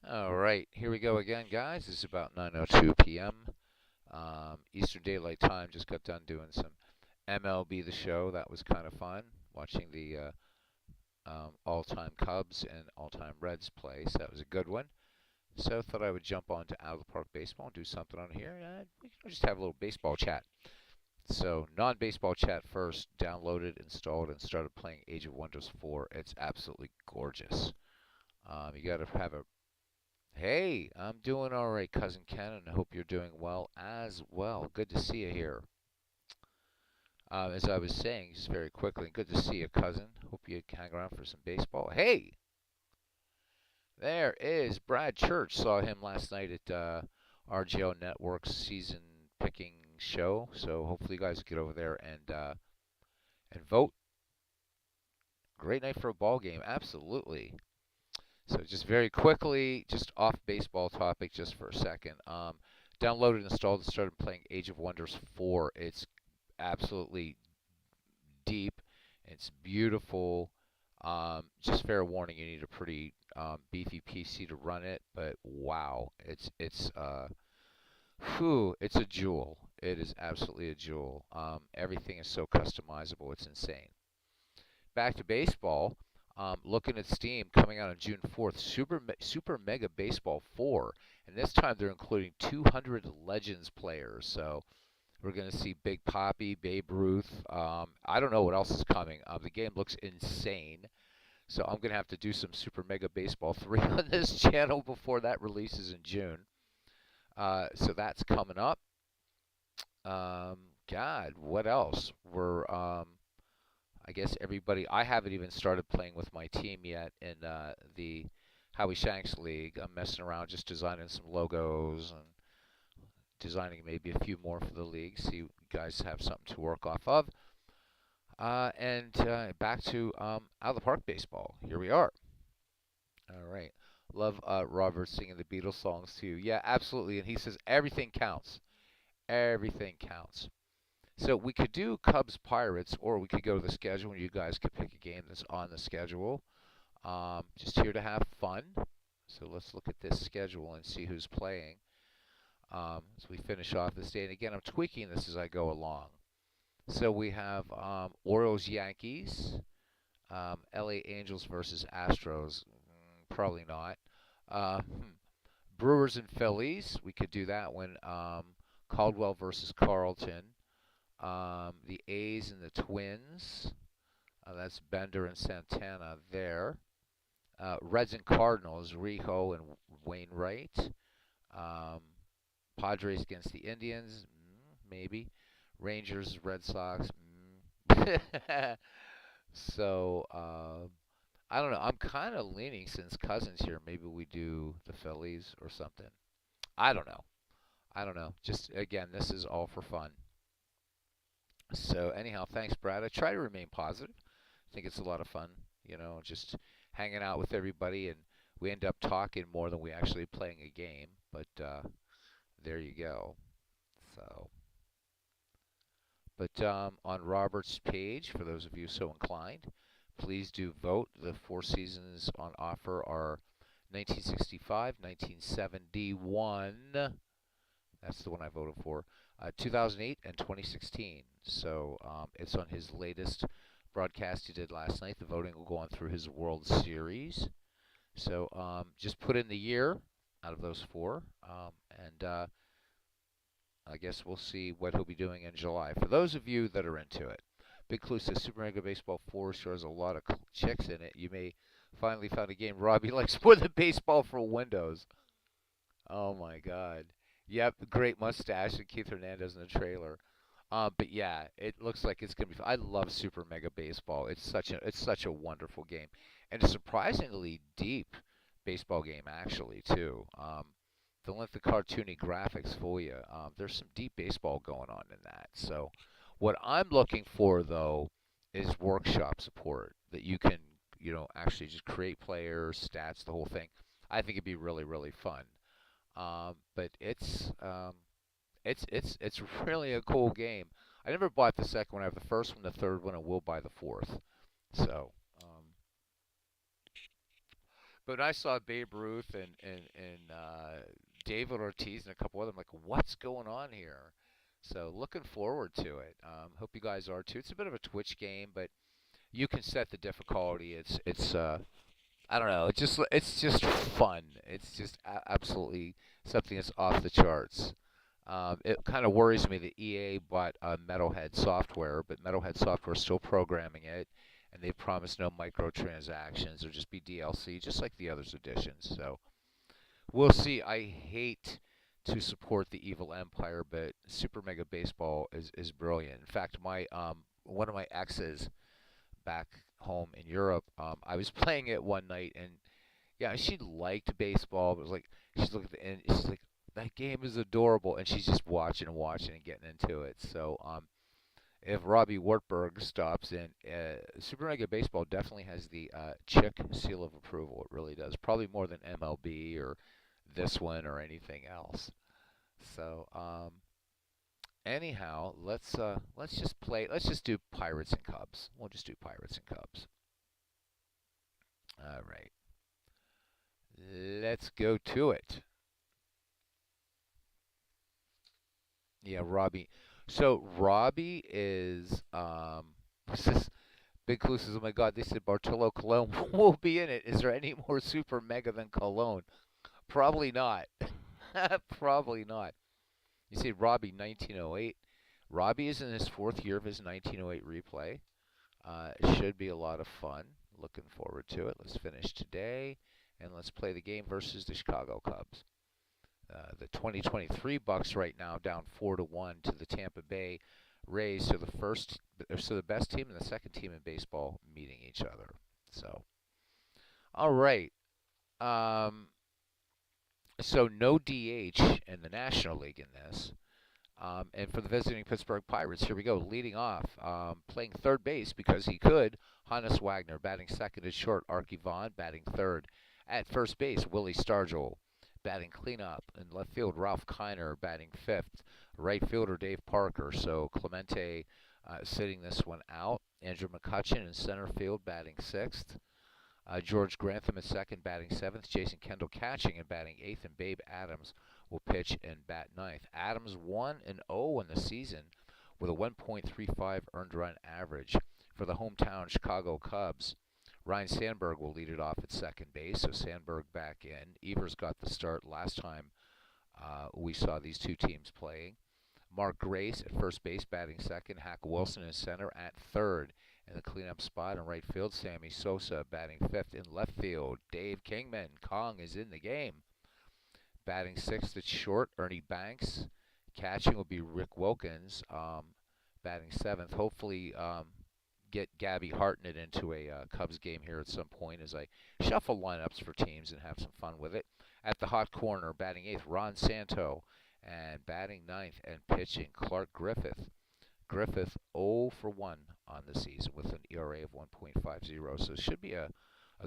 All right, here we go again, guys. It's about 9:02 p.m. Eastern Daylight Time. Just got done doing some MLB The Show. That was kind of fun, watching the all-time Cubs and all-time Reds play. So that was a good one. So thought I would jump on to Out of the Park Baseball and do something on here. We can just have a little baseball chat. So non-baseball chat first. Downloaded, installed, and started playing Age of Wonders 4. It's absolutely gorgeous. You got to have a Hey, I'm doing all right, Cousin Ken, and I hope you're doing well as well. Good to see you here. As I was saying, just very quickly, good to see you, cousin. Hope you hang around for some baseball. Hey, there is Brad Church. Saw him last night at RGO Network's season picking show. So hopefully you guys get over there and vote. Great night for a ball game, absolutely. So just very quickly, just off baseball topic, just for a second. Downloaded, installed, and started playing Age of Wonders 4. It's absolutely deep. It's beautiful. Just fair warning, you need a pretty beefy PC to run it, but wow, it's a jewel. It is absolutely a jewel. Everything is so customizable. It's insane. Back to baseball. Looking at Steam, coming out on June 4th, Super Mega Baseball 4, and this time they're including 200 Legends players. So we're going to see Big Poppy, Babe Ruth. I don't know what else is coming. The game looks insane. So I'm going to have to do some Super Mega Baseball 3 on this channel before that releases in June. So that's coming up. Um, God, what else? I guess everybody. I haven't even started playing with my team yet in the Howie Shanks League. I'm messing around, just designing some logos and designing maybe a few more for the league. See, you guys have something to work off of. And back to Out of the Park baseball. Here we are. All right. Love Robert singing the Beatles songs too. Yeah, absolutely. And he says everything counts. Everything counts. So we could do Cubs Pirates, or we could go to the schedule, and you guys could pick a game that's on the schedule. Just here to have fun. So let's look at this schedule and see who's playing as we finish off this day. And again, I'm tweaking this as I go along. So we have Orioles Yankees, LA Angels versus Astros. Probably not. Uh, Brewers and Phillies. We could do that one. Caldwell versus Carlton. The A's and the Twins. That's Bender and Santana there. Reds and Cardinals, Rijo and Wainwright. Um, Padres against the Indians, maybe. Rangers, Red Sox. So I don't know. I'm kind of leaning since Cousins here. Maybe we do the Phillies or something. I don't know. I don't know. Just again, this is all for fun. So anyhow, thanks, Brad. I try to remain positive. I think it's a lot of fun, just hanging out with everybody, and we end up talking more than we actually playing a game. But there you go. So, but on Robert's page, for those of you so inclined, please do vote. The four seasons on offer are 1965, 1971. That's the one I voted for. 2008 and 2016. So it's on his latest broadcast he did last night. The voting will go on through his World Series. So just put in the year out of those four, and I guess we'll see what he'll be doing in July. For those of you that are into it, Big Clue says Super Mega Baseball 4 shows a lot of chicks in it. You may finally found a game Robbie likes more than baseball for Windows. Oh my God. Yep, great mustache and Keith Hernandez in the trailer. But yeah, it looks like it's gonna be. I love Super Mega Baseball. It's such a wonderful game, and a surprisingly deep baseball game actually too. Don't let the cartoony graphics fool you. There's some deep baseball going on in that. So, what I'm looking for though is workshop support that you can, actually just create players, stats, the whole thing. I think it'd be really really fun. But it's really a cool game. I never bought the second one. I have the first one, the third one, and will buy the fourth. So, But I saw Babe Ruth and David Ortiz and a couple others. I'm like, what's going on here? So looking forward to it. Hope you guys are too. It's a bit of a Twitch game, but you can set the difficulty. It's I don't know. It's just fun. It's just absolutely something that's off the charts. It kind of worries me that EA bought Metalhead Software, but Metalhead Software is still programming it, and they promised no microtransactions or just be DLC, just like the others editions. So we'll see. I hate to support the evil empire, but Super Mega Baseball is brilliant. In fact, my one of my exes back home in Europe, I was playing it one night, and yeah, she liked baseball, but it was like she's looking at the end, she's like, that game is adorable, and she's just watching and watching and getting into it. So if Robbie Wartburg stops in, Super Mega Baseball definitely has the chick seal of approval. It really does, probably more than MLB or this one or anything else. So anyhow, let's just play. Let's just do Pirates and Cubs. We'll just do Pirates and Cubs. All right. Let's go to it. Yeah, Robbie. So Robbie is what's this? Big Clue says, "Oh my God!" They said Bartolo Colon will be in it. Is there any more super mega than Colon? Probably not. Probably not. You see, Robbie 1908. Robbie is in his fourth year of his 1908 replay. It should be a lot of fun. Looking forward to it. Let's finish today, and let's play the game versus the Chicago Cubs. The 2023 Bucks right now down 4-1 to the Tampa Bay Rays. So the best team and the second team in baseball meeting each other. So, all right. So no DH in the National League in this. And for the visiting Pittsburgh Pirates, here we go. Leading off, playing third base because he could, Hannes Wagner. Batting second is short, Arky Vaughn. Batting third at first base, Willie Stargell. Batting cleanup in left field, Ralph Kiner. Batting fifth, right fielder Dave Parker. So Clemente sitting this one out. Andrew McCutchen in center field, batting sixth. George Grantham at second, batting seventh. Jason Kendall catching and batting eighth. And Babe Adams will pitch and bat ninth. Adams 1-0 in the season with a 1.35 earned run average for the hometown Chicago Cubs. Ryan Sandberg will lead it off at second base, so Sandberg back in. Evers got the start last time we saw these two teams playing. Mark Grace at first base, batting second. Hack Wilson in center at third. In the cleanup spot in right field, Sammy Sosa batting fifth. In left field, Dave Kingman. Kong is in the game. Batting sixth at short, Ernie Banks. Catching will be Rick Wilkins. Batting seventh. Hopefully get Gabby Hartnett into a Cubs game here at some point as I shuffle lineups for teams and have some fun with it. At the hot corner, batting eighth, Ron Santo. And batting ninth and pitching, Clark Griffith. Griffith 0 for 1 on the season with an ERA of 1.50. So it should be a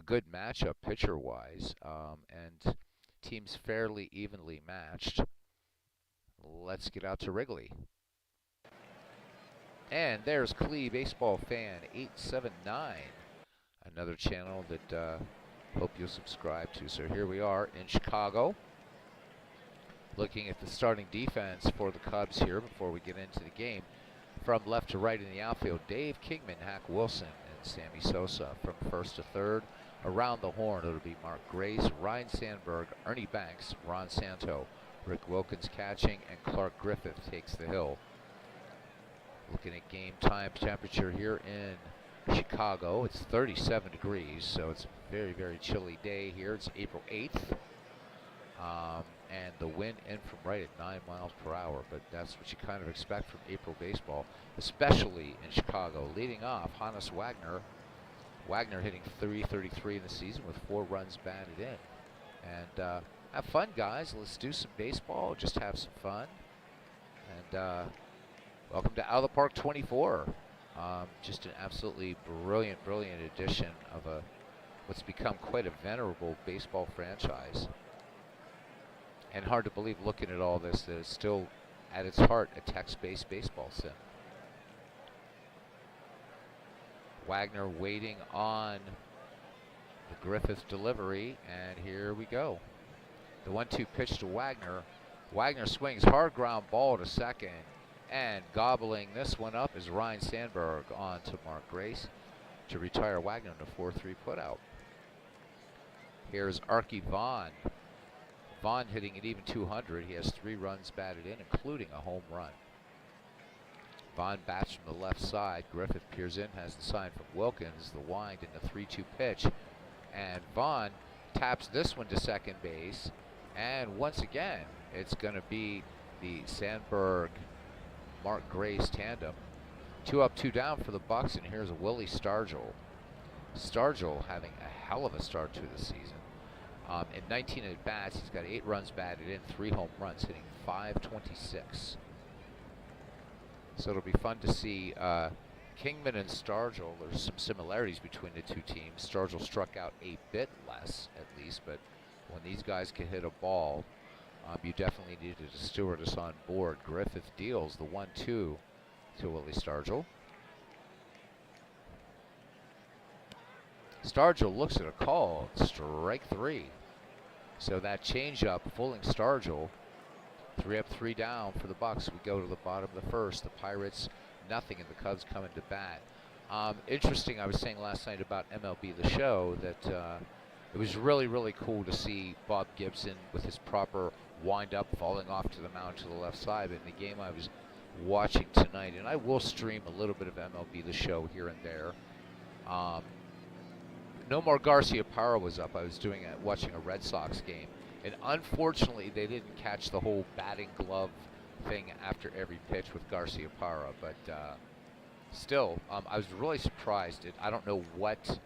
good matchup pitcher-wise. And teams fairly evenly matched. Let's get out to Wrigley. And there's Clee Baseball Fan 879, another channel that hope you'll subscribe to. So here we are in Chicago, looking at the starting defense for the Cubs here before we get into the game. From left to right in the outfield, Dave Kingman, Hack Wilson, and Sammy Sosa. From first to third, around the horn, it'll be Mark Grace, Ryan Sandberg, Ernie Banks, Ron Santo, Rick Wilkins catching, and Clark Griffith takes the hill. Looking at game time temperature here in Chicago, it's 37 degrees, so it's a very, very chilly day here. It's April 8th, and the wind in from right at 9 miles per hour, but that's what you kind of expect from April baseball, especially in Chicago. Leading off, Hannes Wagner. Wagner hitting .333 in the season with 4 runs batted in. And have fun, guys. Let's do some baseball, just have some fun. And welcome to Out of the Park 24. Just an absolutely brilliant, brilliant edition of what's become quite a venerable baseball franchise. And hard to believe, looking at all this, that it's still, at its heart, a text-based baseball sim. Wagner waiting on The Griffith delivery, and here we go. The 1-2 pitch to Wagner. Wagner swings, hard ground ball to second, and gobbling this one up is Ryan Sandberg on to Mark Grace to retire Wagner in a 4-3 putout. Here's Archie Vaughn. Vaughn hitting at even 200. He has 3 runs batted in, including a home run. Vaughn bats from the left side. Griffith peers in, has the sign from Wilkins, the wind in the 3-2 pitch. And Vaughn taps this one to second base. And once again, it's going to be the Sandberg-Mark Grace tandem. 2 up, 2 down for the Bucks, and here's Willie Stargell. Stargell having a hell of a start to the season. In 19 at-bats, he's got 8 runs batted in, 3 home runs, hitting .526. So it'll be fun to see Kingman and Stargell. There's some similarities between the two teams. Stargell struck out a bit less, at least, but when these guys can hit a ball, you definitely needed a stewardess on board. Griffith deals the 1-2 to Willie Stargell. Stargell looks at a call, strike 3. So that changeup fooling Stargell. 3 up, 3 down for the Bucks. We go to the bottom of the first. The Pirates, nothing, and the Cubs coming to bat. Interesting, I was saying last night about MLB The Show that it was really, really cool to see Bob Gibson with his proper wind-up falling off to the mound to the left side. But in the game I was watching tonight, and I will stream a little bit of MLB The Show here and there. Nomar Garciaparra was up. I was watching a Red Sox game, and unfortunately they didn't catch the whole batting glove thing after every pitch with Garciaparra. But still, I was really surprised. I don't know what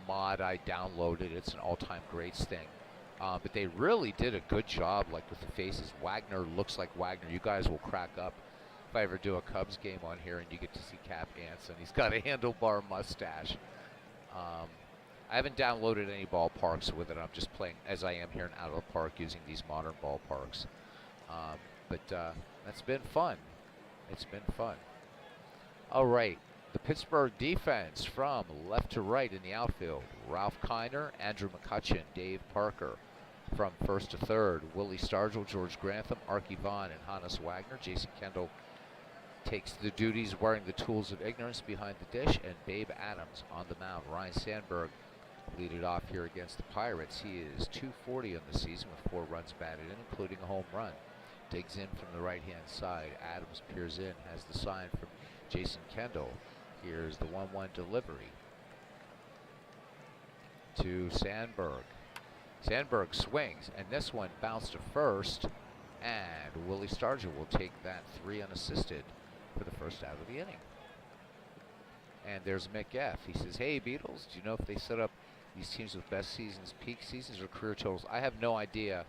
mod I downloaded. It's an all-time greats thing. But they really did a good job, like with the faces. Wagner looks like Wagner. You guys will crack up if I ever do a Cubs game on here and you get to see Cap Anson. He's got a handlebar mustache. I haven't downloaded any ballparks with it. I'm just playing as I am here in Out of the Park using these modern ballparks. But that's been fun. It's been fun. All right. The Pittsburgh defense from left to right in the outfield. Ralph Kiner, Andrew McCutchen, Dave Parker. From first to third, Willie Stargell, George Grantham, Archie Vaughn, and Hannes Wagner. Jason Kendall takes the duties wearing the tools of ignorance behind the dish, and Babe Adams on the mound. Ryan Sandberg lead it off here against the Pirates. He is .240 on the season with 4 runs batted in, including a home run. Digs in from the right-hand side. Adams peers in, has the sign from Jason Kendall. Here's the 1-1 delivery to Sandberg. Sandberg swings, and this one bounced to first, and Willie Stargell will take that 3 unassisted for the first out of the inning. And there's Mick F. He says, "Hey Beatles, do you know if they set up these teams with best seasons, peak seasons, or career totals?" I have no idea,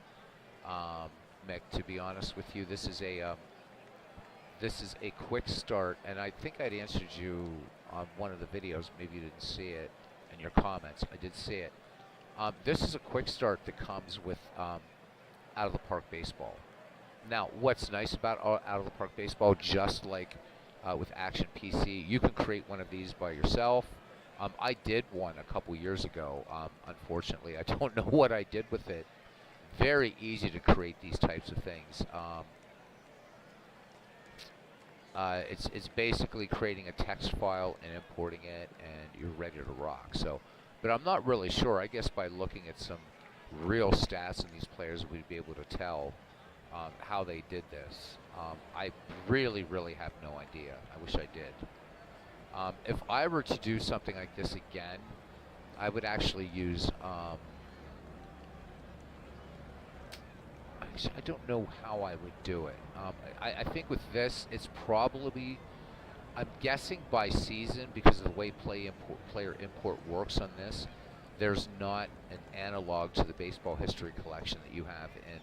Mick, to be honest with you. This is a quick start, and I think I'd answered you on one of the videos. Maybe you didn't see it in your comments. I did see it. This is a quick start that comes with out of the park baseball. Now, what's nice about out of the park baseball, just like with Action PC, you can create one of these by yourself. I did one a couple years ago. Unfortunately, I don't know what I did with it. Very easy to create these types of things. It's basically creating a text file and importing it, and you're ready to rock. So, but I'm not really sure. I guess by looking at some real stats in these players, we'd be able to tell how they did this. I really have no idea. I wish I did. If I were to do something like this again, I would actually use. Actually, I don't know how I would do it. I think with this, it's probably. I'm guessing by season, because of the way player import works on this, there's not an analog to the baseball history collection that you have in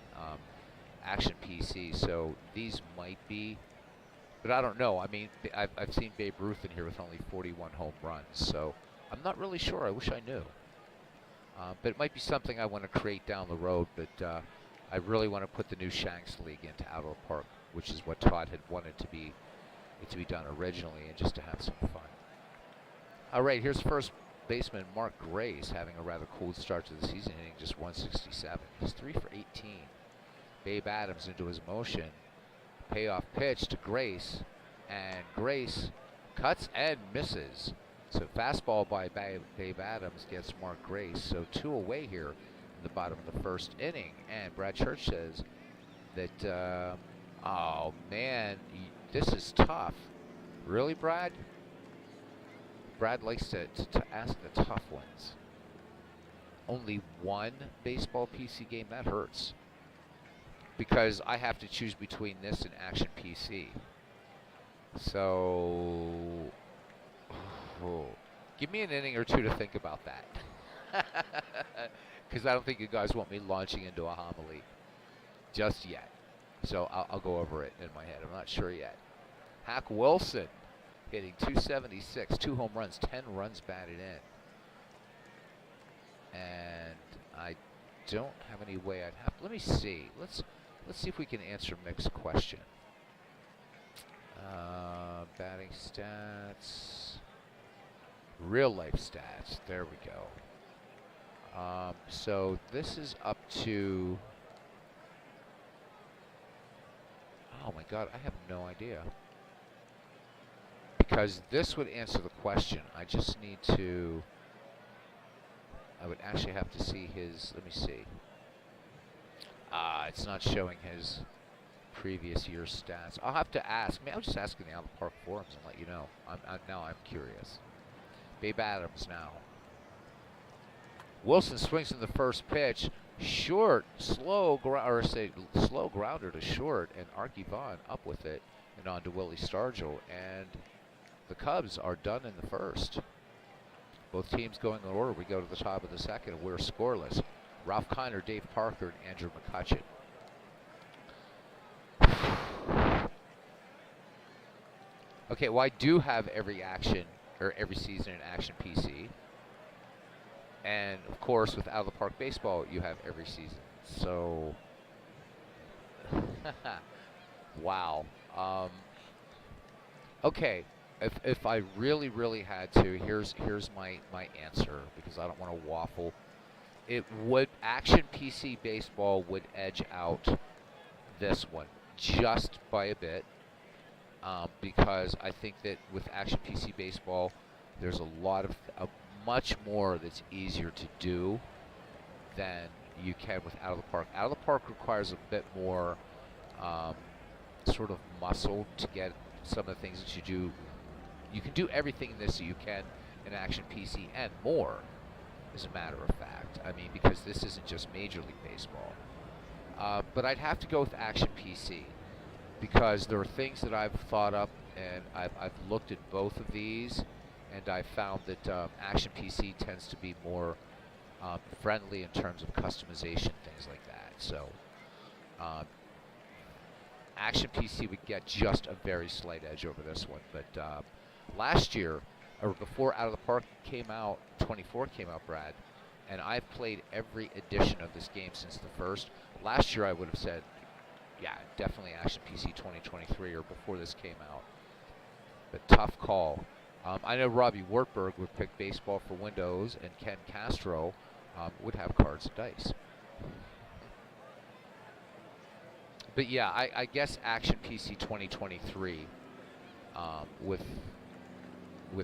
Action PC. So these might be, but I don't know. I mean, I've seen Babe Ruth in here with only 41 home runs, so I'm not really sure. I wish I knew. But it might be something I want to create down the road. But I really want to put the new Shanks League into Out of the Park, which is what Todd had wanted to be done originally, and just to have some fun. All right, here's first baseman Mark Grace having a rather cool start to the season, hitting just 167. He's 3 for 18. Babe Adams into his motion. Payoff pitch to Grace, and Grace cuts and misses. So fastball by Babe Adams gets Mark Grace. So 2 away here in the bottom of the first inning. And Brad Church says that, oh man, this is tough. Really, Brad? Brad likes to ask the tough ones. Only one baseball PC game? That hurts. Because I have to choose between this and Action PC. So, give me an inning or two to think about that. Because I don't think you guys want me launching into a homily just yet. So I'll go over it in my head. I'm not sure yet. Hack Wilson hitting 276, 2 home runs, 10 runs batted in. And I don't have any way I'd have. Let me see. Let's see if we can answer Mick's question. Batting stats, real life stats. There we go. So this is up to. Oh my God, I have no idea. Because this would answer the question. I just need to. I would actually have to see his. Let me see. It's not showing his previous year's stats. I'll have to ask. I mean, I'll just ask in the Out of the Park forums and let you know. Now I'm curious. Babe Adams now. Wilson swings in the first pitch. Short, slow grounder to short, and Arky Vaughn up with it and on to Willie Stargell. And the Cubs are done in the first. Both teams going in order. We go to the top of the second, and we're scoreless. Ralph Kiner, Dave Parker, and Andrew McCutcheon. Okay, well, I do have every season in Action PC. And, of course, with Out of the Park Baseball, you have every season. So, wow. Okay, if I really had to, here's my answer, because I don't want to waffle. Action PC Baseball would edge out this one just by a bit, because I think that with Action PC Baseball, there's a much more that's easier to do than you can with Out of the Park. Out of the Park requires a bit more sort of muscle to get some of the things that you do. You can do everything in this that you can in Action PC and more, as a matter of fact. I mean, because this isn't just Major League Baseball. But I'd have to go with Action PC, because there are things that I've thought up, and I've looked at both of these, and I found that Action PC tends to be more friendly in terms of customization, things like that. So Action PC would get just a very slight edge over this one. But last year, or before Out of the Park came out, 24 came out, Brad, and I've played every edition of this game since the first. Last year I would have said, yeah, definitely Action PC 2023 or before this came out. But tough call. I know Robbie Wartburg would pick Baseball for Windows, and Ken Castro would have Cards and Dice. But yeah, I guess Action PC 2023 with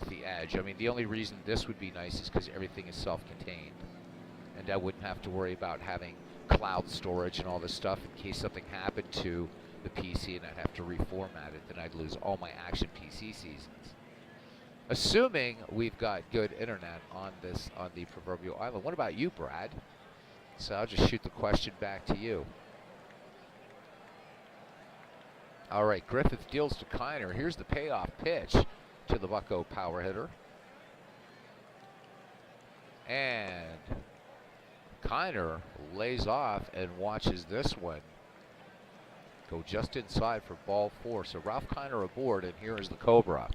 the edge. I mean, the only reason this would be nice is because everything is self-contained, and I wouldn't have to worry about having cloud storage and all this stuff in case something happened to the PC and I'd have to reformat it. Then I'd lose all my Action PC seasons. Assuming we've got good internet on the proverbial island. What about you, Brad? So I'll just shoot the question back to you. All right, Griffith deals to Kiner. Here's the payoff pitch to the Bucko power hitter. And Kiner lays off and watches this one go just inside for ball 4. So Ralph Kiner aboard, and here is the Cobra.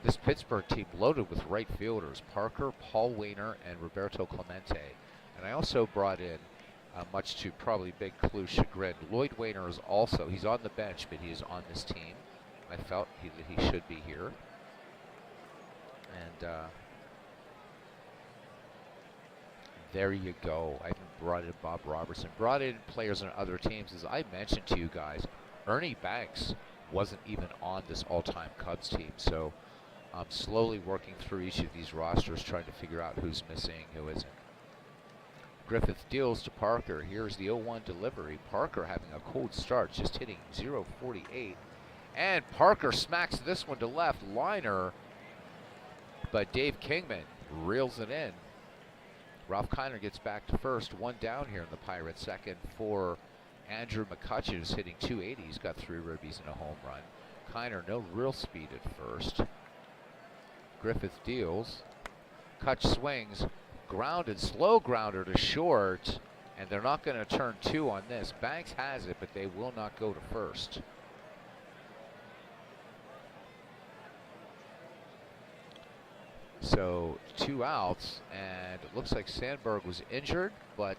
This Pittsburgh team loaded with right fielders, Parker, Paul Wainer, and Roberto Clemente. And I also brought in, much to probably Big Clue's chagrin, Lloyd Wainer is also, he's on the bench, but he is on this team. I felt that he should be here. And There you go. I even brought in Bob Robertson. Brought in players on other teams. As I mentioned to you guys, Ernie Banks wasn't even on this all-time Cubs team. So I'm slowly working through each of these rosters, trying to figure out who's missing, who isn't. Griffith deals to Parker. Here's the 0-1 delivery. Parker having a cold start, just hitting .048. And Parker smacks this one to left. Liner. But Dave Kingman reels it in. Ralph Kiner gets back to first. One down here in the Pirates' second for Andrew McCutcheon, who's hitting .280. He's got 3 ribbies and a home run. Kiner, no real speed at first. Griffith deals. Kutch swings. Grounded, slow grounder to short. And they're not going to turn 2 on this. Banks has it, but they will not go to first. So 2 outs, and it looks like Sandberg was injured, but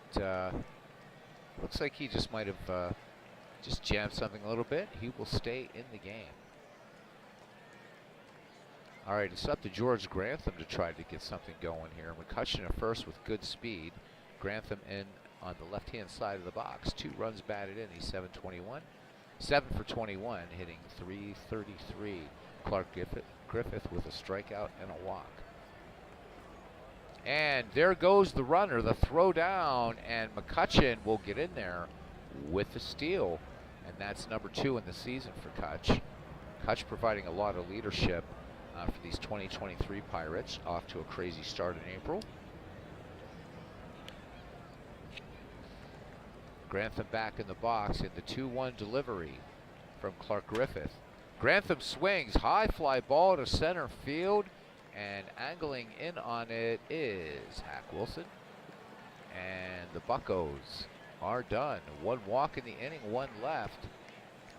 looks like he just might have just jammed something a little bit. He will stay in the game. All right, it's up to George Grantham to try to get something going here. McCutcheon at first with good speed. Grantham in on the left-hand side of the box. 2 runs batted in. He's 7-21. 7 for 21, hitting .333. Clark Griffith with a strikeout and a walk. And there goes the runner, the throw down, and McCutcheon will get in there with the steal. And that's number 2 in the season for Kutch. Kutch providing a lot of leadership for these 2023 Pirates, off to a crazy start in April. Grantham back in the box in the 2-1 delivery from Clark Griffith. Grantham swings, high fly ball to center field. And angling in on it is Hack Wilson. And the Buccos are done. 1 walk in the inning, 1 left.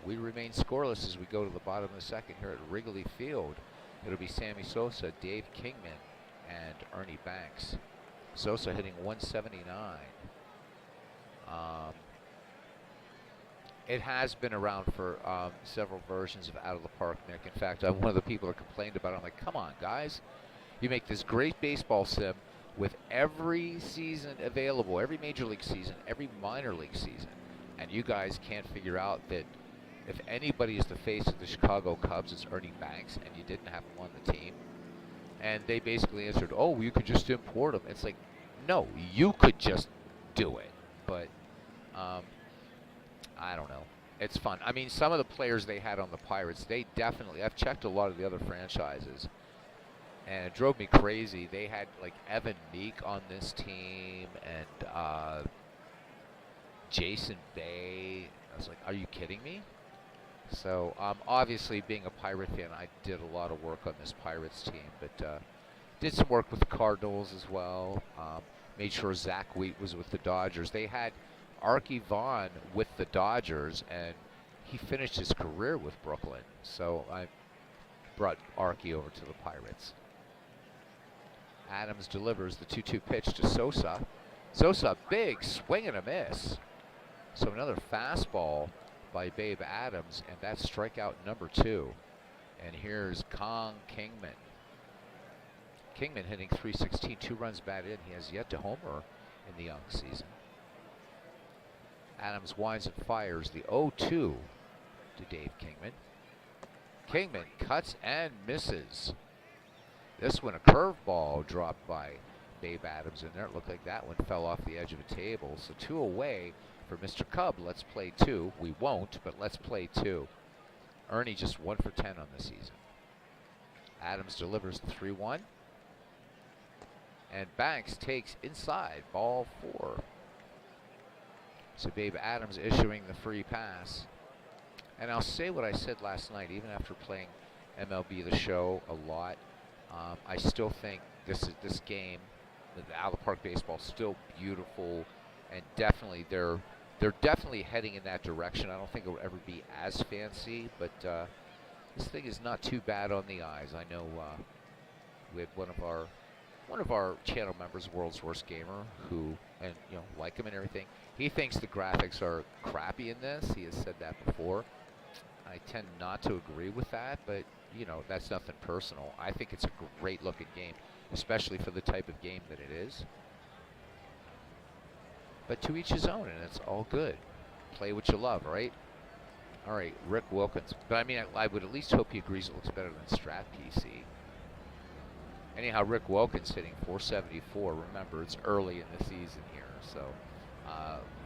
We remain scoreless as we go to the bottom of the second here at Wrigley Field. It'll be Sammy Sosa, Dave Kingman, and Ernie Banks. Sosa hitting .179. It has been around for several versions of Out of the Park, Nick. In fact, I'm one of the people that complained about it. I'm like, come on, guys. You make this great baseball sim with every season available, every major league season, every minor league season, and you guys can't figure out that if anybody is the face of the Chicago Cubs, it's Ernie Banks, and you didn't have him on the team. And they basically answered, oh, you could just import him. It's like, no, you could just do it. But I don't know. It's fun. I mean, some of the players they had on the Pirates, they definitely, I've checked a lot of the other franchises, and it drove me crazy. They had, like, Evan Meek on this team, and Jason Bay. I was like, are you kidding me? So, obviously, being a Pirate fan, I did a lot of work on this Pirates team, but did some work with the Cardinals as well. Made sure Zach Wheat was with the Dodgers. They had Archie Vaughn with the Dodgers, and he finished his career with Brooklyn. So I brought Archie over to the Pirates. Adams delivers the 2-2 pitch to Sosa. Sosa, big swing and a miss. So another fastball by Babe Adams, and that's strikeout number 2. And here's Kong Kingman. Kingman hitting .316, 2 runs batted in. He has yet to homer in the young season. Adams winds and fires the 0-2 to Dave Kingman. Kingman cuts and misses. This one, a curveball dropped by Babe Adams in there. It looked like that one fell off the edge of a table. So 2 away for Mr. Cub. Let's play 2. We won't, but let's play 2. Ernie just 1 for 10 on the season. Adams delivers the 3-1. And Banks takes inside, ball 4. So Babe Adams issuing the free pass. And I'll say what I said last night, even after playing MLB The Show a lot, I still think this game, the Out of the Park baseball, is still beautiful, and definitely they're definitely heading in that direction. I don't think it will ever be as fancy, but this thing is not too bad on the eyes. I know we had one of our channel members, World's Worst Gamer, who, and you know, like him and everything, he thinks the graphics are crappy in this. He has said that before. I tend not to agree with that, but you know, that's nothing personal. I think it's a great looking game, especially for the type of game that it is. But to each his own, and it's all good. Play what you love, right? All right, Rick Wilkins. But I mean, I would at least hope he agrees it looks better than Strat PC. Anyhow, Rick Wilkins hitting 474. Remember, it's early in the season here, so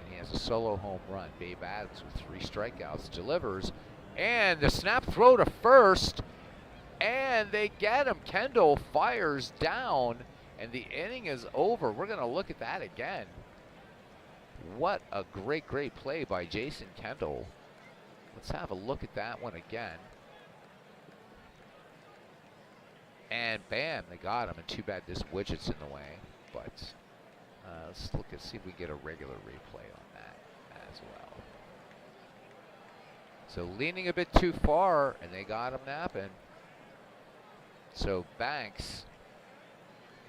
he has a solo home run. Babe Adams with 3 strikeouts delivers, and the snap throw to first, and they get him. Kendall fires down, and the inning is over. We're going to look at that again. What a great, great play by Jason Kendall. Let's have a look at that one again. And bam, they got him. And too bad this widget's in the way. But let's look and see if we get a regular replay on that as well. So leaning a bit too far, and they got him napping. So Banks,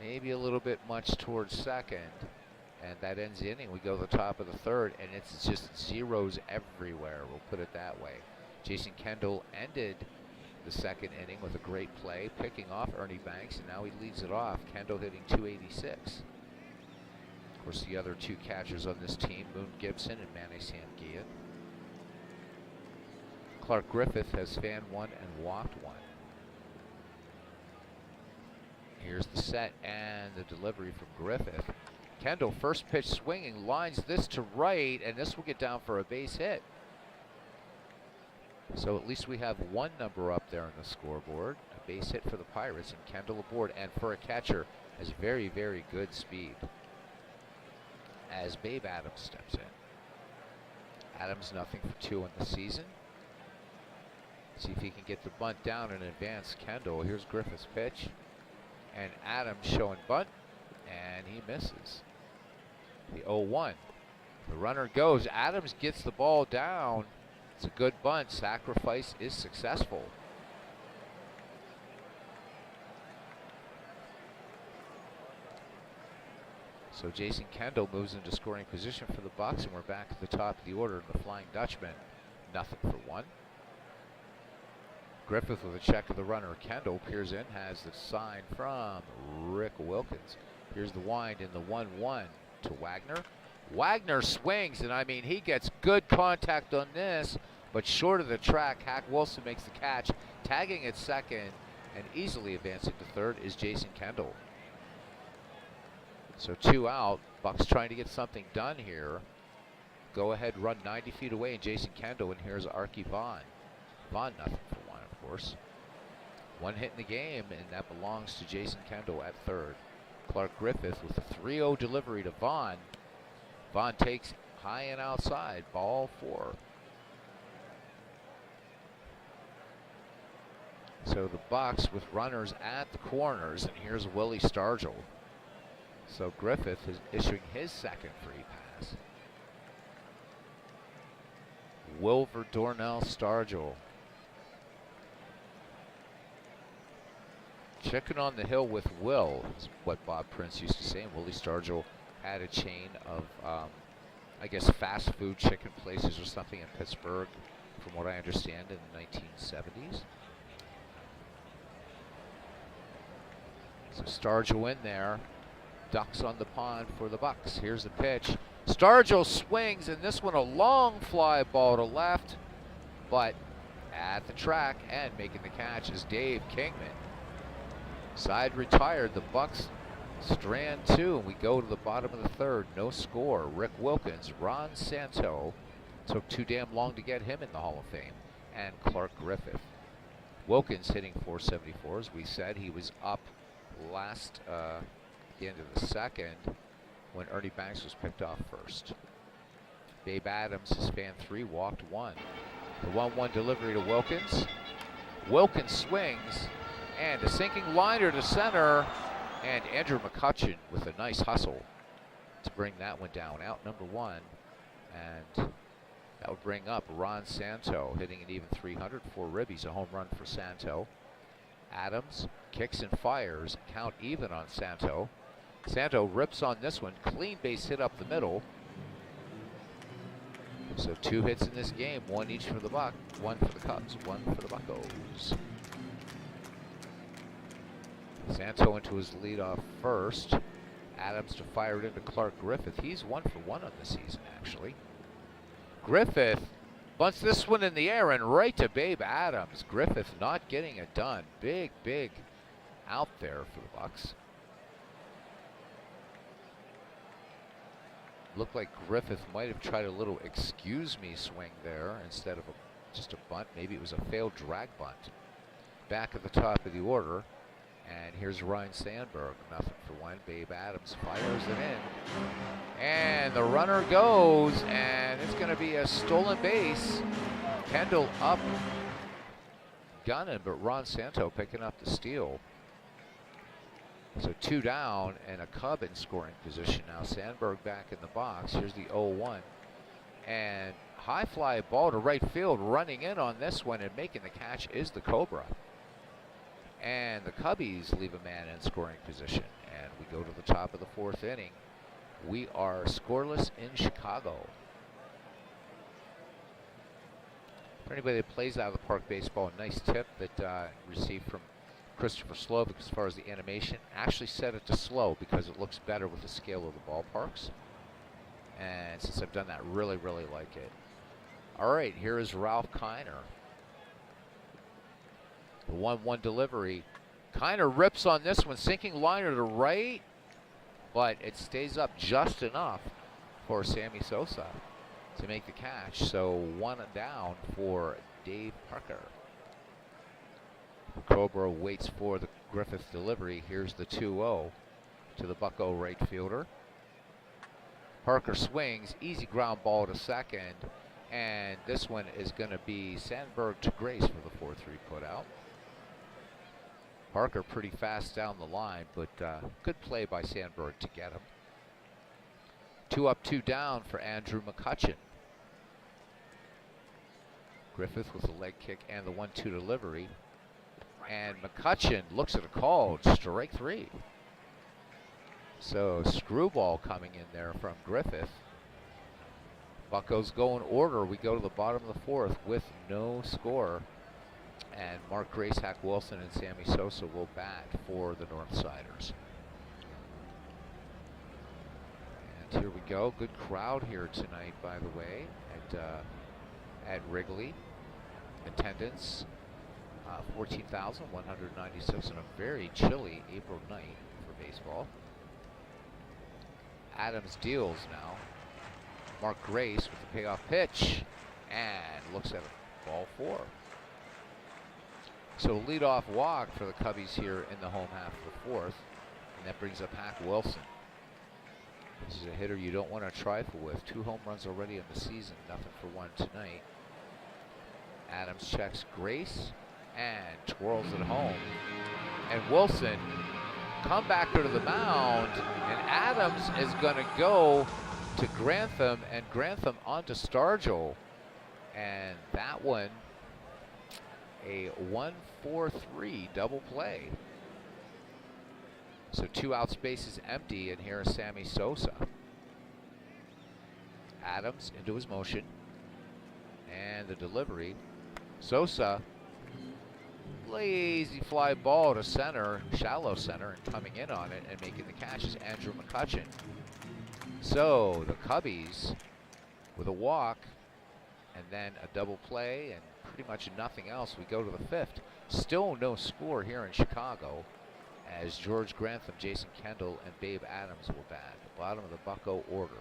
maybe a little bit much towards second. And that ends the inning. We go to the top of the third, and it's just zeros everywhere. We'll put it that way. Jason Kendall ended the second inning with a great play, picking off Ernie Banks, and now he leads it off. Kendall hitting 286. Of course, the other 2 catchers on this team, Moon Gibson and Manny Sanguillen. Clark Griffith has fanned 1 and walked 1. Here's the set and the delivery from Griffith. Kendall, first pitch swinging, lines this to right, and this will get down for a base hit. So at least we have 1 number up there on the scoreboard. A base hit for the Pirates, and Kendall aboard, and for a catcher, has very, very good speed. As Babe Adams steps in. Adams 0 for 2 in the season. See if he can get the bunt down and advance Kendall. Here's Griffith's pitch. And Adams showing bunt, and he misses. The 0-1. The runner goes. Adams gets the ball down. It's a good bunt. Sacrifice is successful. So Jason Kendall moves into scoring position for the Bucks, and we're back at the top of the order. The Flying Dutchman, 0 for 1. Griffith with a check of the runner. Kendall peers in, has the sign from Rick Wilkins. Here's the wind in the 1-1 to Wagner. Wagner swings, and I mean, he gets good contact on this, but short of the track. Hack Wilson makes the catch, tagging at second, and easily advancing to third is Jason Kendall. So 2 out. Bucks trying to get something done here. Go ahead, run 90 feet away, and Jason Kendall, and here's Arky Vaughn. Vaughn 0 for 1, of course. 1 hit in the game, and that belongs to Jason Kendall at third. Clark Griffith with a 3-0 delivery to Vaughn. Vaughn takes high and outside, ball 4. So the Bucks with runners at the corners, and here's Willie Stargell. So Griffith is issuing his second free pass. Wilver Dornell Stargell. Chicken on the hill with Will is what Bob Prince used to say. And Willie Stargell had a chain of, I guess, fast food chicken places or something in Pittsburgh, from what I understand, in the 1970s. So Stargell in there. Ducks on the pond for the Bucks. Here's the pitch. Stargell swings, and this one a long fly ball to left, but at the track and making the catch is Dave Kingman. Side retired. The Bucks strand 2, and we go to the bottom of the third. No score. Rick Wilkins, Ron Santo. Took too damn long to get him in the Hall of Fame. And Clark Griffith. Wilkins hitting 474. As we said, he was up last the end of the second when Ernie Banks was picked off first. Babe Adams has fanned 3, walked 1. The 1-1 delivery to Wilkins. Wilkins swings, and a sinking liner to center, and Andrew McCutcheon with a nice hustle to bring that one down. Out number 1, and that would bring up Ron Santo hitting an even 300 for ribbies, a home run for Santo. Adams kicks and fires, count even on Santo. Santo rips on this one, clean base hit up the middle. So 2 hits in this game, 1 each for the Bucks, 1 for the Cubs, 1 for the Buccos. Santo into his leadoff first, Adams to fire it into Clark Griffith. He's 1 for 1 on the season, actually. Griffith bunts this one in the air and right to Babe Adams. Griffith not getting it done. Big, big out there for the Bucks. Looked like Griffith might have tried a little excuse me swing there instead of just a bunt. Maybe it was a failed drag bunt. Back at the top of the order. And here's Ryan Sandberg, 0 for 1. Babe Adams fires it in. And the runner goes, and it's going to be a stolen base. Kendall up, gunning, but Ron Santo picking up the steal. So 2 down and a Cub in scoring position now. Sandberg back in the box. Here's the 0-1. And high fly ball to right field. Running in on this one and making the catch is the Cobra. And the Cubbies leave a man in scoring position. And we go to the top of the 4th inning. We are scoreless in Chicago. For anybody that plays out of the park baseball, a nice tip that received from Christopher Slovic as far as the animation. Actually set it to slow because it looks better with the scale of the ballparks. And since I've done that, really, really like it. All right, here is Ralph Kiner. The 1-1 delivery. Kiner rips on this one, sinking liner to right, but it stays up just enough for Sammy Sosa to make the catch. So 1 down for Dave Parker. Cobra waits for the Griffith delivery. Here's the 2-0 to the Bucko right fielder. Parker swings, easy ground ball to second, and this one is going to be Sandberg to Grace for the 4-3 putout. Parker pretty fast down the line, but good play by Sandberg to get him. 2 up, 2 down for Andrew McCutcheon. Griffith with the leg kick and the 1-2 delivery. And McCutcheon looks at a call, strike 3. So screwball coming in there from Griffith. Buccos go in order. We go to the bottom of the 4th with no score. And Mark Grace, Hack Wilson, and Sammy Sosa will bat for the Northsiders. And here we go. Good crowd here tonight, by the way, at Wrigley. Attendance 14,196 on a very chilly April night for baseball. Adams deals now. Mark Grace with the payoff pitch and looks at a ball 4. So leadoff walk for the Cubbies here in the home half of the 4th, and that brings up Hack Wilson. This is a hitter you don't want to trifle with. 2 home runs already in the season, 0 for 1 tonight. Adams checks Grace and twirls it home. And Wilson, comebacker to the mound, and Adams is going to go to Grantham, and Grantham onto Stargell. And that one, a 1-4-3 double play. So 2 out, spaces empty, and here is Sammy Sosa. Adams into his motion, and the delivery. Sosa, lazy fly ball to center, shallow center, and coming in on it and making the catch is Andrew McCutcheon. So the Cubbies with a walk and then a double play and pretty much nothing else. We go to the 5th. Still no score here in Chicago as George Grantham, Jason Kendall, and Babe Adams will bat. The bottom of the Bucko order.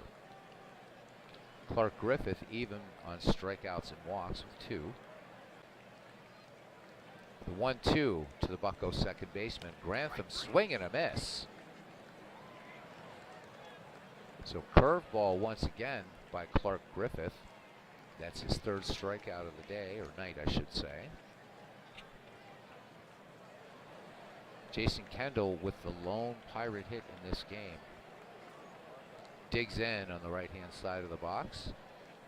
Clark Griffith even on strikeouts and walks with 2. The 1-2 to the Bucko second baseman. Grantham swing and a miss. So curveball once again by Clark Griffith. That's his 3rd strikeout of the day, or night I should say. Jason Kendall with the lone Pirate hit in this game. Digs in on the right-hand side of the box.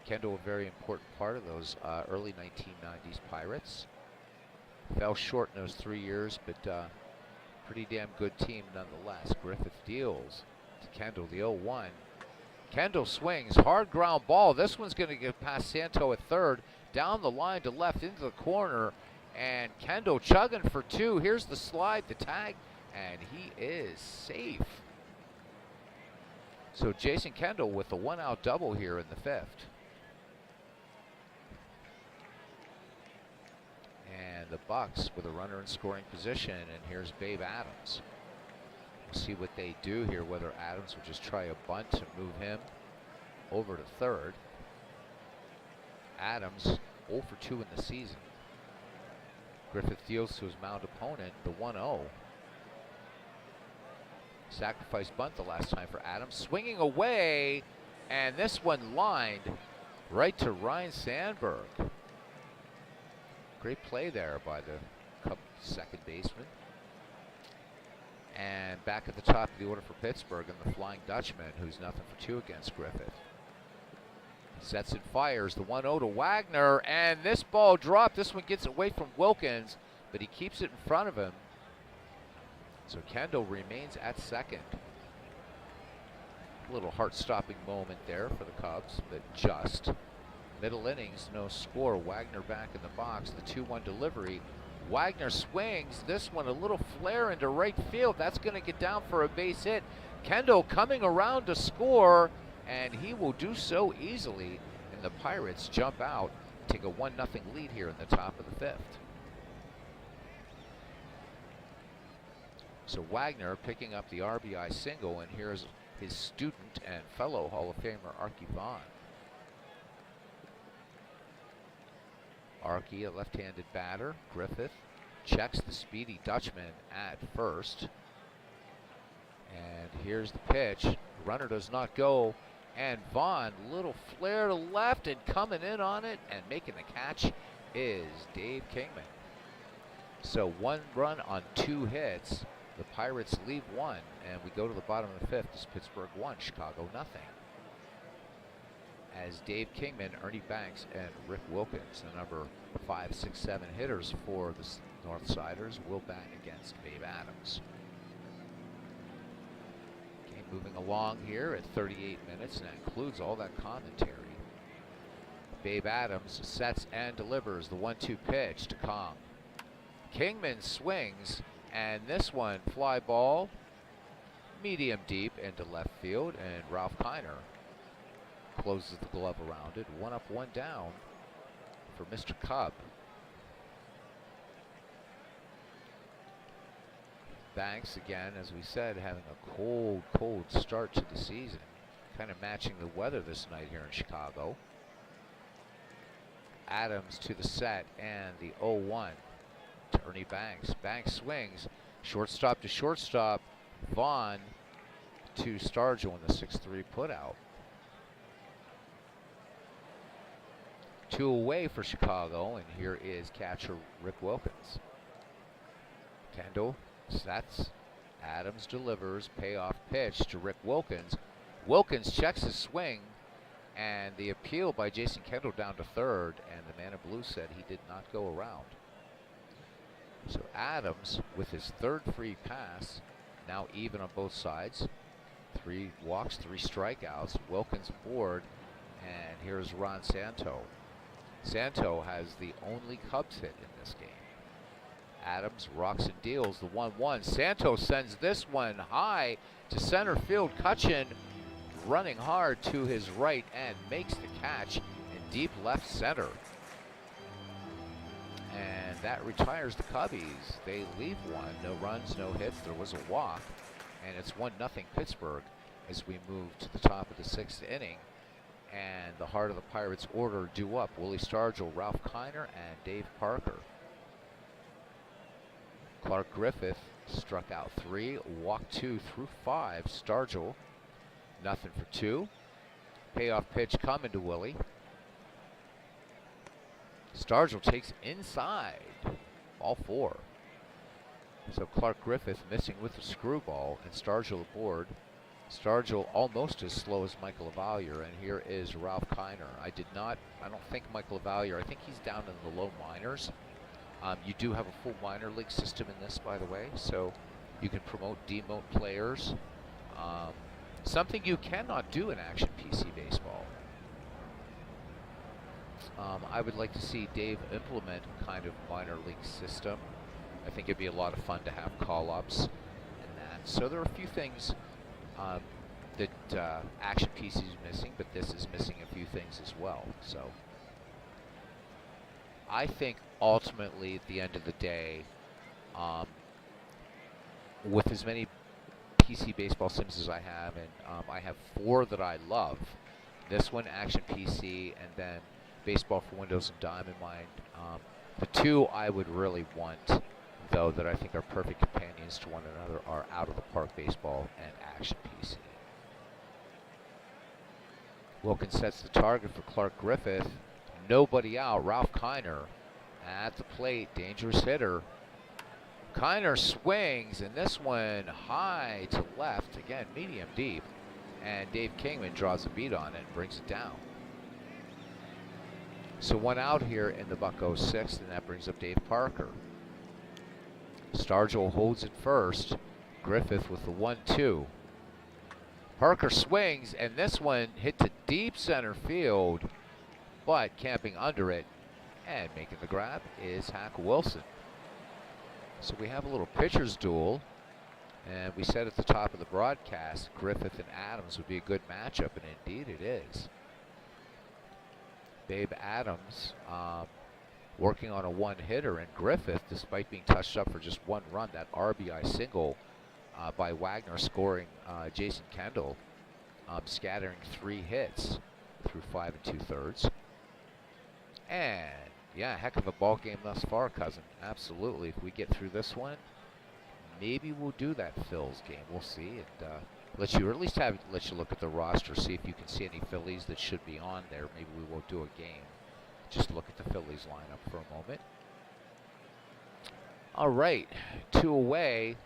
Kendall, a very important part of those early 1990s Pirates. Fell short in those 3 years, but pretty damn good team nonetheless. Griffith deals to Kendall, the 0-1. Kendall swings, hard ground ball. This one's going to get past Santo at 3rd, down the line to left into the corner, and Kendall chugging for 2. Here's the slide, the tag, and he is safe. So Jason Kendall with the 1-out double here in the 5th. And the Bucks with a runner in scoring position, and here's Babe Adams. We'll see what they do here, whether Adams will just try a bunt to move him over to third. Adams 0 for 2 in the season. Griffith deals to his mound opponent, the 1-0. Sacrifice bunt the last time for Adams. Swinging away, and this one lined right to Ryan Sandberg. Great play there by the Cub second baseman. And back at the top of the order for Pittsburgh, and the Flying Dutchman, who's 0 for 2 against Griffith. Sets and fires the 1-0 to Wagner, and this ball dropped. This one gets away from Wilkins, but he keeps it in front of him. So Kendall remains at second. A little heart-stopping moment there for the Cubs, but just. Middle innings, no score. Wagner back in the box. The 2-1 delivery. Wagner swings. This one a little flare into right field. That's going to get down for a base hit. Kendall coming around to score, and he will do so easily. And the Pirates jump out, take a 1-0 lead here in the top of the 5th. So Wagner picking up the RBI single, and here's his student and fellow Hall of Famer Arky Vaughan. Arky, a left-handed batter. Griffith checks the speedy Dutchman at first. And here's the pitch. Runner does not go. And Vaughn, little flare to left, and coming in on it and making the catch is Dave Kingman. So 1 run on 2 hits. The Pirates leave 1, and we go to the bottom of the 5th. It's Pittsburgh 1, Chicago 0. As Dave Kingman, Ernie Banks, and Rick Wilkins, the number 5, 6, 7 hitters for the Northsiders, will bat against Babe Adams. Game moving along here at 38 minutes, and that includes all that commentary. Babe Adams sets and delivers the 1-2 pitch to Kong. Kingman swings, and this one, fly ball, medium deep into left field, and Ralph Kiner closes the glove around it. 1 up, 1 down for Mr. Cub. Banks, again, as we said, having a cold start to the season. Kind of matching the weather this night here in Chicago. Adams to the set, and the 0-1 to Ernie Banks. Banks swings, shortstop to shortstop. Vaughn to Stargell in the 6-3 putout. 2 away for Chicago, and here is catcher Rick Wilkins. Kendall sets, Adams delivers, payoff pitch to Rick Wilkins. Wilkins checks his swing, and the appeal by Jason Kendall down to third, and the man in blue said he did not go around. So Adams, with his 3rd free pass, now even on both sides. 3 walks, 3 strikeouts. Wilkins aboard, and here's Ron Santo. Santo has the only Cubs hit in this game. Adams rocks and deals the 1-1. Santo sends this one high to center field. Cutchin running hard to his right and makes the catch in deep left center. And that retires the Cubbies. They leave 1. No runs, no hits. There was a walk. And it's 1-0 Pittsburgh as we move to the top of the 6th inning. And the heart of the Pirates order due up. Willie Stargell, Ralph Kiner, and Dave Parker. Clark Griffith struck out 3, walked 2 through 5. Stargell, 0 for 2. Payoff pitch coming to Willie. Stargell takes inside, all 4. So Clark Griffith missing with the screwball, and Stargell aboard. Stargell almost as slow as Michael Evaluer, and here is Ralph Kiner. I don't think Michael Evaluer, I think he's down in the low minors. You do have a full minor league system in this, by the way, so you can promote, demote players. Something you cannot do in Action PC Baseball. I would like to see Dave implement a kind of minor league system. I think it'd be a lot of fun to have call-ups and that. So there are a few things that Action PC is missing, but this is missing a few things as well. So I think ultimately at the end of the day, with as many PC baseball sims as I have, and I have 4 that I love. This one, Action PC, and then Baseball for Windows and Diamond Mine. The 2 I would really want, though, that I think are perfect companions to one another are Out of the Park Baseball and Action PC. Wilkins sets the target for Clark Griffith. Nobody out. Ralph Kiner at the plate. Dangerous hitter. Kiner swings, and this one high to left. Again, medium deep. And Dave Kingman draws a beat on it and brings it down. So 1 out here in the Bucko 6th, and that brings up Dave Parker. Stargell holds it first. Griffith with the 1-2. Parker swings, and this one hit to deep center field, but camping under it and making the grab is Hack Wilson. So we have a little pitcher's duel, and we said at the top of the broadcast, Griffith and Adams would be a good matchup, and indeed it is. Babe Adams working on a 1-hitter, and Griffith, despite being touched up for just 1 run, that RBI single by Wagner scoring Jason Kendall, scattering 3 hits through 5 2/3. And yeah, heck of a ball game thus far, cousin. Absolutely. If we get through this one, maybe we'll do that Phil's game. We'll see, and let you, or at least let you look at the roster, see if you can see any Phillies that should be on there. Maybe we won't do a game. Just look at the Phillies lineup for a moment. All right, 2 away,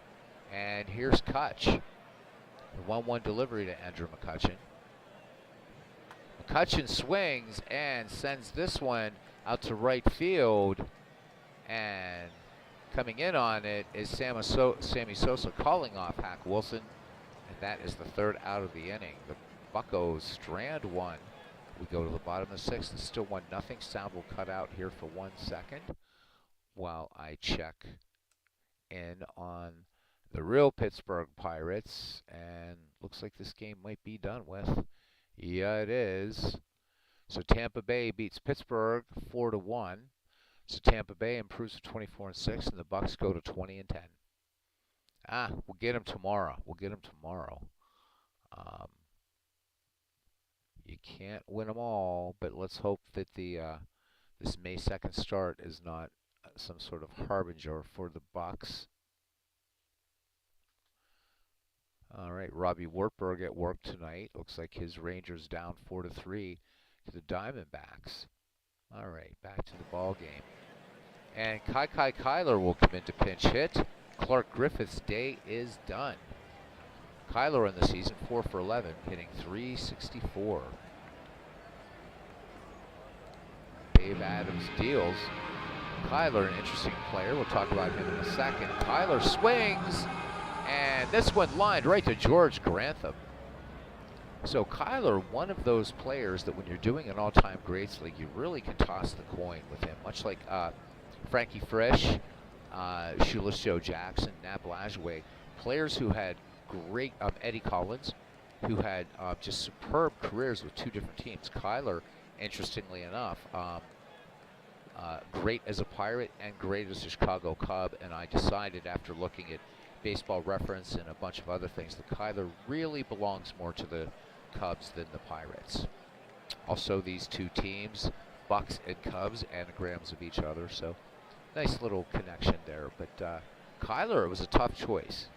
and here's Kutch. The 1-1 delivery to Andrew McCutchen. McCutchen swings and sends this one out to right field, and coming in on it is Sammy Sosa calling off Hack Wilson, and that is the 3rd out of the inning. The Buccos strand 1. We go to the bottom of the 6th. It's still 1-0. Sound will cut out here for 1 second while I check in on the real Pittsburgh Pirates, and looks like this game might be done with. Yeah, it is. So Tampa Bay beats Pittsburgh 4-1. So Tampa Bay improves to 24-6, and the Bucks go to 20-10. We'll get them tomorrow. You can't win them all, but let's hope that the this May 2nd start is not some sort of harbinger for the Bucks. All right, Robbie Wartburg at work tonight. Looks like his Rangers down 4-3 to the Diamondbacks. All right, back to the ball game. And Kai Kyler will come in to pinch hit. Clark Griffith's day is done. Kyler in the season, 4 for 11, hitting .364. Dave Adams deals. Kyler, an interesting player. We'll talk about him in a second. Kyler swings, and this one lined right to George Grantham. So Kyler, one of those players that when you're doing an all-time greats league, you really can toss the coin with him, much like Frankie Frisch, Shoeless Joe Jackson, Nat Blageway, players who had great, Eddie Collins, who had just superb careers with 2 different teams. Kyler, interestingly enough, great as a Pirate and great as a Chicago Cub, and I decided after looking at Baseball Reference and a bunch of other things that Kyler really belongs more to the Cubs than the Pirates. Also, these 2 teams, Bucks and Cubs, anagrams of each other, so nice little connection there. But Kyler, it was a tough choice.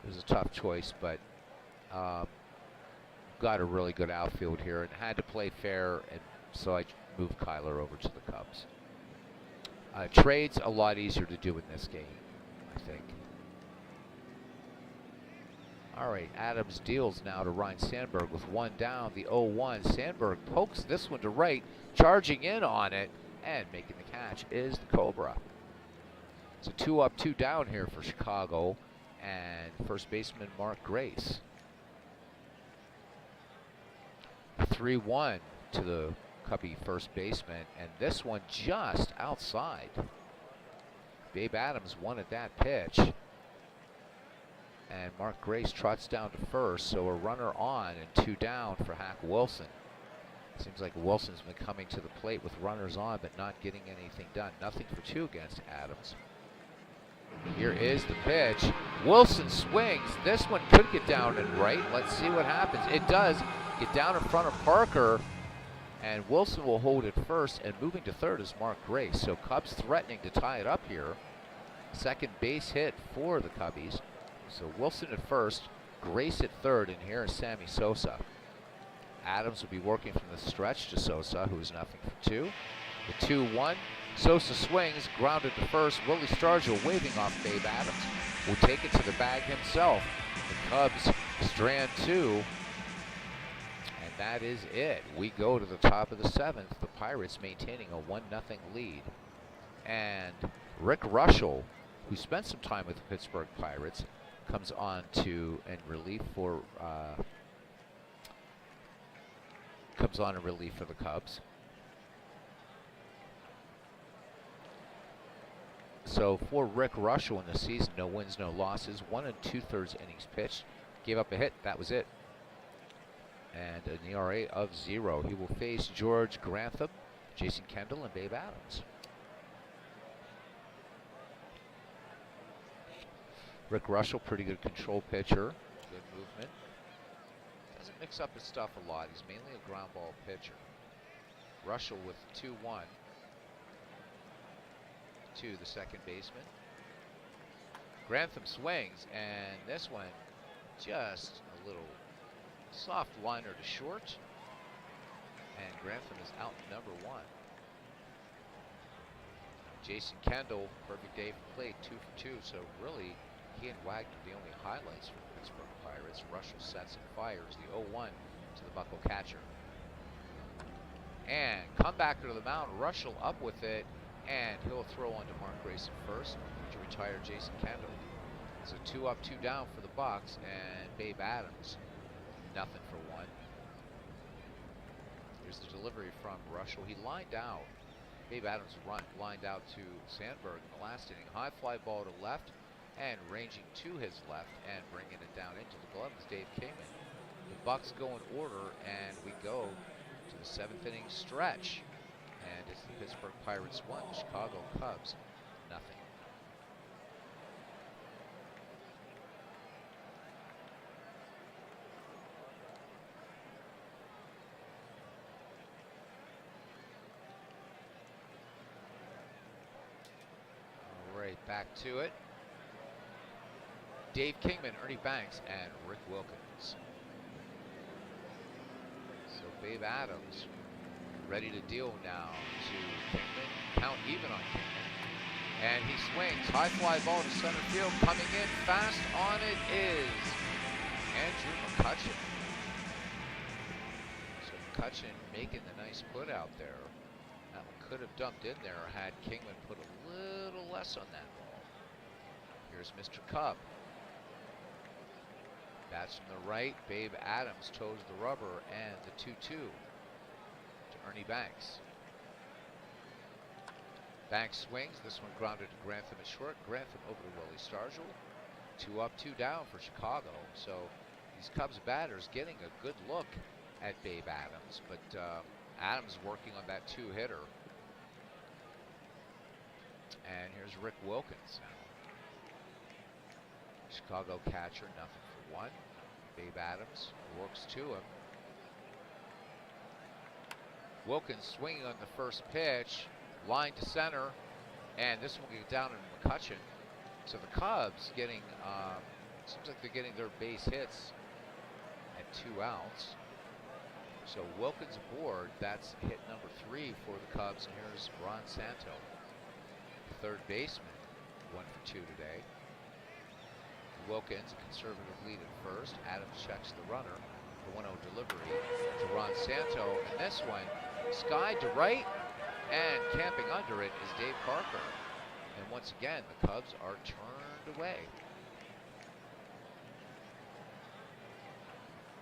But got a really good outfield here and had to play fair, and so I moved Kyler over to the Cubs. Trades a lot easier to do in this game, I think. All right, Adams deals now to Ryan Sandberg with 1 down, the 0-1. Sandberg pokes this one to right, charging in on it, and making the catch is the Cobra. So 2 up, 2 down here for Chicago, and first baseman Mark Grace. 3-1 to the Cubby first baseman, and this one just outside. Babe Adams wanted that pitch. And Mark Grace trots down to first, so a runner on and 2 down for Hack Wilson. Seems like Wilson's been coming to the plate with runners on, but not getting anything done. Nothing for 2 against Adams. Here is the pitch. Wilson swings. This one could get down and right. Let's see what happens. It does get down in front of Parker, and Wilson will hold it first, and moving to third is Mark Grace. So Cubs threatening to tie it up here. Second base hit for the Cubbies. So Wilson at first, Grace at third, and here is Sammy Sosa. Adams will be working from the stretch to Sosa, who is nothing for 2. The 2-1. Sosa swings, grounded to first. Willie Stargell waving off Babe Adams. Will take it to the bag himself. The Cubs strand 2. And that is it. We go to the top of the 7th. The Pirates maintaining a 1-0 lead. And Rick Russell, who spent some time with the Pittsburgh Pirates, comes on to in relief for the Cubs. So for Rick Russell in the season, no wins, no losses, 1 2/3 innings pitched, gave up a hit, that was it. And an ERA of 0. He will face George Grantham, Jason Kendall, and Babe Adams. Rick Russell, pretty good control pitcher, good movement. Doesn't mix up his stuff a lot. He's mainly a ground ball pitcher. Russell with 2-1 to the second baseman. Grantham swings, and this one just a little soft liner to short. And Grantham is out number 1. Jason Kendall, perfect day for plate, 2 for 2. So really, he and Wagner the only highlights for the Pittsburgh Pirates. Russell sets and fires the 0-1 to the Buckle catcher. And come back to the mound. Russell up with it, and he'll throw onto Mark Grace at first to retire Jason Kendall. So 2 up, 2 down for the Bucks, and Babe Adams, nothing for 1. Here's the delivery from Russell. He lined out. Babe Adams lined out to Sandberg in the last inning. High fly ball to left, and ranging to his left and bringing it down into the glove is Dave Kingman. The Bucks go in order, and we go to the 7th inning stretch. And it's the Pittsburgh Pirates 1, Chicago Cubs nothing. All right, back to it. Dave Kingman, Ernie Banks, and Rick Wilkins. So Babe Adams ready to deal now to Kingman. Count even on Kingman. And he swings. High fly ball to center field. Coming in fast on it is Andrew McCutchen. So McCutchen making the nice put out there. That one could have dumped in there had Kingman put a little less on that ball. Here's Mr. Cub. Bats from the right. Babe Adams toes the rubber, and the 2-2 to Ernie Banks. Banks swings. This one grounded to Grantham at short. Grantham over to Willie Stargell. 2 up, 2 down for Chicago. So these Cubs batters getting a good look at Babe Adams, but Adams working on that 2-hitter. And here's Rick Wilkins now. Chicago catcher, nothing for 1. Babe Adams works to him. Wilkins swinging on the first pitch, line to center, and this one will get down in McCutchen. So the Cubs getting, seems like they're getting their base hits at 2 outs. So Wilkins aboard, that's hit number 3 for the Cubs, and here's Ron Santo, the third baseman, 1 for 2 today. Wilkins, a conservative lead at first. Adams checks the runner. The 1-0 delivery to Ron Santo. And this one, skied to right, and camping under it is Dave Parker. And once again, the Cubs are turned away.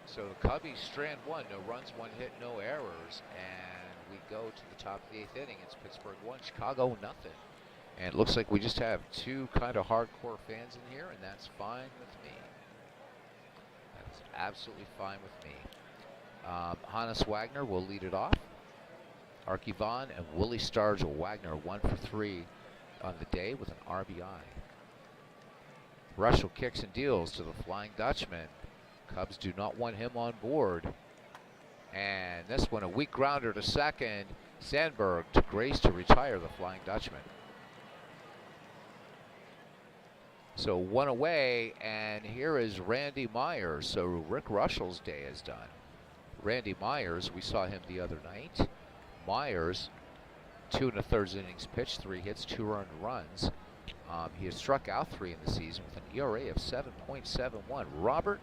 So the Cubbies strand 1, no runs, 1 hit, no errors. And we go to the top of the 8th inning. It's Pittsburgh 1, Chicago nothing. And it looks like we just have 2 kind of hardcore fans in here, and that's fine with me. absolutely fine with me. Hannes Wagner will lead it off. Arky Vaughan and Willie Stargell. Wagner 1 for 3 on the day with an RBI. Russell kicks and deals to the Flying Dutchman. Cubs do not want him on board. And this one, a weak grounder to second. Sandberg to Grace to retire the Flying Dutchman. So one away, and here is Randy Myers. So Rick Russell's day is done. Randy Myers, we saw him the other night. Myers, 2 1/3 innings pitched, 3 hits, 2 earned runs. He has struck out 3 in the season with an ERA of 7.71. Robert,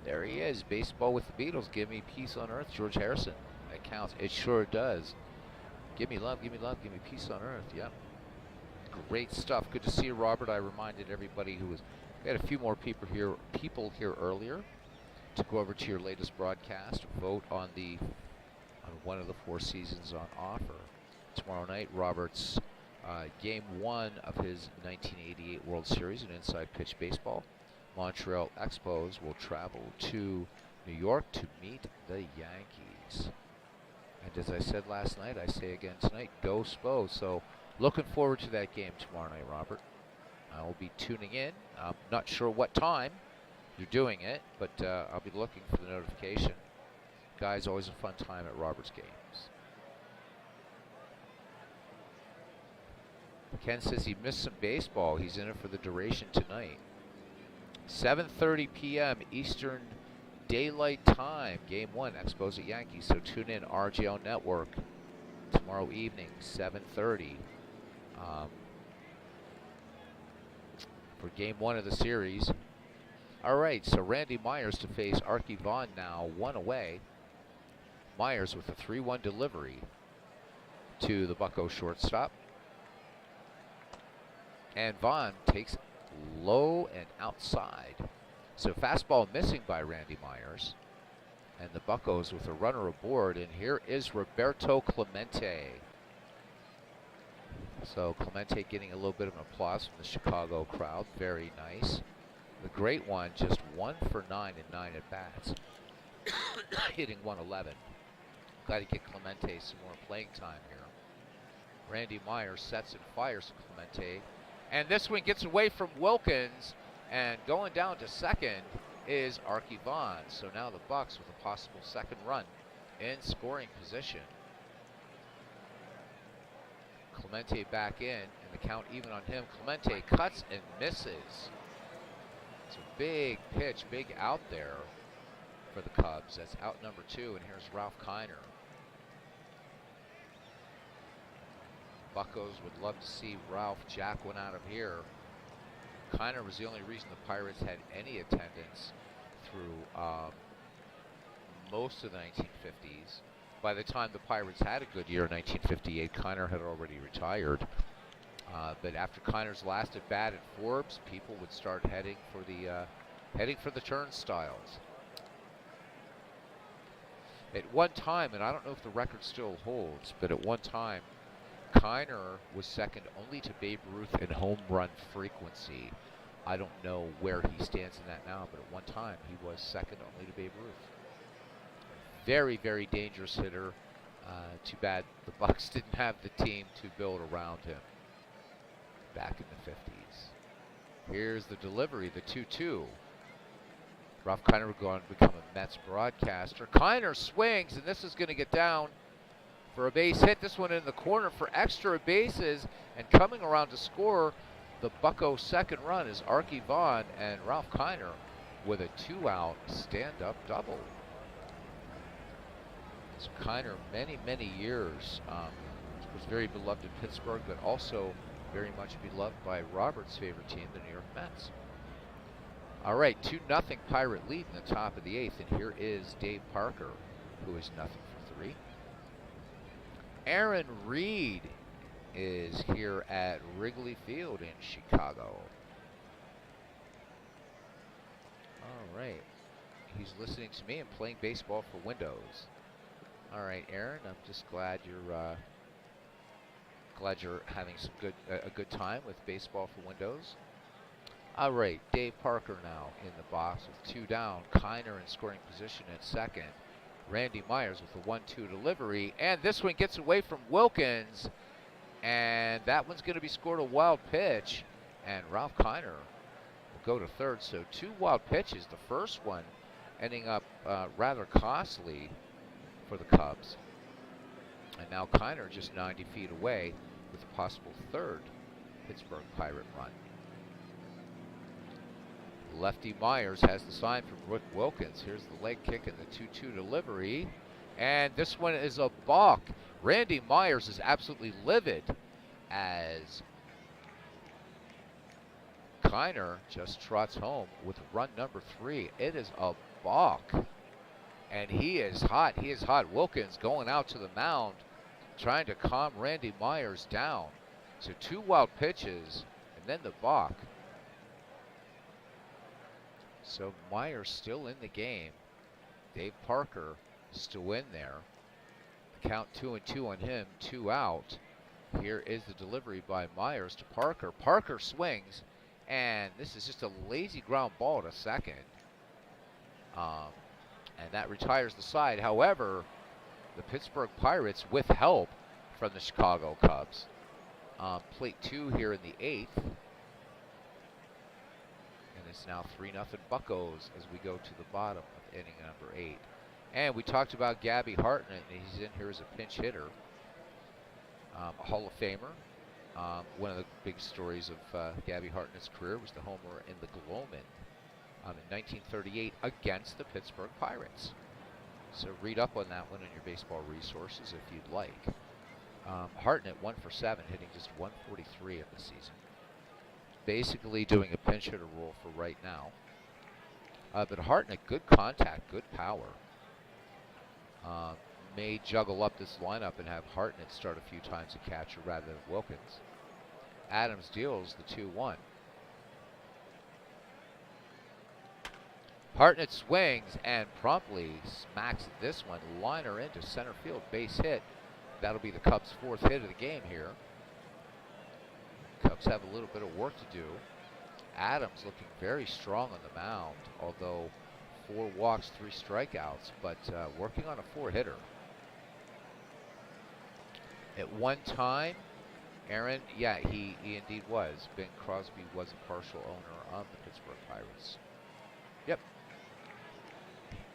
there he is. Baseball with the Beatles. Give me peace on earth, George Harrison. That counts. It sure does. Give me love, give me love, give me peace on earth. Yep. Great stuff. Good to see you, Robert. I reminded everybody who was. We had a few more people here earlier to go over to your latest broadcast. Vote on one of the 4 seasons on offer. Tomorrow night, Robert's Game 1 of his 1988 World Series in Inside Pitch Baseball. Montreal Expos will travel to New York to meet the Yankees. And as I said last night, I say again tonight, go Spos. So looking forward to that game tomorrow night, Robert. I will be tuning in. I'm not sure what time you're doing it, but I'll be looking for the notification. Guys, always a fun time at Robert's games. Ken says he missed some baseball. He's in it for the duration tonight. 7:30 p.m. Eastern Daylight Time. Game 1, Expos at Yankees. So tune in, RJO Network. Tomorrow evening, 7:30. For Game 1 of the series. All right, so Randy Myers to face Arky Vaughan now, 1 away. Myers with a 3-1 delivery to the Bucco shortstop. And Vaughan takes low and outside. So fastball missing by Randy Myers. And the Buccos with a runner aboard. And here is Roberto Clemente. So Clemente getting a little bit of an applause from the Chicago crowd. Very nice. The great one, just 1 for 9 in 9 at-bats. Hitting 111. Got to get Clemente some more playing time here. Randy Myers sets and fires Clemente. And this one gets away from Wilkins, and going down to second is Arky Vaughan. So now the Bucks with a possible second run in scoring position. Clemente back in, and the count even on him. Clemente cuts and misses. It's a big pitch, big out there for the Cubs. That's out number 2, and here's Ralph Kiner. Buccos would love to see Ralph jack one out of here. Kiner was the only reason the Pirates had any attendance through most of the 1950s. By the time the Pirates had a good year in 1958, Kiner had already retired. But after Kiner's last at bat at Forbes, people would start heading for the turnstiles. At one time, and I don't know if the record still holds, but at one time, Kiner was second only to Babe Ruth in home run frequency. I don't know where he stands in that now, but at one time he was second only to Babe Ruth. Very, very dangerous hitter. Too bad the Bucks didn't have the team to build around him back in the 50s. Here's the delivery, the 2-2. Ralph Kiner would go on to become a Mets broadcaster. Kiner swings, and this is going to get down for a base hit. This one in the corner for extra bases, and coming around to score the Bucco second run is Arky Vaughan, and Ralph Kiner with a 2-out stand-up double. So Kiner, many, many years, was very beloved in Pittsburgh, but also very much beloved by Robert's favorite team, the New York Mets. All right, 2-0 Pirate lead in the top of the 8th, and here is Dave Parker, who is 0 for 3. Aaron Reed is here at Wrigley Field in Chicago. All right. He's listening to me and playing baseball for Windows. All right, Aaron, I'm just glad you're having a good time with baseball for Windows. All right, Dave Parker now in the box with 2 down. Kiner in scoring position at second. Randy Myers with the 1-2 delivery. And this one gets away from Wilkins. And that one's going to be scored a wild pitch. And Ralph Kiner will go to third. So 2 wild pitches. The first one ending up rather costly for the Cubs. And now Kiner just 90 feet away with a possible third Pittsburgh Pirate run. Lefty Myers has the sign from Rick Wilkins. Here's the leg kick and the 2-2 delivery. And this one is a balk. Randy Myers is absolutely livid as Kiner just trots home with run number 3. It is a balk. And he is hot. He is hot. Wilkins going out to the mound, trying to calm Randy Myers down. So 2 wild pitches and then the balk. So Myers still in the game. Dave Parker still in there. The count 2-2 on him, 2 out. Here is the delivery by Myers to Parker. Parker swings, and this is just a lazy ground ball to second. And that retires the side. However, the Pittsburgh Pirates, with help from the Chicago Cubs, plate 2 here in the 8th. It's now 3-0 Buccos as we go to the bottom of inning number 8. And we talked about Gabby Hartnett, and he's in here as a pinch hitter. A Hall of Famer. One of the big stories of Gabby Hartnett's career was the homer in the Gloman in 1938 against the Pittsburgh Pirates. So read up on that one in your baseball resources if you'd like. Hartnett 1 for 7, hitting just 143 of the season. Basically doing a pinch hitter role for right now. But Hartnett, good contact, good power. May juggle up this lineup and have Hartnett start a few times a catcher rather than Wilkins. Adams deals the 2-1. Hartnett swings and promptly smacks this one. Liner into center field, base hit. That'll be the Cubs' 4th hit of the game here. Cubs have a little bit of work to do. Adams looking very strong on the mound, although 4 walks, 3 strikeouts, but working on a 4-hitter. At one time, Aaron, yeah, he indeed was. Ben Crosby was a partial owner of the Pittsburgh Pirates. Yep.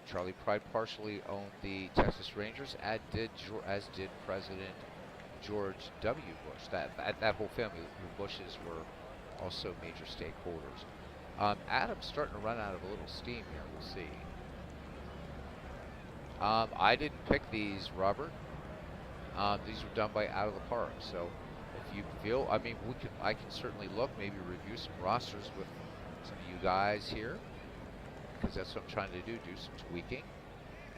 Charlie Pride partially owned the Texas Rangers, as did President George W. Bush. That whole family, the Bushes, were also major stakeholders. Adams starting to run out of a little steam here. We'll see. I didn't pick these, Robert. These were done by Out of the Park. So if you feel, I mean, I can certainly look, maybe review some rosters with some of you guys here, because that's what I'm trying to do some tweaking,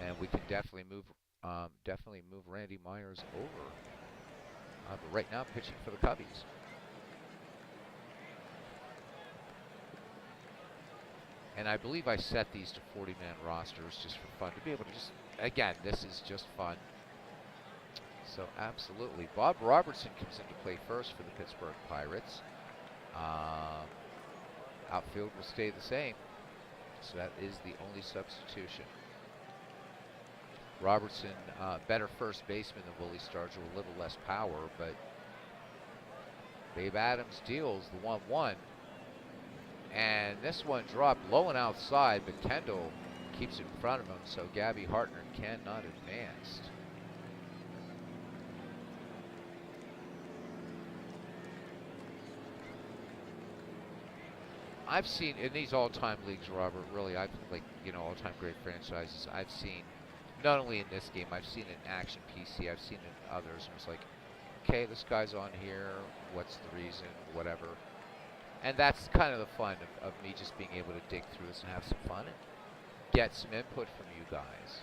and we can definitely move Randy Myers over. But right now, pitching for the Cubbies. And I believe I set these to 40-man rosters just for fun, to be able to just, again, this is just fun. So absolutely. Bob Robertson comes into play first for the Pittsburgh Pirates. Outfield will stay the same. So that is the only substitution. Robertson, better first baseman than Willie Stargell, a little less power, but Babe Adams deals the 1-1. And this one dropped low and outside, but Kendall keeps it in front of him, so Gabby Hartnett cannot advance. I've seen in these all-time leagues, Robert, really, I've all-time great franchises. I've seen, not only in this game, I've seen in Action PC, I've seen in others, and it's like, okay, this guy's on here, what's the reason, whatever. And that's kind of the fun of me just being able to dig through this and have some fun and get some input from you guys.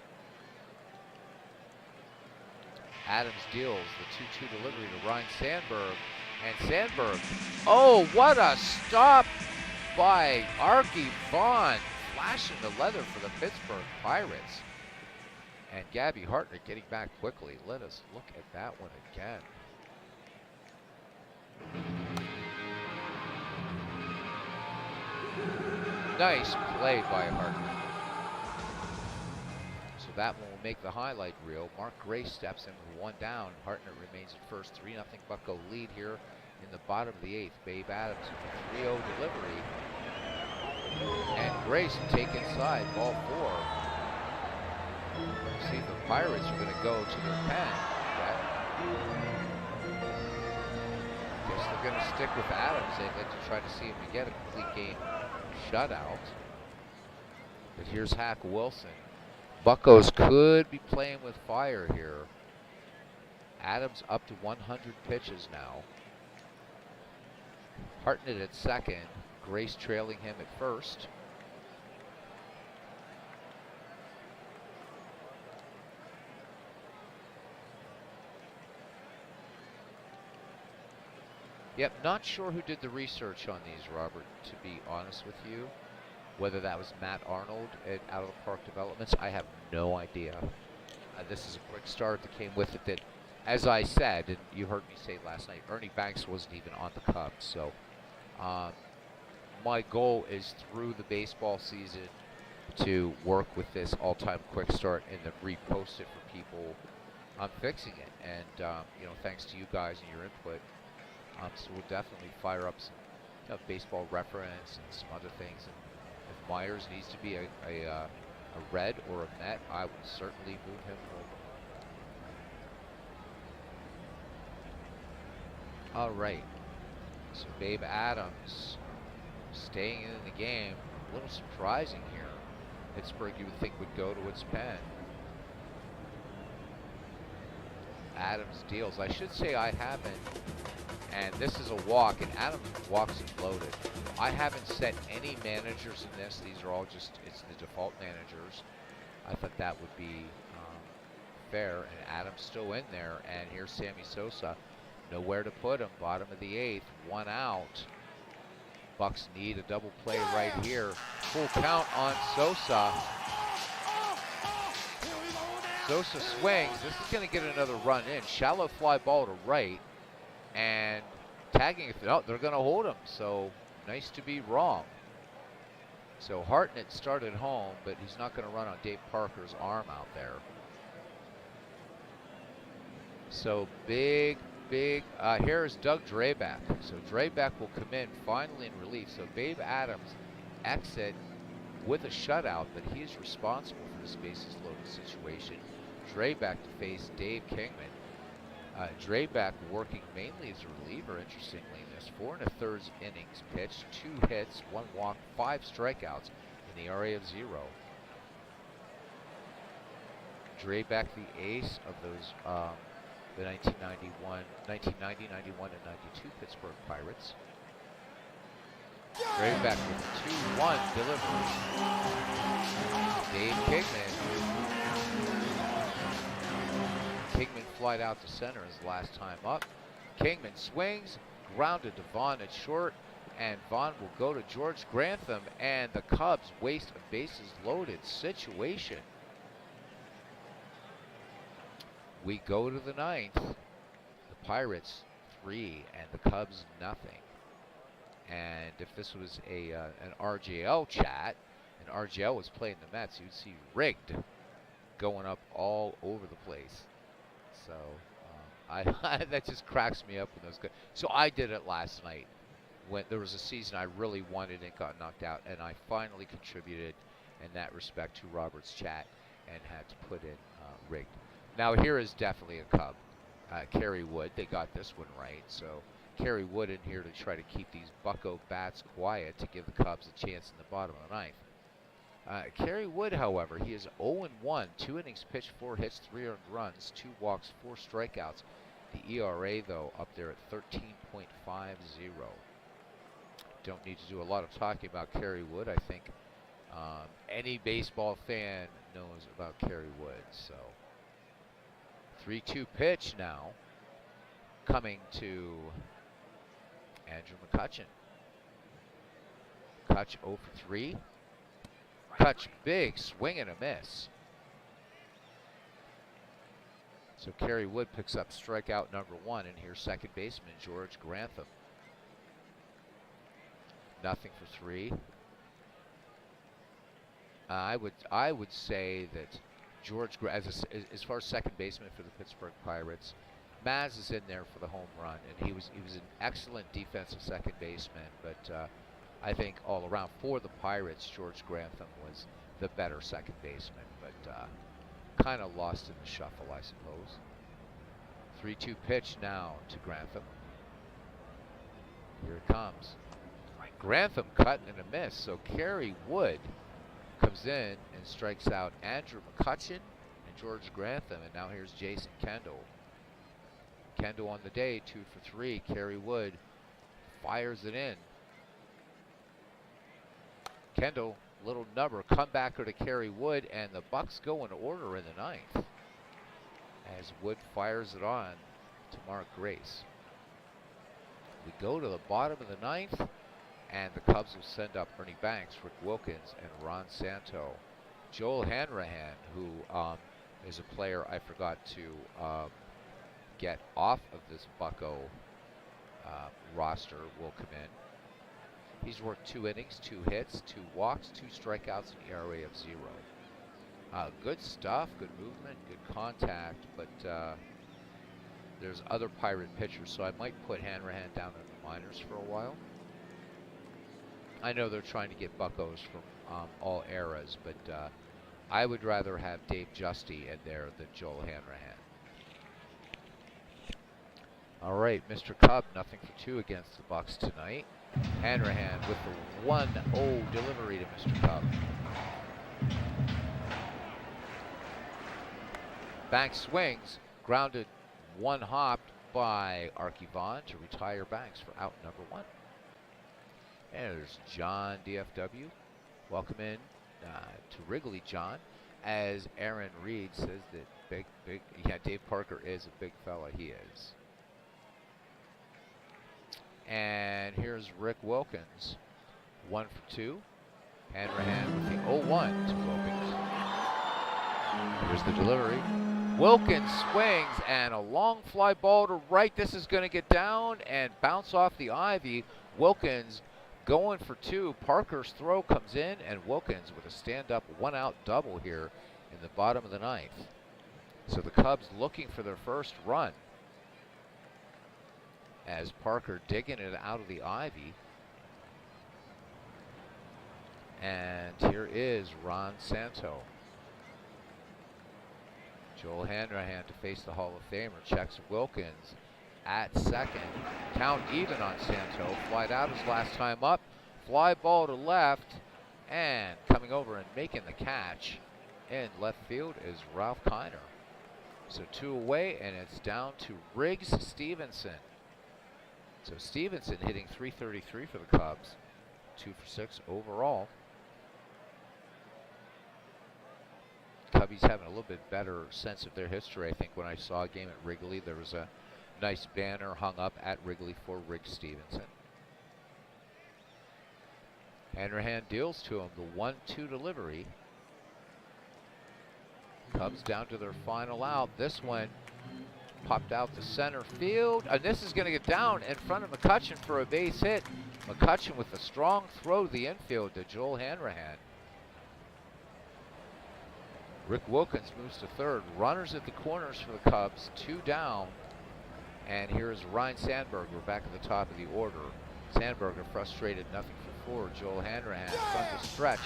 Adams deals the 2-2 delivery to Ryan Sandberg. And Sandberg, oh, what a stop by Arky Vaughn, flashing the leather for the Pittsburgh Pirates. And Gabby Hartnett getting back quickly. Let us look at that one again. Nice play by Hartman. So that one will make the highlight reel. Mark Gray steps in with one down. Hartnett remains at first. 3-0 Bucko lead here in the bottom of the 8th. Babe Adams with a 3-0 delivery. And Grayson take inside, ball 4. See if the Pirates are going to go to their pen. Guess they're going to stick with Adams. They'd like to try to see if we get a complete game shutout. But here's Hack Wilson. Buccos could be playing with fire here. Adams up to 100 pitches now. Hartnett at second. Grace trailing him at first. Yep, not sure who did the research on these, Robert, to be honest with you. Whether that was Matt Arnold at Out of the Park Developments, I have no idea. This is a quick start that came with it that, as I said, and you heard me say last night, Ernie Banks wasn't even on the Cubs. So my goal is through the baseball season to work with this all-time quick start and then repost it for people. I'm fixing it, and you know, thanks to you guys and your input. So we'll definitely fire up some baseball reference and some other things. And if Myers needs to be a Red or a Met, I would certainly move him over. All right. So Babe Adams staying in the game. A little surprising here. Pittsburgh, you would think, would go to its pen. Adams deals. I should say I haven't. And this is a walk, and Adams walks and loaded. I haven't set any managers in this. These are all just, it's the default managers. I thought that would be fair, and Adams still in there. And here's Sammy Sosa. Nowhere to put him. Bottom of the 8th, 1 out. Bucks need a double play right here. Full count on Sosa. Sosa swings. This is going to get another run in. Shallow fly ball to right. And tagging, oh, they're going to hold him. So nice to be wrong. So Hartnett started home, but he's not going to run on Dave Parker's arm out there. So big, here is Doug Drabek. So Drabek will come in finally in relief. So Babe Adams exit with a shutout, but he's responsible for the bases loaded situation. Drabek to face Dave Kingman. Drabek working mainly as a reliever, interestingly, in this 4 1/3 innings pitched, 2 hits, 1 walk, 5 strikeouts, in the ERA of 0. Drabek, the ace of those the 1990, 91, and 92 Pittsburgh Pirates. Drabek with a 2-1 delivery. Dave Kingman. Kingman flied out to center his last time up. Kingman swings, grounded to Vaughn at short, and Vaughn will go to George Grantham, and the Cubs waste a bases loaded situation. We go to the 9th. The Pirates 3 and the Cubs nothing. And if this was an RJL chat, and RJL was playing the Mets, you'd see rigged going up all over the place. So that just cracks me up when those guys. So I did it last night when there was a season I really wanted and got knocked out, and I finally contributed in that respect to Robert's chat and had to put in rigged. Now here is definitely a Cub. Kerry Wood, they got this one right. So Kerry Wood in here to try to keep these Bucko bats quiet to give the Cubs a chance in the bottom of the 9th. Kerry Wood, however, he is 0-1, 2 innings pitched, 4 hits, 3 earned runs, 2 walks, 4 strikeouts. The ERA, though, up there at 13.50. Don't need to do a lot of talking about Kerry Wood. I think any baseball fan knows about Kerry Wood. So 3-2 pitch now coming to Andrew McCutcheon. Kutch 0 for 3. Kutch big, swing and a miss. So Kerry Wood picks up strikeout number 1, and here's second baseman George Grantham. Nothing for 3. I would say that as far as second baseman for the Pittsburgh Pirates, Maz is in there for the home run, and he was an excellent defensive second baseman. But I think all around for the Pirates, George Grantham was the better second baseman, but kind of lost in the shuffle, I suppose. 3-2 pitch now to Grantham. Here it comes. Grantham cut and a miss, so Kerry Wood comes in and strikes out Andrew McCutcheon and George Grantham, and now here's Jason Kendall. Kendall on the day, 2 for 3. Kerry Wood fires it in. Kendall, little number, comebacker to Kerry Wood, and the Bucks go in order in the ninth as Wood fires it on to Mark Grace. We go to the bottom of the ninth, and the Cubs will send up Ernie Banks, Rick Wilkins, and Ron Santo. Joel Hanrahan, who is a player I forgot to get off of this Bucko roster, will come in. He's worked 2 innings, 2 hits, 2 walks, 2 strikeouts, an ERA of 0. Good stuff, good movement, good contact, but there's other Pirate pitchers, so I might put Hanrahan down in the minors for a while. I know they're trying to get Buccos from all eras, but I would rather have Dave Justy in there than Joel Hanrahan. All right, Mr. Cub, nothing for 2 against the Bucks tonight. Hanrahan with the 1-0 delivery to Mr. Cub. Banks swings, grounded, 1 hopped by Arky Vaughn to retire Banks for out number 1. And there's John DFW. Welcome in to Wrigley, John, as Aaron Reed says that Dave Parker is a big fella. He is. And here's Rick Wilkins, 1 for 2. Hanrahan with the 0-1 to Wilkins. Here's the delivery. Wilkins swings, and a long fly ball to right. This is going to get down and bounce off the ivy. Wilkins going for 2. Parker's throw comes in, and Wilkins with a stand-up 1-out double here in the bottom of the ninth. So the Cubs looking for their first run as Parker digging it out of the ivy. And here is Ron Santo. Joel Hanrahan to face the Hall of Famer. Checks Wilkins at second. Count even on Santo. Flied out his last time up. Fly ball to left. And coming over and making the catch in left field is Ralph Kiner. So 2 away, and it's down to Riggs Stevenson. So Stevenson hitting .333 for the Cubs. 2 for 6 overall. Cubbies having a little bit better sense of their history. I think when I saw a game at Wrigley, there was a nice banner hung up at Wrigley for Rick Stevenson. Hanrahan deals to him the 1-2 delivery. Cubs down to their final out. This one popped out to center field, and this is going to get down in front of McCutcheon for a base hit. McCutcheon with a strong throw to the infield to Joel Hanrahan. Rick Wilkins moves to third. Runners at the corners for the Cubs, 2 down. And here's Ryan Sandberger back at the top of the order. Sandberger frustrated, nothing for 4. Joel Hanrahan from the stretch.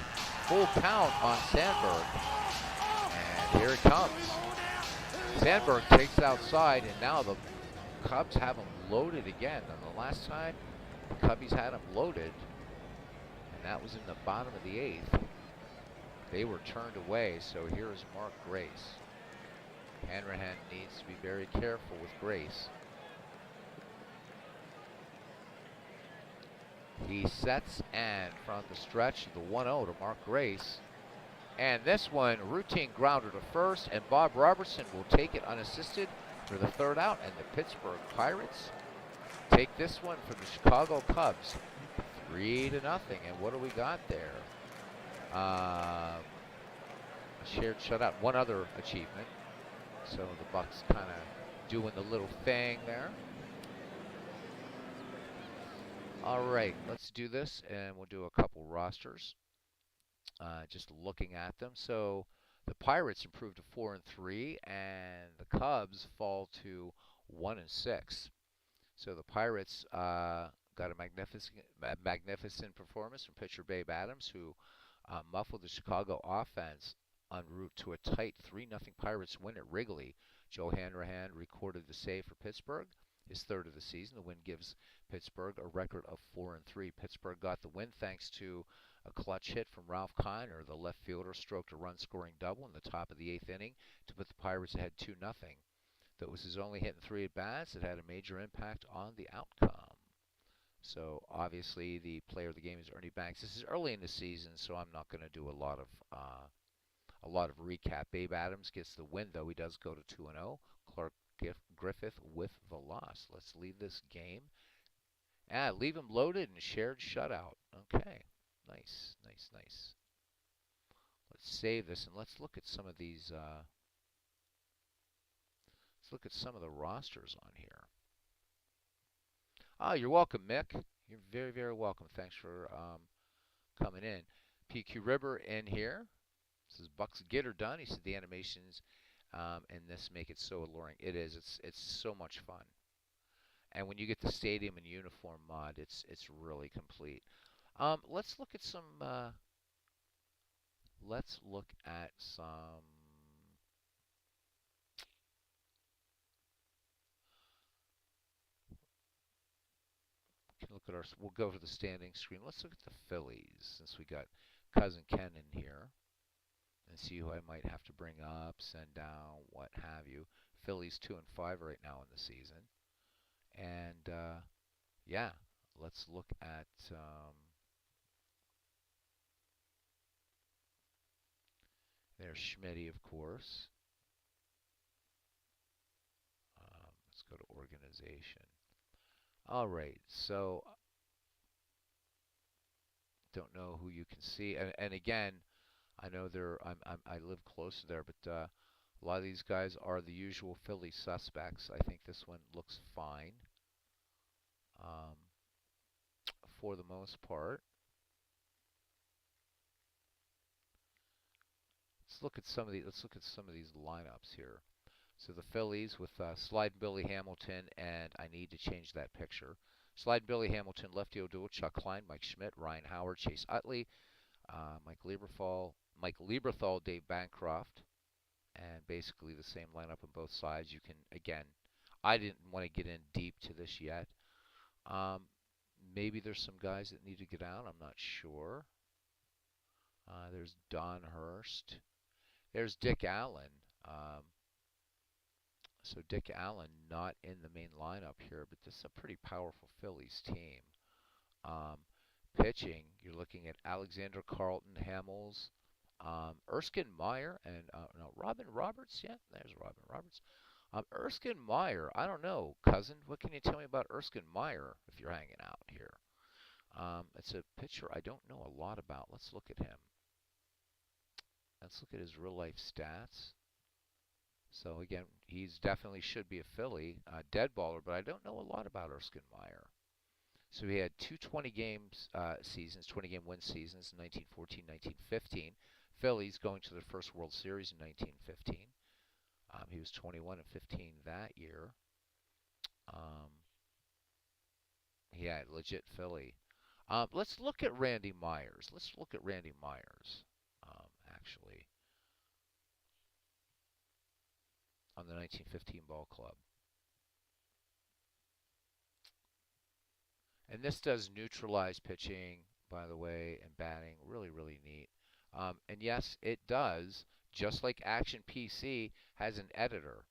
Full count on Sandberg. And here it comes. Sandberg takes outside, and now the Cubs have him loaded again. And the last time the Cubbies had him loaded, and that was in the bottom of the 8th. They were turned away, so here is Mark Grace. Hanrahan needs to be very careful with Grace. He sets, and from the stretch, the 1-0 to Mark Grace. And this one, routine grounder to first, and Bob Robertson will take it unassisted for the 3rd out, and the Pittsburgh Pirates take this one from the Chicago Cubs, 3-0. And what do we got there? A shared shutout, one other achievement. So the Bucks kind of doing the little thing there. All right, let's do this, and we'll do a couple rosters. just looking at them. So the Pirates improved to 4-3, and the Cubs fall to 1-6. So the Pirates got a magnificent performance from pitcher Babe Adams, who muffled the Chicago offense en route to a tight 3-0 Pirates win at Wrigley. Joe Hanrahan recorded the save for Pittsburgh, his third of the season. The win gives Pittsburgh a record of 4-3. Pittsburgh got the win thanks to a clutch hit from Ralph Kiner. The left fielder stroked a run-scoring double in the top of the eighth inning to put the Pirates ahead 2-0. That was his only hit in 3 at-bats. It had a major impact on the outcome. So obviously the player of the game is Ernie Banks. This is early in the season, so I'm not going to do a lot of recap. Babe Adams gets the win, though. He does go to 2-0. Clark Griffith with the loss. Let's leave this game. Leave him loaded and shared shutout. Okay, nice, nice, nice. Let's save this and let's look at some of these. Let's look at some of the rosters on here. You're welcome, Mick. You're very, very welcome. Thanks for coming in. PQ Ribber in here. This is Bucks Get Her Done. He said the animations in this make it so alluring. It is. It's so much fun. And when you get the stadium and uniform mod, it's really complete. Let's look at some. Let's look at some. Look at our. We'll go to the standing screen. Let's look at the Phillies since we got cousin Ken in here, and see who I might have to bring up, send down, what have you. Phillies 2-5 right now in the season, and yeah, let's look at. There's Schmitty, of course. Let's go to organization. All right, so don't know who you can see, and again, I know I live close there, but a lot of these guys are the usual Philly suspects. I think this one looks fine, um, for the most part. Let's look at some of these lineups here. So the Phillies with Slide Billy Hamilton, and I need to change that picture. Slide Billy Hamilton, Lefty O'Doul, Chuck Klein, Mike Schmidt, Ryan Howard, Chase Utley, Mike Lieberthal, Dave Bancroft, and basically the same lineup on both sides. You can, again, I didn't want to get in deep to this yet. Um, Maybe there's some guys that need to get out. I'm not sure. There's Don Hurst. There's Dick Allen. So Dick Allen not in the main lineup here, but this is a pretty powerful Phillies team. Um, Pitching, you're looking at Alexander Carlton, Hamels, Erskine Meyer, and no, Robin Roberts. Yeah, there's Robin Roberts. Erskine Meyer, I don't know, cousin. What can you tell me about Erskine Meyer if you're hanging out here? It's a pitcher I don't know a lot about. Let's look at him. Let's look at his real life stats. So again, he's definitely should be a Philly, dead baller, but I don't know a lot about Erskine Meyer. So he had two 20 games seasons, 20 game win seasons, 1914, 1915. Phillies going to their first World Series in 1915. He was 21 and 15 that year. Um, yeah, legit Philly. Let's look at Randy Myers. Let's look at Randy Myers, actually, on the 1915 ball club. And this does neutralize pitching, by the way, and batting. Really, really neat. And yes, it does, just like Action PC has an editor.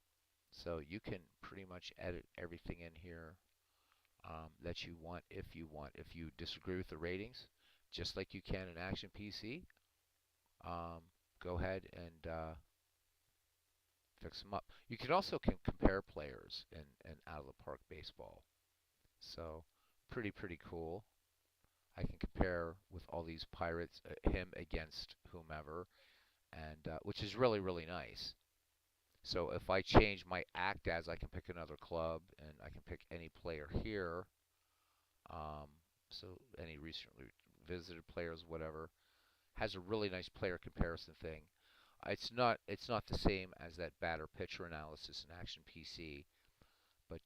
So you can pretty much edit everything in here that you want if you want. If you disagree with the ratings, just like you can in Action PC, um, go ahead and fix them up. You can also compare players in out of the park baseball. So pretty cool. I can compare with all these Pirates, him against whomever, and which is really really nice. So if I change my act as, I can pick another club and I can pick any player here. Um, so any recently visited players, whatever. has a really nice player comparison thing. It's not the same as that batter pitcher analysis in Action PC, but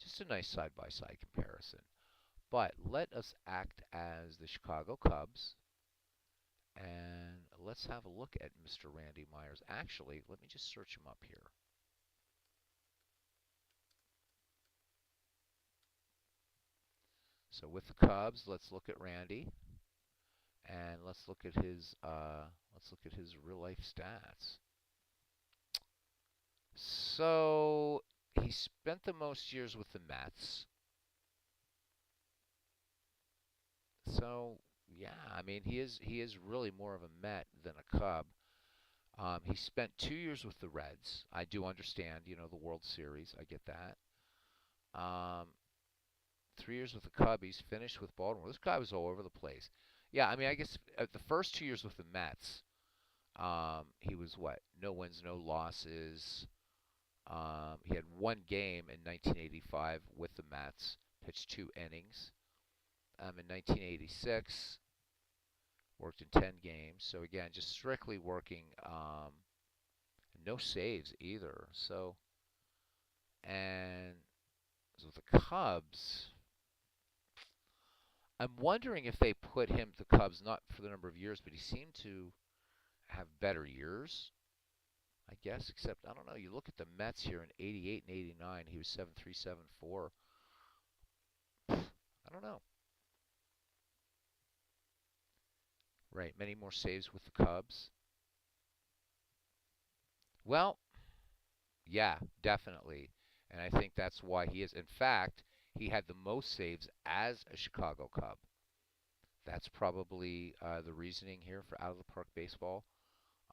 just a nice side by side comparison. But let us act as the Chicago Cubs and let's have a look at Mr. Randy Myers. Actually, let me just search him up here. So with the Cubs, let's look at Randy, and let's look at his real life stats. So he spent the most years with the Mets. So yeah, I mean he is really more of a Met than a Cub. He spent 2 years with the Reds. I do understand, the World Series. I get that. Um, 3 years with the Cubbies. Finished with Baltimore. This guy was all over the place. Yeah, I mean, I guess the first 2 years with the Mets, he was what? No wins, no losses. He had one game in 1985 with the Mets. Pitched 2 innings. In 1986, worked in 10 games. So again, just strictly working. No saves either. So, and so the Cubs, I'm wondering if they put him the Cubs not for the number of years, but he seemed to have better years, I guess. Except I don't know. You look at the Mets here in '88 and '89. He was 7.3, 7.4. I don't know. Right, many more saves with the Cubs. Well, yeah, definitely. And I think that's why he is. In fact, he had the most saves as a Chicago Cub. That's probably the reasoning here for out of the park baseball,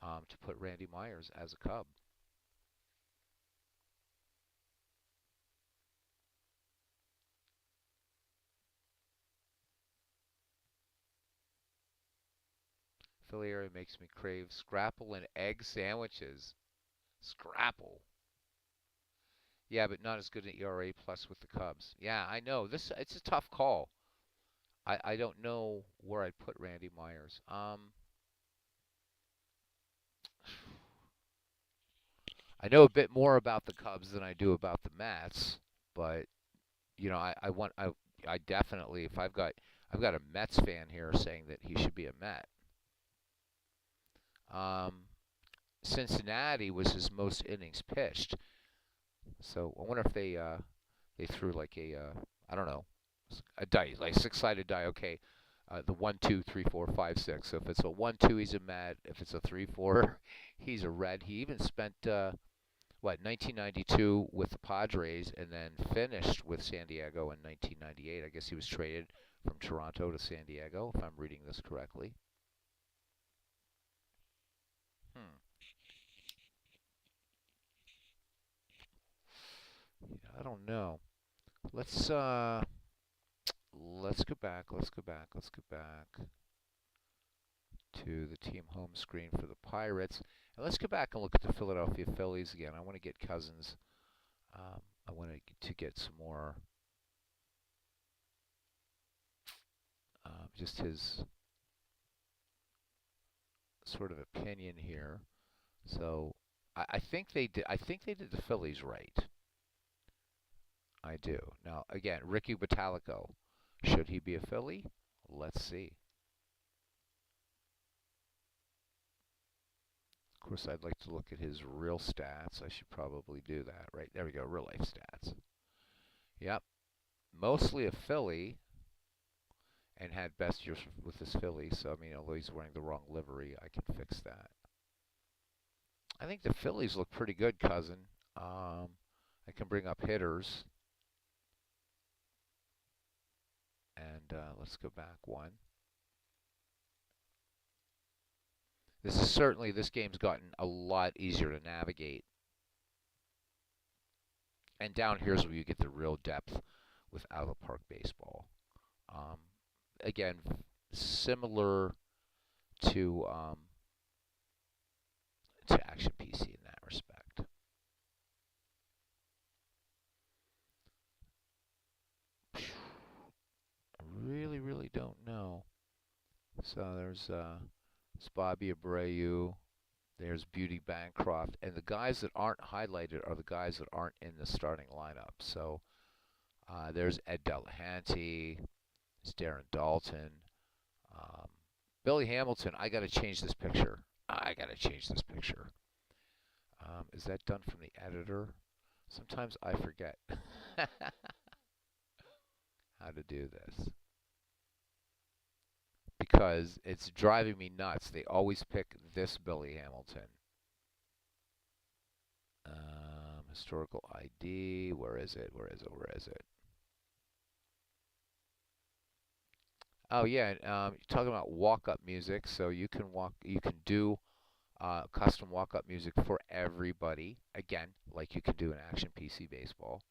to put Randy Myers as a Cub. Philly area makes me crave scrapple and egg sandwiches. Scrapple. Yeah, but not as good an ERA plus with the Cubs. Yeah, I know. It's a tough call. I don't know where I'd put Randy Myers. I know a bit more about the Cubs than I do about the Mets, but I definitely if I've got a Mets fan here saying that he should be a Met. Um, Cincinnati was his most innings pitched, so I wonder if they threw like I don't know, a die, like six-sided die. Okay, the 1, 2, 3, 4, 5, 6. So if it's a 1-2, he's a Met. If it's a 3-4, he's a Red. He even spent 1992 with the Padres and then finished with San Diego in 1998. I guess he was traded from Toronto to San Diego, if I'm reading this correctly. Hmm. Yeah, I don't know. Let's uh let's go back. Let's go back. Let's go back to the team home screen for the Pirates. And let's go back and look at the Philadelphia Phillies again. I want to get Cousins. I want to get some more, just his sort of opinion here. So I think they did. I think they did the Phillies right. I do. Now again, Ricky Bottalico, should he be a Philly? Let's see. Of course, I'd like to look at his real stats. I should probably do that. Right there we go. Real life stats. Yep, mostly a Philly, and had best years with his Philly. So I mean, although he's wearing the wrong livery, I can fix that. I think the Phillies look pretty good, cousin. I can bring up hitters, and let's go back one. This game's gotten a lot easier to navigate, and down here's where you get the real depth with out of the park baseball. Um, Again, similar to Action PC in that respect. I really, really don't know. So there's Bobby Abreu. There's Beauty Bancroft. And the guys that aren't highlighted are the guys that aren't in the starting lineup. So there's Ed Delahanty. There's Darren Dalton. Um, Billy Hamilton. I got to change this picture. I got to change this picture. Is that done from the editor? Sometimes I forget how to do this because it's driving me nuts. They always pick this Billy Hamilton. Historical ID. Where is it? Where is it? Where is it? Oh yeah, talking about walk-up music. So you can do custom walk-up music for everybody. Again, like you can do in Action PC Baseball.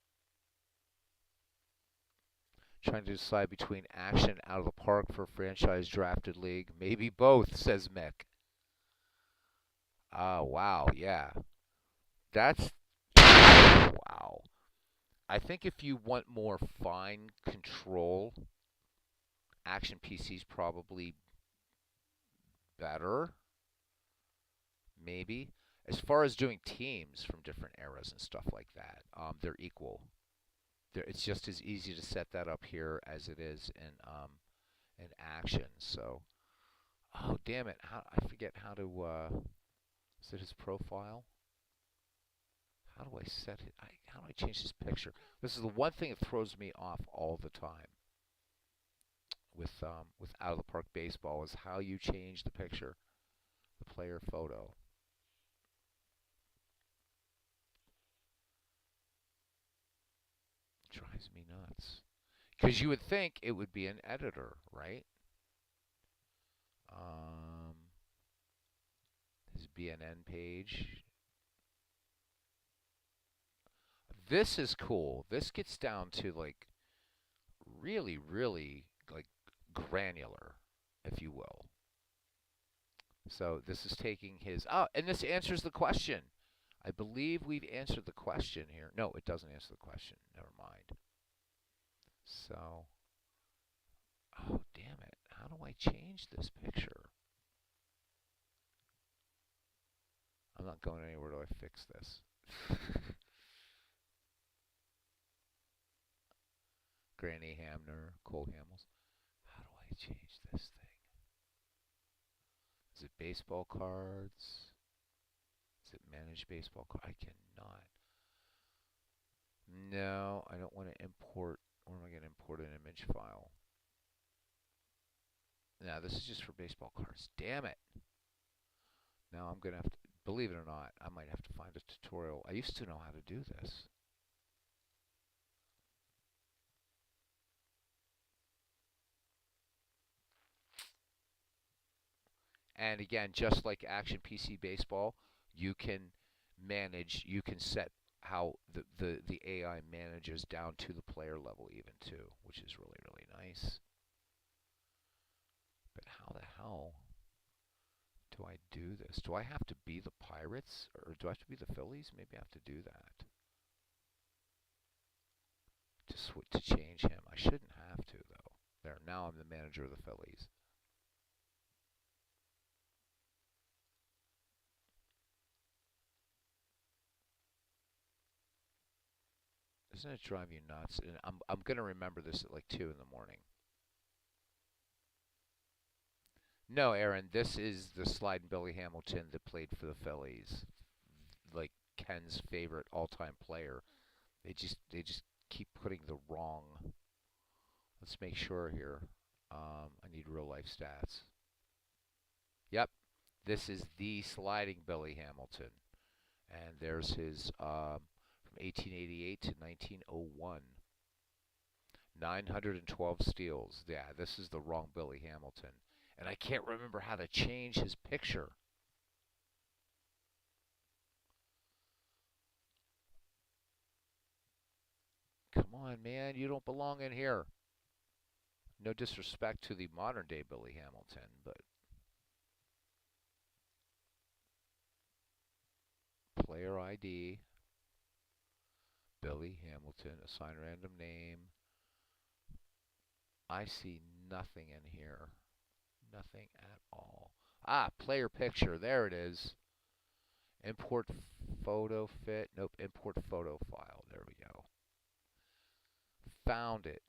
Trying to decide between Action Out of the Park for franchise drafted league. Maybe both, says Mick. Oh wow, yeah. That's wow. I think if you want more fine control, Action PC is probably better. Maybe. As far as doing teams from different eras and stuff like that, they're equal. It's just as easy to set that up here as it is in Action. So, oh damn it! I forget how to. Is it his profile? How do I set it? How do I change this picture? This is the one thing that throws me off all the time with Out of the Park Baseball is how you change the picture, the player photo. Drives me nuts. Because you would think it would be an editor, right? Um, his BNN page. This is cool. This gets down to like really, really like granular, if you will. So this is taking his. Oh, and this answers the question. I believe we've answered the question here. No, it doesn't answer the question. Never mind. So, oh, damn it. How do I change this picture? I'm not going anywhere till I fix this. Granny Hamner, Cole Hamels. How do I change this thing? Is it baseball cards? Is it manage baseball cards? I cannot. No, I don't want to import. Where am I going to import an image file? Now this is just for baseball cards. Damn it. Now I'm going to have to, believe it or not, I might have to find a tutorial. I used to know how to do this. And again, just like Action PC Baseball, you can you can set how the AI manages down to the player level even too, which is really, really nice. But how the hell do I do this? Do I have to be the Pirates or do I have to be the Phillies? Maybe I have to do that. To change him. I shouldn't have to though. There, now I'm the manager of the Phillies. Doesn't it drive you nuts? And I'm gonna remember this at like 2 in the morning. No, Aaron, this is the slide Billy Hamilton that played for the Phillies. Like Ken's favorite all-time player. They just keep putting the wrong. Let's make sure here. I need real life stats. Yep, this is the sliding Billy Hamilton, and there's his from 1888 to 1901. 912 steals. Yeah, this is the wrong Billy Hamilton. And I can't remember how to change his picture. Come on, man, you don't belong in here. No disrespect to the modern day Billy Hamilton, but player ID, Billy Hamilton, assign random name. I see nothing in here. Nothing at all. Ah, player picture. There it is. Import photo fit. Nope, import photo file. There we go. Found it.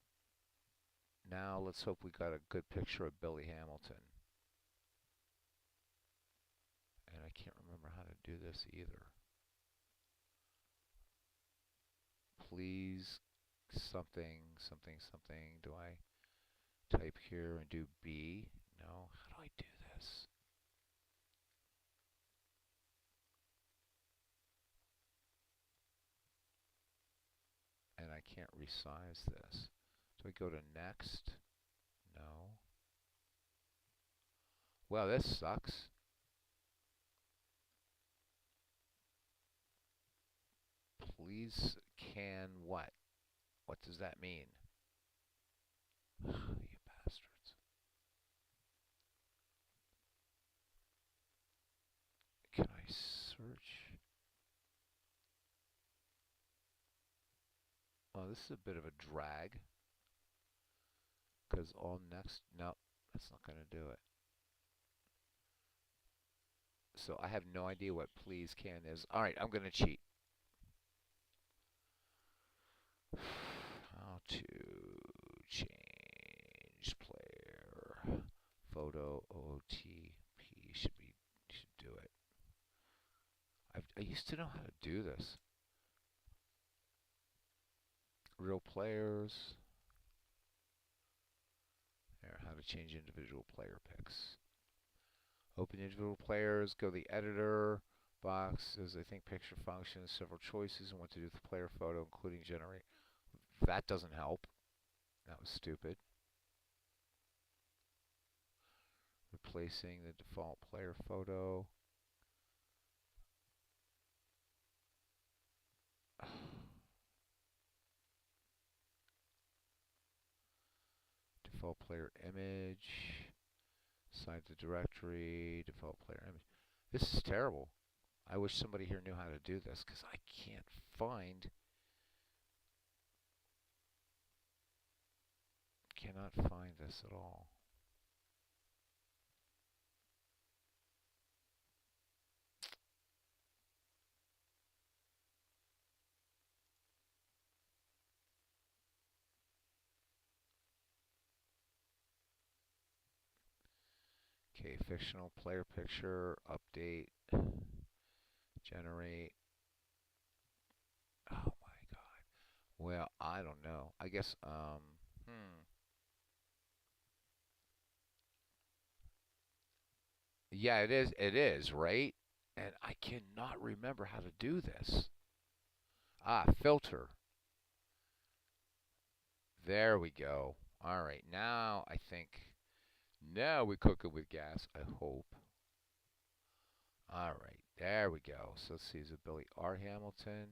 Now let's hope we got a good picture of Billy Hamilton. And I can't remember how to do this either. Please something, something, something. Do I type here and do B? No. How do I do this? And I can't resize this. Do I go to next? No. Well, this sucks. Please can what? What does that mean? You bastards. Can I search? Oh, this is a bit of a drag. Because all next, no, that's not going to do it. So I have no idea what please can is. All right, I'm going to cheat. How to change player photo OOTP should do it. I used to know how to do this. Real players. There, how to change individual player pics. Open individual players, go to the editor box. There's, I think, picture functions, several choices, and what to do with the player photo, including generate. That doesn't help. That was stupid. Replacing the default player photo. Default player image. Assign the directory. Default player image. This is terrible. I wish somebody here knew how to do this because I can't find. Cannot find this at all. Okay, fictional player picture, update, generate. Oh my god. Well, I don't know. I guess, Yeah, it is, right? And I cannot remember how to do this. Ah, filter. There we go. All right, now I think, now we cook it with gas, I hope. All right, there we go. So let's see, is it Billy R. Hamilton?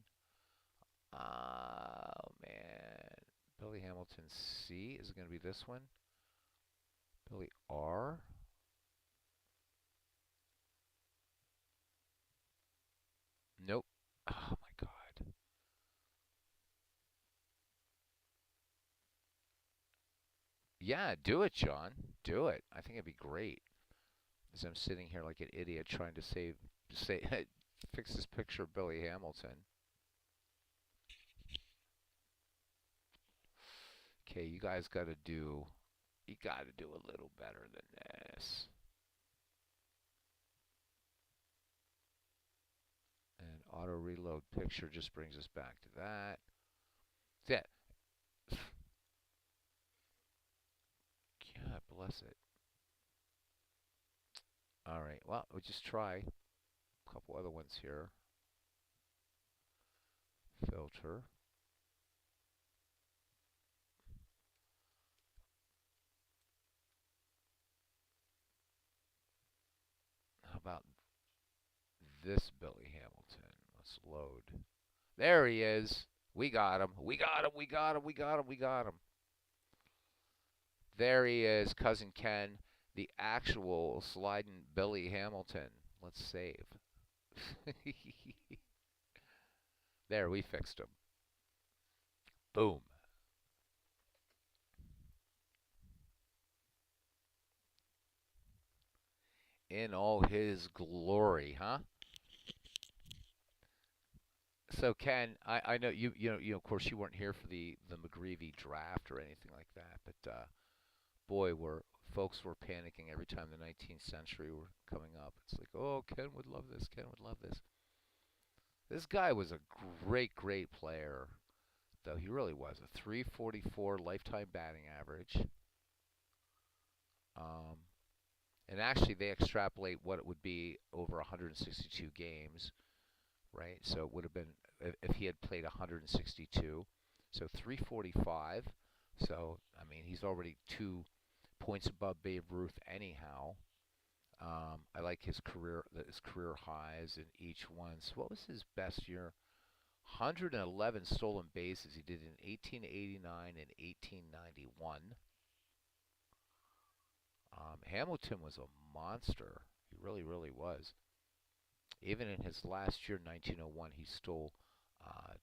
Oh, man. Billy Hamilton C. Is it going to be this one? Billy R. Nope. Oh, my God. Yeah, do it, John. Do it. I think it'd be great. As I'm sitting here like an idiot trying to fix this picture of Billy Hamilton. Okay, you guys got to do a little better than this. And auto reload picture just brings us back to that. That. God bless it. All right, well, we'll just try a couple other ones here. Filter. How about this Billy Hamilton? Let's load. There he is. We got him. We got him. We got him. We got him. We got him. There he is, Cousin Ken, the actual sliding Billy Hamilton. Let's save. There, we fixed him. Boom. in all his glory, huh? So Ken, I know of course you weren't here for the McGreevy draft or anything like that, but boy, were folks were panicking every time the 19th century were coming up. It's like, oh, Ken would love this. Ken would love this. This guy was a great player, though he really was. A 344 lifetime batting average. Um, and actually, they extrapolate what it would be over 162 games, right? So it would have been if he had played 162, so 345. So I mean, he's already 2 points above Babe Ruth anyhow. I like his career highs in each one. So what was his best year? 111 stolen bases he did in 1889 and 1891. Hamilton was a monster. He really was. Even in his last year, 1901, he stole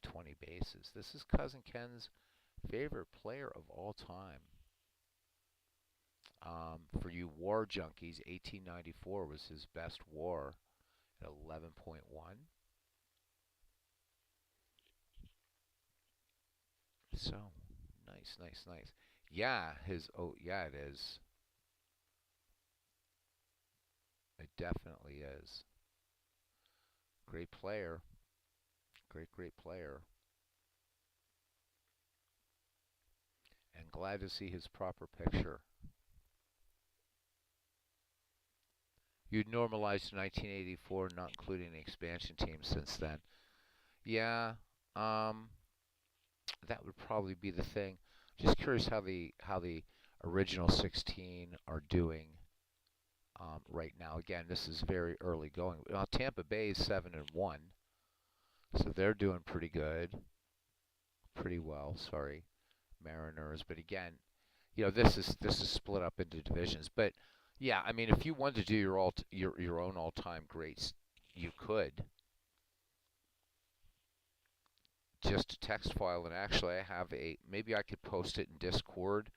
20 bases. This is Cousin Ken's favorite player of all time. For you war junkies, 1894 was his best war at 11.1. So, nice. Yeah, yeah, it is. It definitely is. Great player. Great player. And glad to see his proper picture. You'd normalized 1984, not including the expansion team since then. Yeah, um, that would probably be the thing. Just curious how the original 16 are doing right now. Again, this is very early going. Tampa Bay is 7-1, so they're doing pretty good, pretty well. Sorry, Mariners. But again, this is split up into divisions. But yeah, I mean, if you wanted to do your own all-time greats, you could just a text file. And actually, I have maybe I could post it in Discord.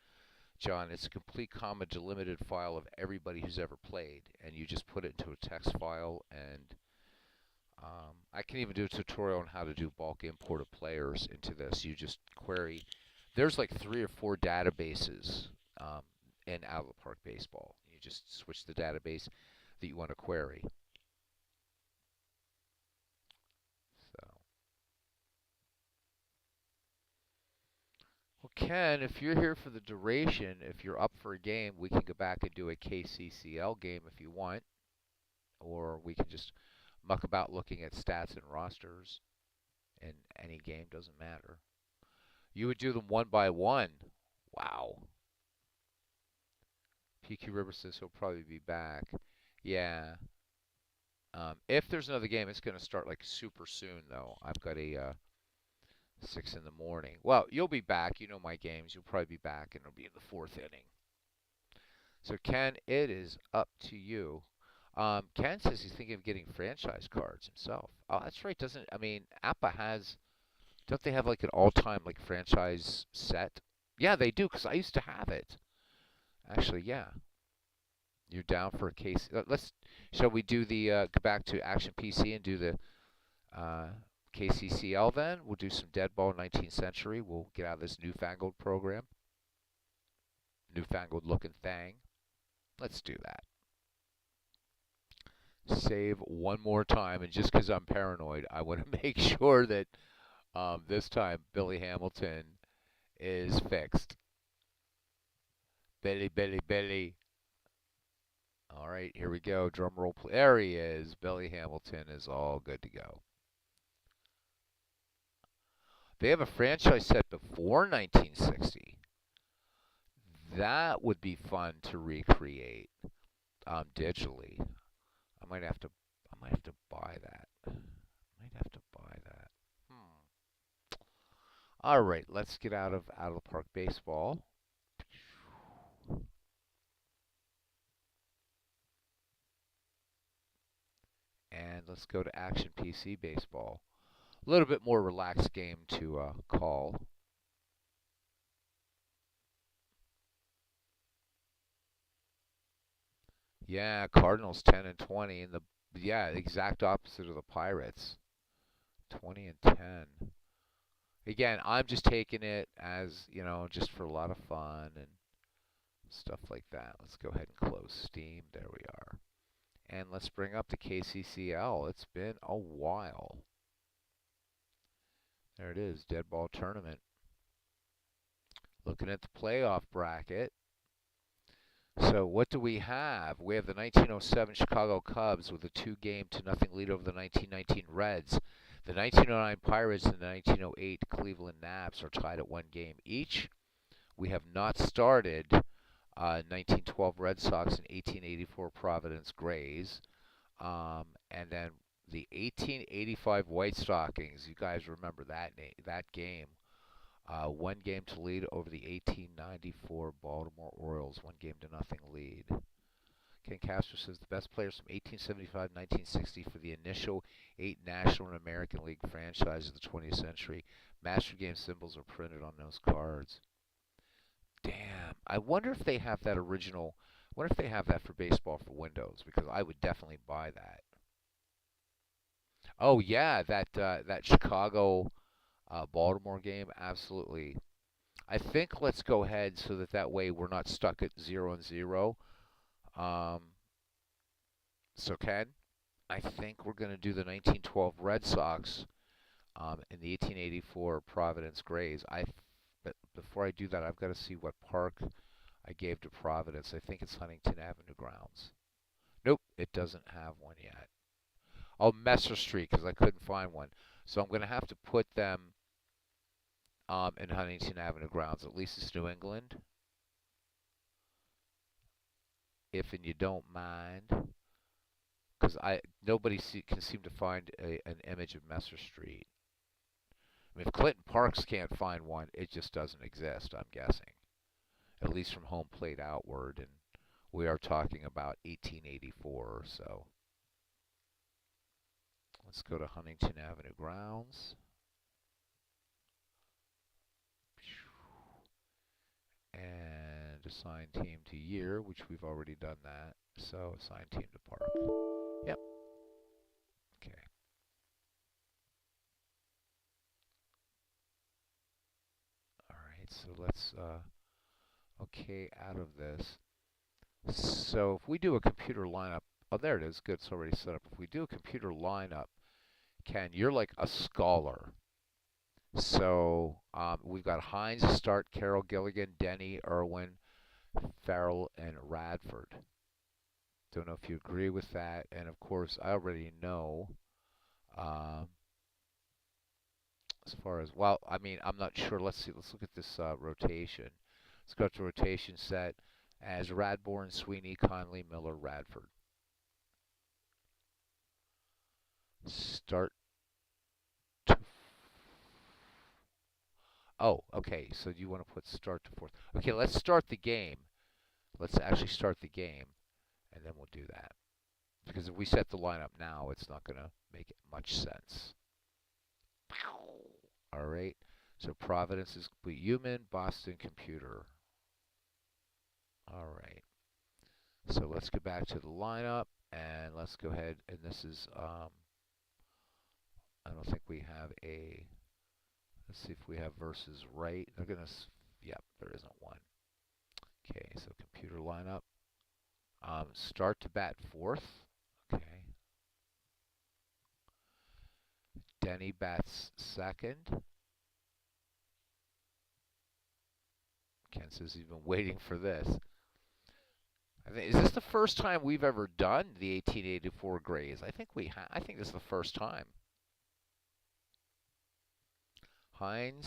John, it's a complete comma delimited file of everybody who's ever played, and you just put it into a text file, and I can even do a tutorial on how to do bulk import of players into this. You just query. There's like 3 or 4 databases in Out of the Park Baseball. You just switch the database that you want to query. So, well, Ken, if you're here for the duration, if you're up for a game, we can go back and do a KCCL game if you want, or we can just muck about looking at stats and rosters in any game. Doesn't matter. You would do them one by one. Wow. PQ River says he'll probably be back. Yeah. If there's another game, it's going to start like super soon, though. I've got a 6 in the morning. Well, you'll be back. You know my games. You'll probably be back, and it'll be in the 4th inning. So, Ken, it is up to you. Ken says he's thinking of getting franchise cards himself. Oh, that's right. I mean, Appa has, don't they have like an all-time like franchise set? Yeah, they do, because I used to have it. Actually, yeah. You're down for a case. Shall we do go back to Action PC and do the KCCL then? We'll do some Dead Ball 19th Century. We'll get out of this newfangled program. Newfangled looking thing. Let's do that. Save one more time, and just because I'm paranoid, I want to make sure that this time Billy Hamilton is fixed. Billy. All right, here we go. Drum roll. There he is. Billy Hamilton is all good to go. They have a franchise set before 1960. That would be fun to recreate digitally. I might have to buy that. All right, let's get out of the park baseball. And let's go to Action PC baseball. A little bit more relaxed game to call. Yeah, Cardinals 10 and 20, and the yeah, exact opposite of the Pirates, 20 and 10. Again, I'm just taking it as, just for a lot of fun and stuff like that. Let's go ahead and close Steam. There we are. And let's bring up the KCCL. It's been a while. There it is, Dead Ball Tournament. Looking at the playoff bracket. So what do we have? We have the 1907 Chicago Cubs with a 2-game to nothing lead over the 1919 Reds. The 1909 Pirates and the 1908 Cleveland Navs are tied at 1 game each. We have not started 1912 Red Sox and 1884 Providence Grays. And then the 1885 White Stockings. You guys remember that game. 1 game to lead over the 1894 Baltimore Orioles. 1 game to nothing lead. Ken Castro says the best players from 1875-1960 for the initial 8 National and American League franchises of the 20th century. Master game symbols are printed on those cards. Damn. I wonder if they have that original. I wonder if they have that for baseball for Windows, because I would definitely buy that. Oh yeah, that Chicago Baltimore game, absolutely. I think let's go ahead so that way we're not stuck at 0-0. Um, so Ken, I think we're going to do the 1912 Red Sox and the 1884 Providence Grays. But before I do that, I've got to see what park I gave to Providence. I think it's Huntington Avenue grounds. Nope, it doesn't have one yet. Oh, Messer Street, because I couldn't find one. So I'm going to have to put them in Huntington Avenue grounds. At least it's New England. If and you don't mind, because nobody can seem to find an image of Messer Street. I mean, if Clinton Parks can't find one, it just doesn't exist, I'm guessing. At least from home plate outward, and we are talking about 1884 or so. Let's go to Huntington Avenue grounds. And assign team to year, which we've already done that. So assign team to park. Yep. Okay. All right. So let's okay out of this. So if we do a computer lineup, oh there it is. Good. It's already set up. If we do a computer lineup, Ken, you're like a scholar. So we've got Hines to start, Carroll, Gilligan, Denny, Irwin, Farrell, and Radford. Don't know if you agree with that. And of course, I already know as far as, well, I mean, I'm not sure. Let's see. Let's look at this rotation. Let's go to rotation set as Radbourne, Sweeney, Conley, Miller, Radford. Start. Oh, okay. So you want to put start to fourth. Okay, let's start the game. Let's actually start the game, and then we'll do that. Because if we set the lineup now, it's not going to make much sense. All right. So Providence is complete. Human, Boston, computer. All right. So let's go back to the lineup, and let's go ahead. And this is, I don't think we have a, let's see if we have versus right. They're going to, yep, there isn't one. Okay, so computer lineup. Start to bat fourth. Okay. Denny bats second. Ken says he's been waiting for this. Is this the first time we've ever done the 1884 Grays? I think I think this is the first time. Hines,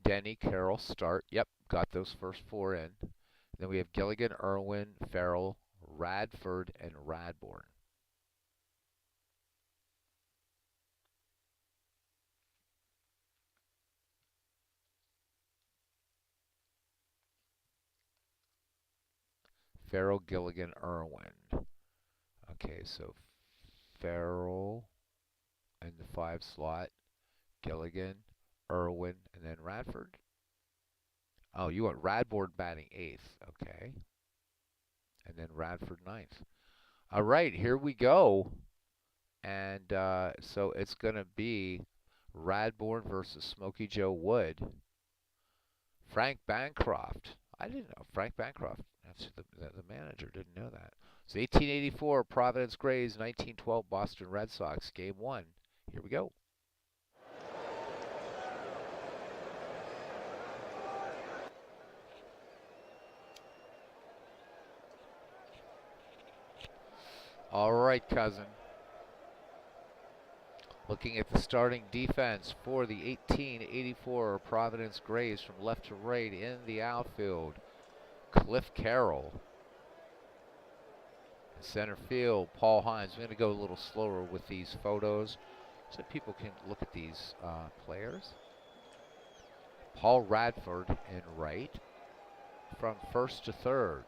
Denny, Carroll, start. Yep, got those first 4 in. Then we have Gilligan, Irwin, Farrell, Radford, and Radbourne. Farrell, Gilligan, Irwin. Okay, so Farrell in the 5 slot, Gilligan, Irwin, and then Radford. Oh, you want Radbourne batting 8th. Okay. and then Radford ninth. All right, here we go. And so it's going to be Radbourne versus Smokey Joe Wood. Frank Bancroft. I didn't know. Frank Bancroft. That's the manager. Didn't know that. It's 1884 Providence Grays, 1912 Boston Red Sox. Game 1. Here we go. All right, cousin. Looking at the starting defense for the 1884 Providence Grays from left to right in the outfield. Cliff Carroll. In center field, Paul Hines. I'm going to go a little slower with these photos so people can look at these players. Paul Radford in right from first to third.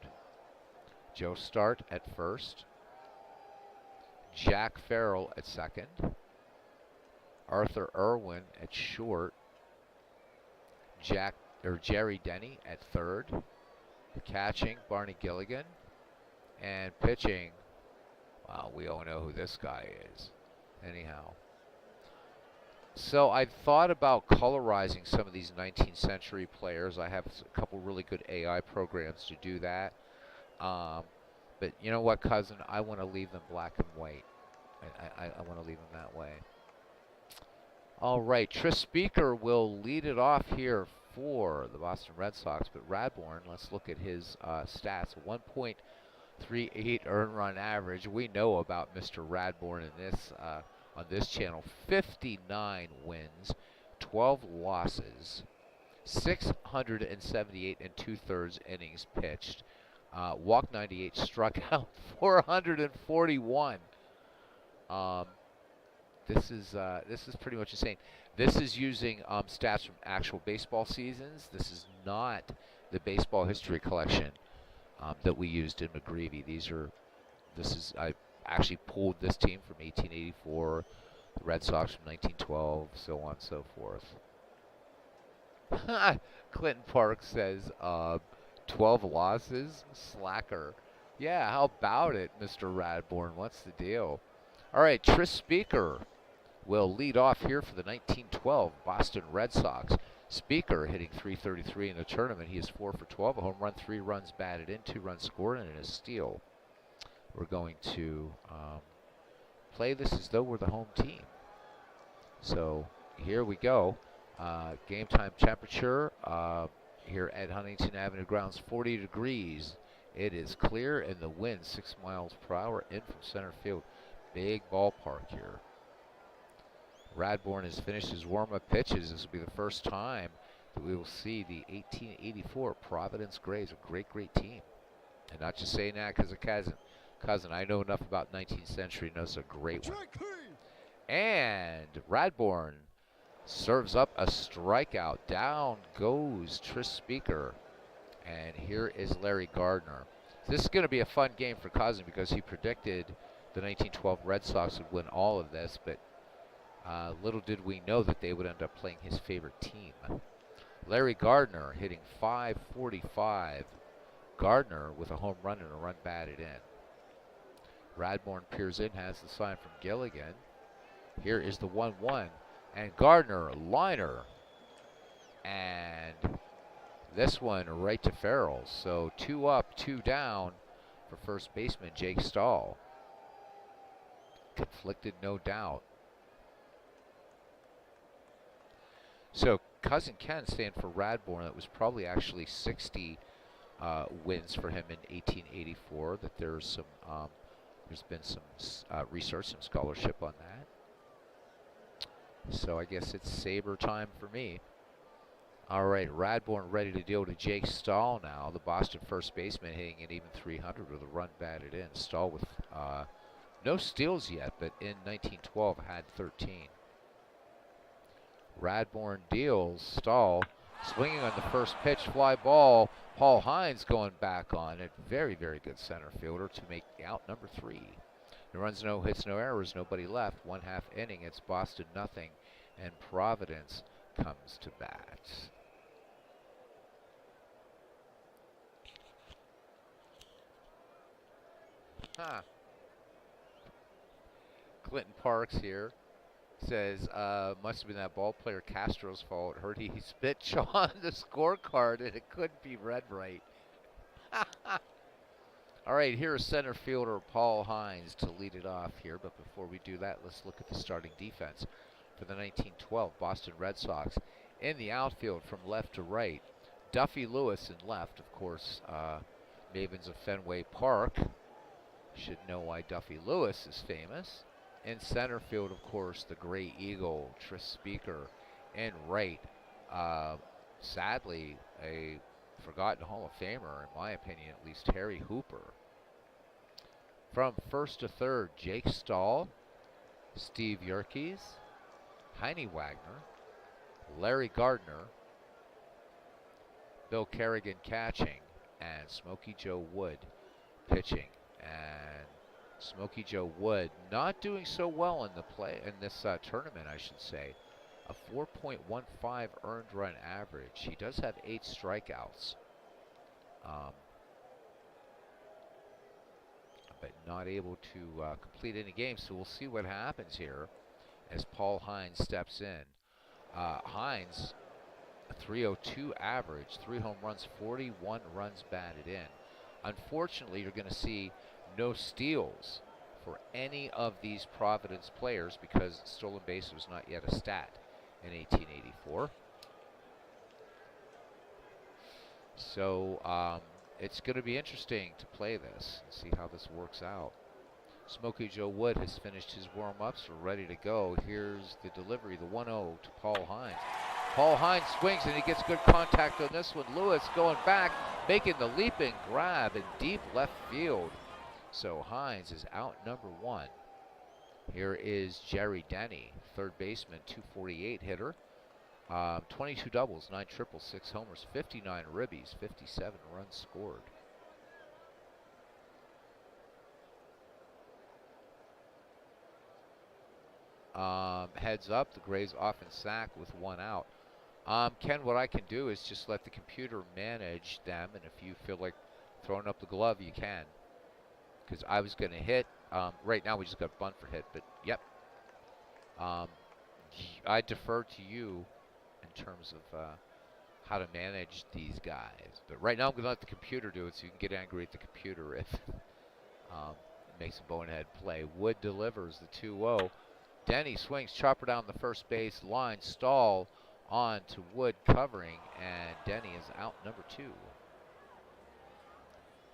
Joe Start at first. Jack Farrell at second. Arthur Irwin at short. Jerry Denny at third. Catching, Barney Gilligan. And pitching, well, we all know who this guy is. Anyhow. So I thought about colorizing some of these 19th century players. I have a couple really good AI programs to do that. But you know what, cousin? I want to leave them black and white. I want to leave them that way. All right, Tris Speaker will lead it off here for the Boston Red Sox. But Radbourne, let's look at his stats. 1.38 earned run average. We know about Mr. Radbourne in this on this channel. 59 wins, 12 losses, 678 and 2/3 innings pitched. Walked 98, struck out 441. This is pretty much insane. This is using stats from actual baseball seasons. This is not the baseball history collection that we used in McGreevy. I actually pulled this team from 1884, the Red Sox from 1912, so on and so forth. Clinton Park says 12 losses, slacker. Yeah, how about it, Mr. Radbourne? What's the deal? All right, Tris Speaker will lead off here for the 1912 Boston Red Sox. Speaker hitting .333 in the tournament. He is 4 for 12, a home run, 3 runs batted in, 2 runs scored, and a steal. We're going to play this as though we're the home team. So here we go. Game time temperature here at Huntington Avenue grounds, 40 degrees. It is clear, and the wind 6 miles per hour in from center field. Big ballpark here. Radbourne has finished his warm-up pitches. This will be the first time that we will see the 1884 Providence Grays, a great, great team. And not just saying that because of cousin. I know enough about 19th century, knows a great one. And Radbourne serves up a strikeout. Down goes Tris Speaker. And here is Larry Gardner. This is going to be a fun game for cousin because he predicted the 1912 Red Sox would win all of this, but little did we know that they would end up playing his favorite team. Larry Gardner hitting .545. Gardner with a home run and a run batted in. Radbourne peers in, has the sign from Gilligan. Here is the 1-1. And Gardner, liner. And this one right to Farrell. So 2 up, 2 down for first baseman Jake Stahl. Conflicted, no doubt. So cousin Ken saying for Radbourne that was probably actually 60 wins for him in 1884. That there's some there's been some research, some scholarship on that. So I guess it's Sabre time for me. All right, Radbourne ready to deal to Jake Stahl now. The Boston first baseman hitting an even .300 with a run batted in. Stahl with no steals yet, but in 1912 had 13. Radbourne deals. Stahl swinging on the first pitch, fly ball. Paul Hines going back on it. Very, very good center fielder to make out number 3. No runs, no hits, no errors, nobody left. 1/2 inning. It's Boston nothing, and Providence comes to bat. Clinton Parks here says, must have been that ball player Castro's fault. Heard he spit on the scorecard and it couldn't be read right. All right, here's center fielder Paul Hines to lead it off here. But before we do that, let's look at the starting defense for the 1912 Boston Red Sox. In the outfield from left to right, Duffy Lewis in left, of course, Mavens of Fenway Park. Should know why Duffy Lewis is famous. In center field, of course, the Gray Eagle, Tris Speaker. In right, sadly, a forgotten Hall of Famer, in my opinion, at least, Harry Hooper. From first to third, Jake Stahl, Steve Yerkes, Heine Wagner, Larry Gardner, Bill Kerrigan catching, and Smokey Joe Wood pitching. And Smokey Joe Wood not doing so well in this tournament, I should say. A 4.15 earned run average. He does have 8 strikeouts, but not able to complete any games. So we'll see what happens here as Paul Hines steps in. Hines, a 302 average, 3 home runs, 41 runs batted in. Unfortunately, you're going to see no steals for any of these Providence players because stolen base was not yet a stat in 1884. So it's going to be interesting to play this and see how this works out. Smokey Joe Wood has finished his warm-ups. We're ready to go. Here's the delivery, the 1-0 to Paul Hines. Paul Hines swings and he gets good contact on this one. Lewis going back, making the leaping grab in deep left field. So Hines is out number 1. Here is Jerry Denny, third baseman, 248 hitter. 22 doubles, 9 triples, 6 homers, 59 ribbies, 57 runs scored. Heads up, the Grays off in sack with 1 out. Ken, what I can do is just let the computer manage them, and if you feel like throwing up the glove, you can. Because I was going to hit. Right now we just got bunt for hit, but yep. I defer to you in terms of how to manage these guys. But right now I'm going to let the computer do it so you can get angry at the computer if it makes a bonehead play. Wood delivers the 2-0. Denny swings, chopper down the first base line, Stahl on to Wood covering, and Denny is out number 2.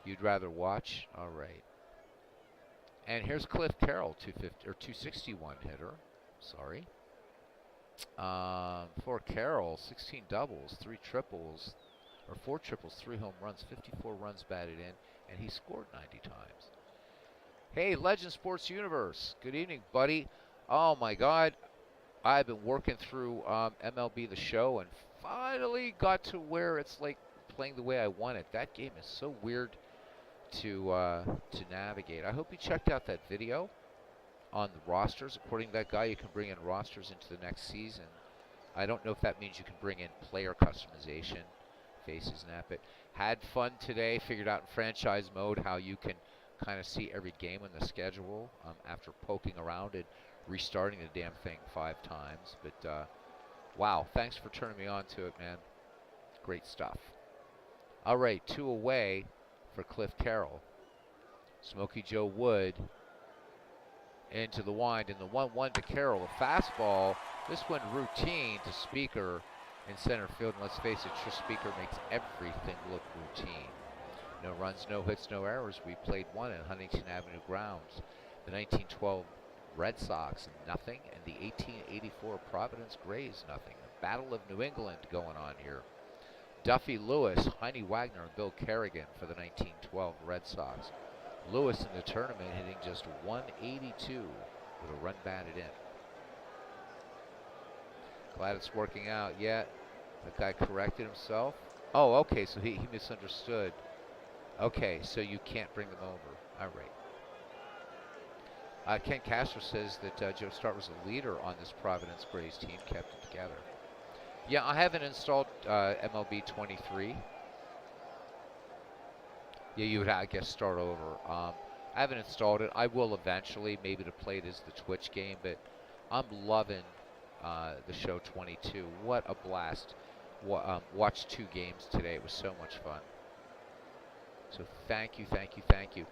You'd rather watch? All right. And here's Cliff Carroll, 261 hitter. Sorry. For Carroll, 16 doubles, 3 triples, or 4 triples, 3 home runs, 54 runs batted in, and he scored 90 times. Hey, Legend Sports Universe. Good evening, buddy. Oh my God. I've been working through MLB The Show and finally got to where it's like playing the way I want it. That game is so weird to navigate. I hope you checked out that video on the rosters. According to that guy, you can bring in rosters into the next season. I don't know if that means you can bring in player customization, faces, nap it. Had fun today. Figured out in franchise mode how you can kind of see every game in the schedule after poking around and restarting the damn thing 5 times. But wow, thanks for turning me on to it, man. Great stuff. All right, 2 away for Cliff Carroll. Smokey Joe Wood into the wind, and the 1-1 to Carroll. A fastball. This one routine to Speaker in center field. And let's face it, Tris Speaker makes everything look routine. No runs, no hits, no errors. We played 1 at Huntington Avenue grounds. The 1912 Red Sox, nothing, and the 1884 Providence Grays, nothing. The Battle of New England going on here. Duffy Lewis, Heine Wagner, and Bill Kerrigan for the 1912 Red Sox. Lewis in the tournament hitting just 182 with a run batted in. Glad it's working out. Yeah, that guy corrected himself. Oh, okay, so he misunderstood. Okay, so you can't bring them over. All right. Ken Castro says that Joe Start was a leader on this Providence Grays team, kept it together. Yeah, I haven't installed MLB 23. Yeah, you would, I guess, start over. I haven't installed it. I will eventually, maybe to play it as the Twitch game, but I'm loving the show 22. What a blast. Watched 2 games today. It was so much fun. So thank you, thank you, thank you.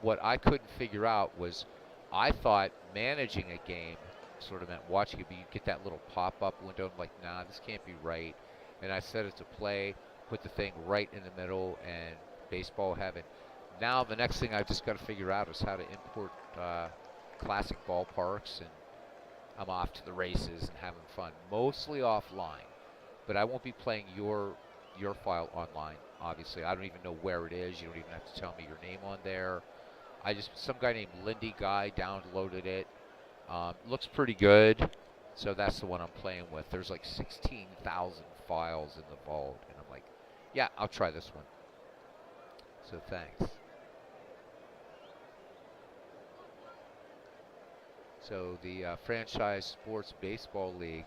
What I couldn't figure out was I thought managing a game sort of meant watching it, but you get that little pop-up window. I'm like, nah, this can't be right. And I set it to play, put the thing right in the middle, and baseball heaven. Now the next thing I've just got to figure out is how to import classic ballparks, and I'm off to the races and having fun, mostly offline. But I won't be playing your file online, obviously. I don't even know where it is. You don't even have to tell me your name on there. Some guy named Lindy Guy downloaded it. Looks pretty good. So that's the one I'm playing with. There's like 16,000 files in the vault. And I'm like, yeah, I'll try this one. So thanks. So the Franchise Sports Baseball League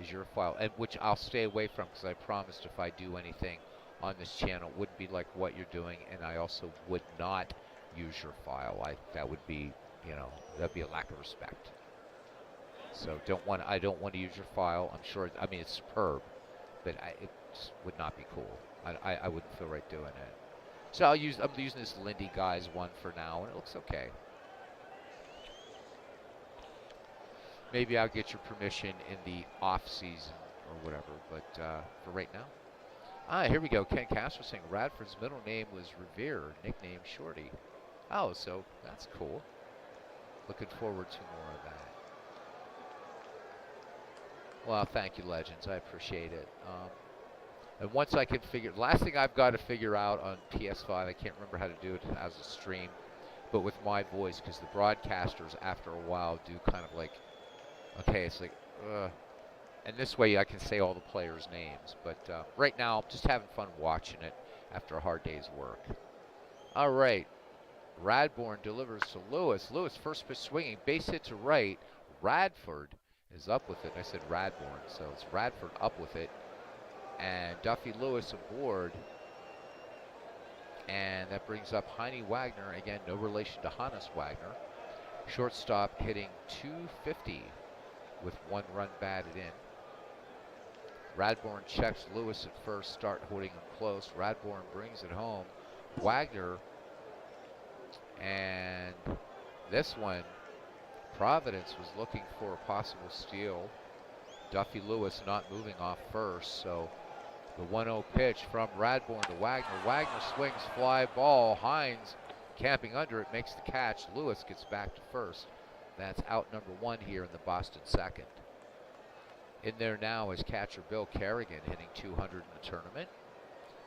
is your file, and which I'll stay away from because I promised if I do anything on this channel, it wouldn't be like what you're doing, and I also would not use your file. That would be, that'd be a lack of respect. So I don't want to use your file. I'm sure. I mean, it's superb, but it just would not be cool. I wouldn't feel right doing it. So I'm using this Lindy Guy's one for now, and it looks okay. Maybe I'll get your permission in the off season or whatever, but for right now. Here we go. Ken Castro saying Radford's middle name was Revere, nickname Shorty. Oh, so that's cool. Looking forward to more of that. Well, thank you, Legends. I appreciate it. And once I can last thing I've got to figure out on PS5, I can't remember how to do it as a stream, but with my voice, because the broadcasters, after a while, do kind of like, okay, it's like, and this way I can say all the players' names. But right now, I'm just having fun watching it after a hard day's work. All right. Radbourne delivers to Lewis. Lewis, first pitch swinging, base hit to right. Radford is up with it. I said Radbourne, so it's Radford up with it. And Duffy Lewis aboard. And that brings up Heine Wagner. Again, no relation to Hannes Wagner. Shortstop hitting .250 with 1 run batted in. Radbourne checks Lewis at first, start holding him close. Radbourne brings it home. Wagner, and this one, Providence was looking for a possible steal. Duffy Lewis not moving off first, so the 1-0 pitch from Radbourne to Wagner. Wagner swings, fly ball. Hines camping under it, makes the catch. Lewis gets back to first. That's out number 1 here in the Boston second. In there now is catcher Bill Kerrigan, hitting .200 in the tournament.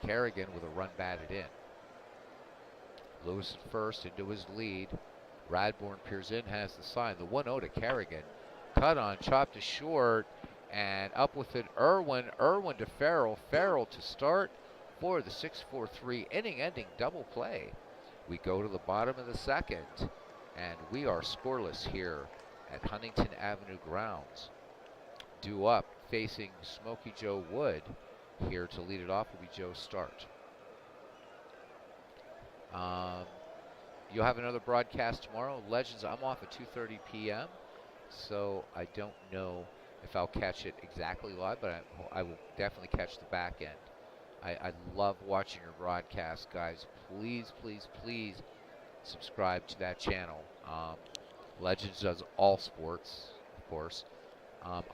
Kerrigan with a run batted in. Lewis at first into his lead. Radbourne peers in, has the sign. The 1-0 to Kerrigan. Cut on, chopped to short, and up with it Irwin. Irwin to Farrell. Farrell to start for the 6-4-3 inning-ending double play. We go to the bottom of the second, and we are scoreless here at Huntington Avenue grounds. Due up, facing Smokey Joe Wood. Here to lead it off will be Joe Start. You'll have another broadcast tomorrow. Legends, I'm off at 2:30 p.m., so I don't know if I'll catch it exactly live, but I will definitely catch the back end. I love watching your broadcast, guys. Please, please, please subscribe to that channel. Legends does all sports, of course.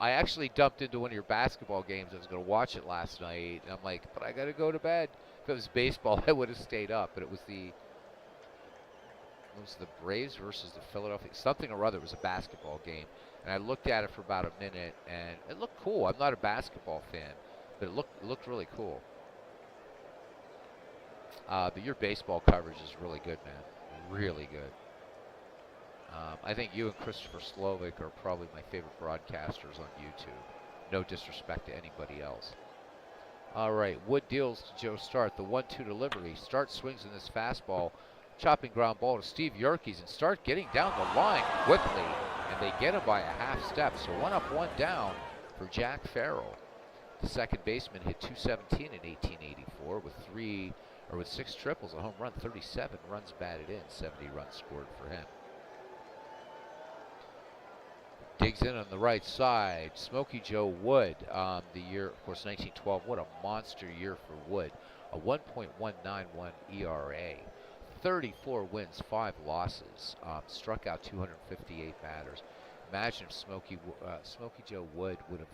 I actually dumped into one of your basketball games. I was going to watch it last night, and I'm like, but I got to go to bed. If it was baseball, I would have stayed up, but it was the Braves versus the Philadelphia, something or other. It was a basketball game, and I looked at it for about a minute, and it looked cool. I'm not a basketball fan, but it looked really cool. But your baseball coverage is really good, man. Really good. I think you and Christopher Slovic are probably my favorite broadcasters on YouTube. No disrespect to anybody else. All right, Wood deals to Joe Start. The 1-2 delivery. Start swings in this fastball. Chopping ground ball to Steve Yerkes, and Start getting down the line quickly. And they get him by a half step. So 1 up, 1 down for Jack Farrell. The second baseman hit .217 in 1884 with 3 or with 6 triples, a home run, 37 runs batted in, 70 runs scored for him. Digs in on the right side. Smokey Joe Wood, the year, of course, 1912. What a monster year for Wood. A 1.191 ERA. 34 wins, 5 losses. Struck out 258 batters. Imagine if Smokey Joe Wood would have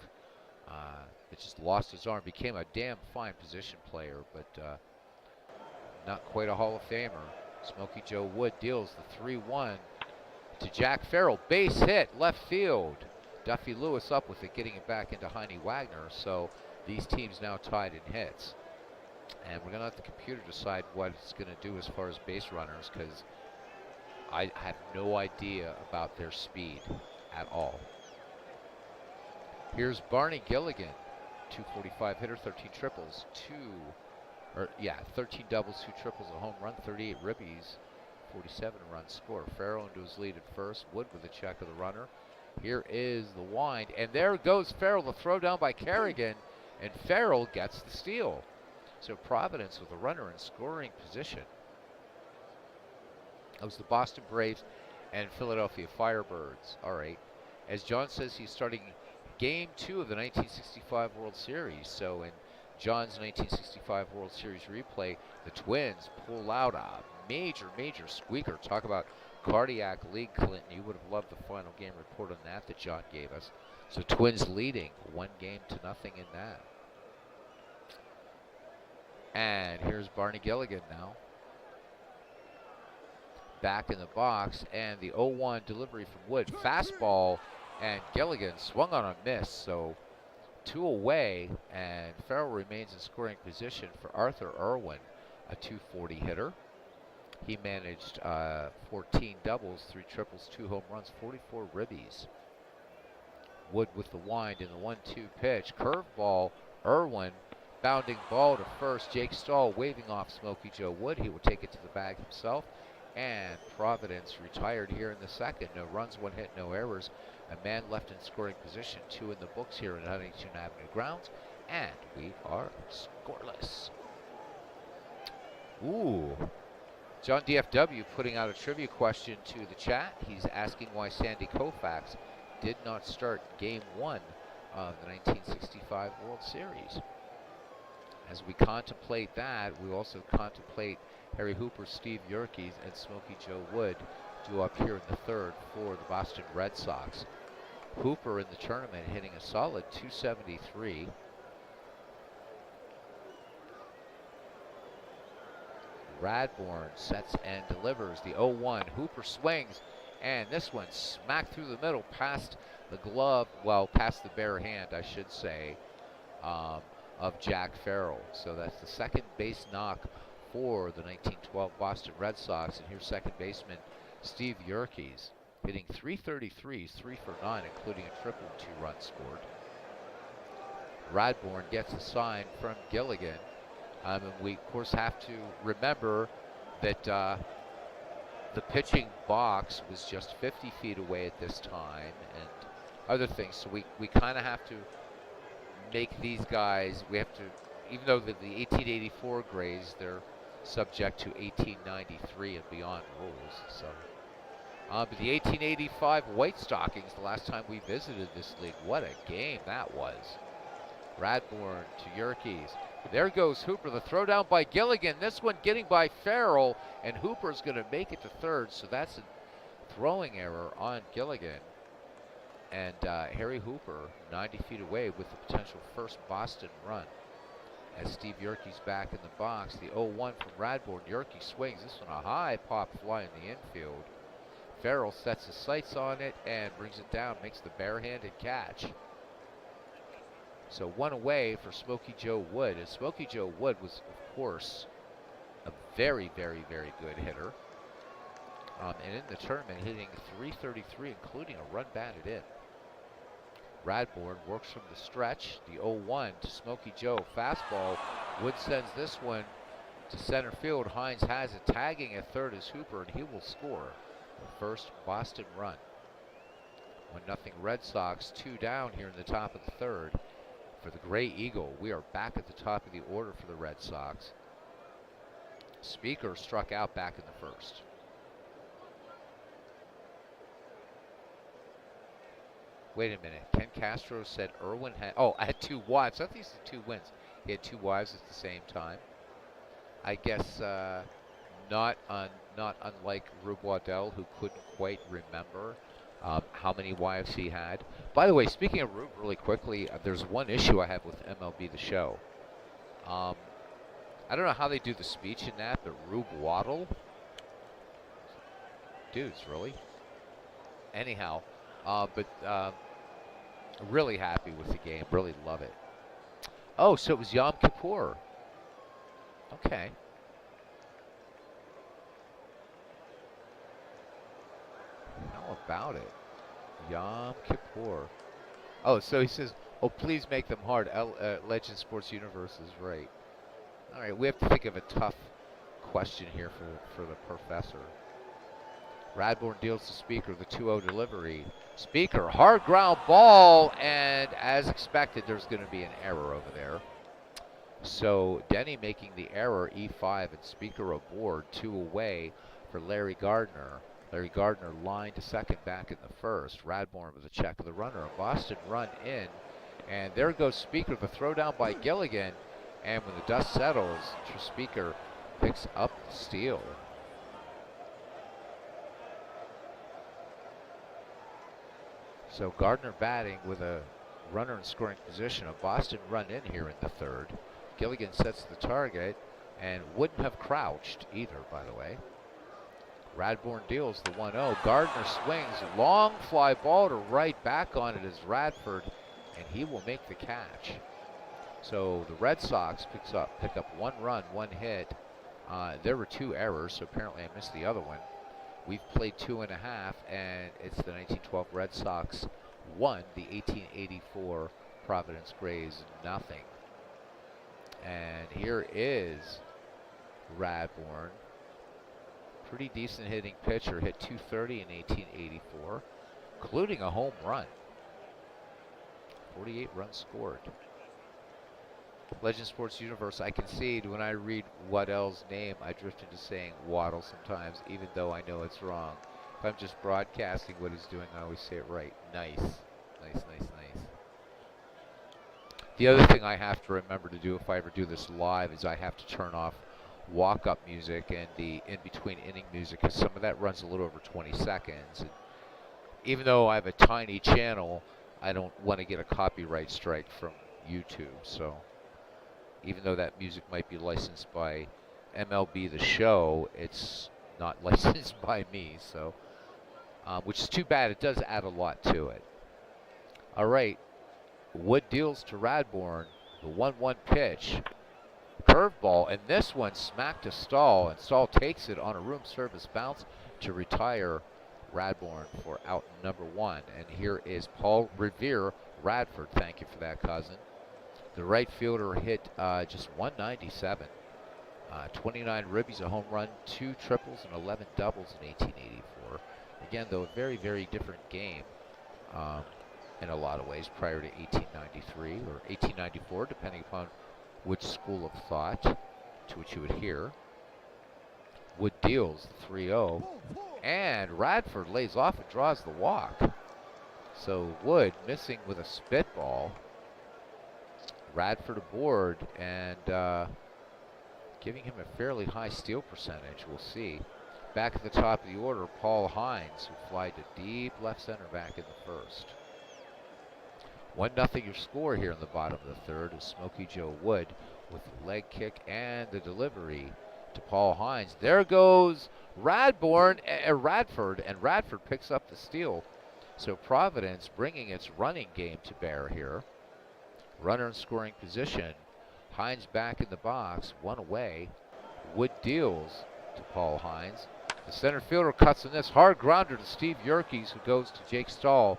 just lost his arm. Became a damn fine position player, but not quite a Hall of Famer. Smokey Joe Wood deals the 3-1 to Jack Farrell. Base hit, left field. Duffy Lewis up with it, getting it back into Heine Wagner. So these teams now tied in hits. And we're going to let the computer decide what it's going to do as far as base runners, because I have no idea about their speed at all. Here's Barney Gilligan, 245 hitter, 13 triples, 13 doubles, 2 triples, a home run, 38 ribbies, 47 runs score. Farrell into his lead at first. Wood with a check of the runner. Here is the wind, and there goes Farrell. The throw down by Kerrigan, and Farrell gets the steal. So Providence with a runner in scoring position. It was the Boston Braves and Philadelphia Firebirds. All right. As John says, he's starting Game 2 of the 1965 World Series. So in John's 1965 World Series replay, the Twins pull out a major squeaker. Talk about cardiac league, Clinton. You would have loved the final game report on that John gave us. So Twins leading 1-0 in that. And here's Barney Gilligan now. Back in the box, and the 0-1 delivery from Wood. Fastball, and Gilligan swung on a miss. So 2 away, and Farrell remains in scoring position for Arthur Irwin, a 240 hitter. He managed 14 doubles, 3 triples, 2 home runs, 44 ribbies. Wood with the wind in the 1-2 pitch. Curveball, Irwin, bounding ball to first. Jake Stahl waving off Smokey Joe Wood. He will take it to the bag himself. And Providence retired here in the second. No runs, 1 hit, no errors. A man left in scoring position. 2 in the books here at Huntington Avenue grounds. And we are scoreless. Ooh. John DFW putting out a trivia question to the chat. He's asking why Sandy Koufax did not start Game 1 of the 1965 World Series. As we contemplate that, we also contemplate Harry Hooper, Steve Yerkes, and Smokey Joe Wood due up here in the third for the Boston Red Sox. Hooper in the tournament hitting a solid 273. Radbourn sets and delivers the 0-1. Hooper swings, and this one smacked through the middle past the glove, well, past the bare hand, I should say, of Jack Farrell. So that's the second base knock for the 1912 Boston Red Sox. And here's second baseman Steve Yerkes hitting 333s, 3 for 9, including a triple, 2 runs scored. Radbourn gets a sign from Gilligan. And we, of course, have to remember that the pitching box was just 50 feet away at this time and other things. So we kind of have to make these guys, we have to, even though the 1884 Grays, they're subject to 1893 and beyond rules. So, but the 1885 White Stockings, the last time we visited this league, what a game that was. Radbourn to Yerkes. There goes Hooper, the throw down by Gilligan. This one getting by Farrell, and Hooper's going to make it to third, so that's a throwing error on Gilligan. And Harry Hooper, 90 feet away with the potential first Boston run. As Steve Yerkes back in the box, the 0-1 from Radbourn. Yerkes swings, this one a high pop fly in the infield. Farrell sets his sights on it and brings it down, makes the barehanded catch. So 1 away for Smokey Joe Wood. And Smokey Joe Wood was, of course, a very good hitter. And in the tournament, hitting 333, including a run batted in. Radbourn works from the stretch. The 0-1 to Smokey Joe. Fastball. Wood sends this one to center field. Hines has it. Tagging at third is Hooper, and he will score the first Boston run. 1-0 Red Sox. 2 down here in the top of the third. For the Gray Eagle, we are back at the top of the order for the Red Sox. Speaker struck out back in the first. Wait a minute. Ken Castro said Irwin had, I had 2 wives. I thought he said 2 wins. He had 2 wives at the same time. I guess not unlike Rube Waddell, who couldn't quite remember how many wives he had. By the way, speaking of Rube, really quickly, there's one issue I have with MLB The Show. I don't know how they do the speech in that, but Rube Waddle, dudes, really? Anyhow, really happy with the game. Really love it. Oh, so it was Yom Kippur. Okay. How about it? Yom Kippur. Oh, so he says, oh, please make them hard. Legend Sports Universe is right. All right, we have to think of a tough question here for the professor. Radbourn deals to Speaker, the 2-0 delivery. Speaker, hard ground ball, and as expected, there's going to be an error over there. So Denny making the error, E5, and Speaker aboard, 2 away for Larry Gardner. Larry Gardner line to second back in the first. Radbourn with a check of the runner. A Boston run in, and there goes Speaker, the throw down by Gilligan, and when the dust settles, Speaker picks up the steal. So Gardner batting with a runner in scoring position. A Boston run in here in the third. Gilligan sets the target and wouldn't have crouched either, by the way. Radbourn deals the 1-0. Gardner swings, long fly ball to right, back on it is Radford, and he will make the catch. So the Red Sox pick up 1 run, 1 hit. There were 2 errors, so apparently I missed the other one. We've played 2.5, and it's the 1912 Red Sox 1, the 1884 Providence Grays 0. And here is Radbourn. Pretty decent hitting pitcher, hit 230 in 1884, including a home run. 48 runs scored. Legend Sports Universe, I concede when I read Waddell's name, I drift into saying Waddle sometimes, even though I know it's wrong. If I'm just broadcasting what he's doing, I always say it right. Nice. Nice, nice, nice. The other thing I have to remember to do if I ever do this live is I have to turn off walk-up music and the in-between inning music, because some of that runs a little over 20 seconds. And even though I have a tiny channel, I don't want to get a copyright strike from YouTube. So even though that music might be licensed by MLB The Show, it's not licensed by me. So, which is too bad. It does add a lot to it. All right, Wood deals to Radbourn, the 1-1 pitch. Curveball, and this one smacked to Stahl, and Stahl takes it on a room service bounce to retire Radbourn for out number 1. And here is Paul Revere Radford. Thank you for that, cousin. The right fielder hit just 197. 29 ribbies, a home run, 2 triples, and 11 doubles in 1884. Again, though, a very, very different game in a lot of ways prior to 1893 or 1894, depending upon which school of thought to which you adhere. Wood deals the 3-0, and Radford lays off and draws the walk. So Wood missing with a spitball. Radford aboard and giving him a fairly high steal percentage. We'll see. Back at the top of the order, Paul Hines, who flied to deep left center back in the first. 1-0 your score here in the bottom of the third is Smokey Joe Wood with the leg kick and the delivery to Paul Hines. There goes Radford, and Radford picks up the steal. So Providence bringing its running game to bear here. Runner in scoring position. Hines back in the box, 1 away. Wood deals to Paul Hines. The center fielder cuts in this hard grounder to Steve Yerkes, who goes to Jake Stahl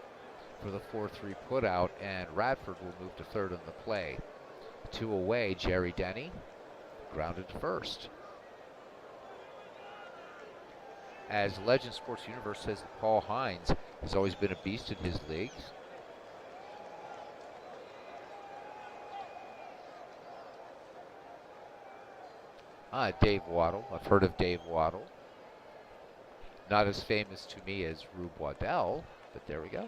for the 4-3 putout, and Radford will move to third on the play. 2 away, Jerry Denny grounded to first. As Legend Sports Universe says that Paul Hines has always been a beast in his leagues. Dave Waddle. I've heard of Dave Waddle. Not as famous to me as Rube Waddell, but there we go.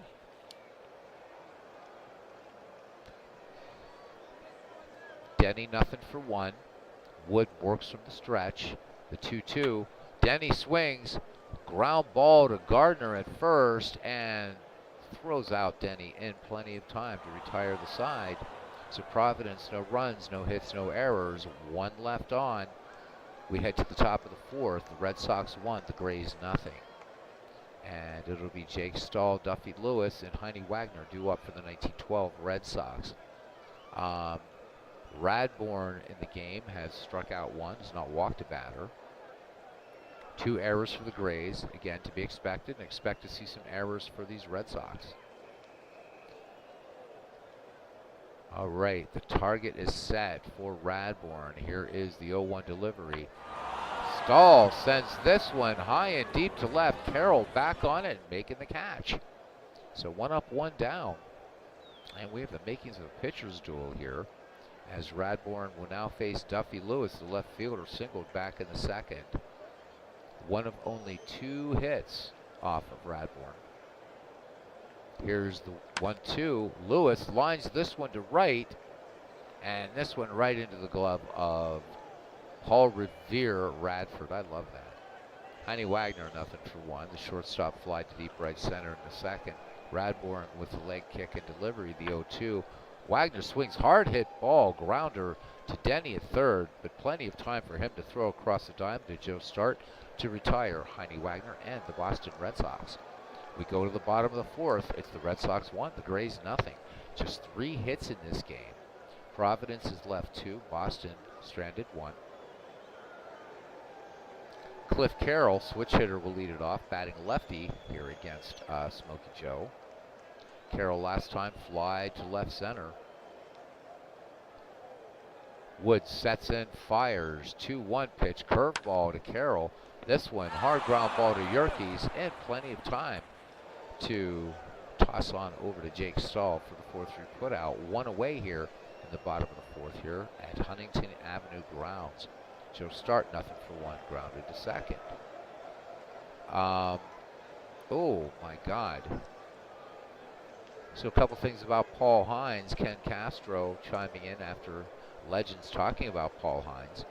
Denny, nothing for one. Wood works from the stretch. The 2-2. Denny swings. Ground ball to Gardner at first and throws out Denny in plenty of time to retire the side. So Providence, no runs, no hits, no errors. One left on. We head to the top of the fourth. The Red Sox won, the Grays nothing. And it'll be Jake Stahl, Duffy Lewis, and Heine Wagner due up for the 1912 Red Sox. Radbourn in the game has struck out one, has not walked a batter. 2 errors for the Grays, again to be expected, and expect to see some errors for these Red Sox. All right, the target is set for Radbourn. Here is the 0-1 delivery. Stahl sends this one high and deep to left. Carroll back on it, making the catch. So 1 up, 1 down. And we have the makings of a pitcher's duel here, as Radbourn will now face Duffy Lewis, the left fielder, singled back in the second. One of only 2 hits off of Radbourn. Here's the 1-2. Lewis lines this one to right, and this one right into the glove of Paul Revere Radford. I love that. Heine Wagner, nothing for one. The shortstop fly to deep right center in the second. Radbourn with the leg kick and delivery, the 0-2. Wagner swings hard hit ball, grounder to Denny at third, but plenty of time for him to throw across the diamond to Joe Start to retire Heine Wagner and the Boston Red Sox. We go to the bottom of the fourth. It's the Red Sox 1, the Grays nothing. Just 3 hits in this game. Providence is left 2, Boston stranded 1. Cliff Carroll, switch hitter, will lead it off, batting lefty here against Smokey Joe. Carroll last time fly to left center. Wood sets in, fires, 2-1 pitch, curveball to Carroll. This one, hard ground ball to Yerkes, and plenty of time to toss on over to Jake Stahl for the 4-3 putout. 1 away here in the bottom of the fourth here at Huntington Avenue grounds. Joe Start, nothing for 1, grounded to second. Oh my God. So a couple things about Paul Hines. Ken Castro chiming in after Legends talking about Paul Hines.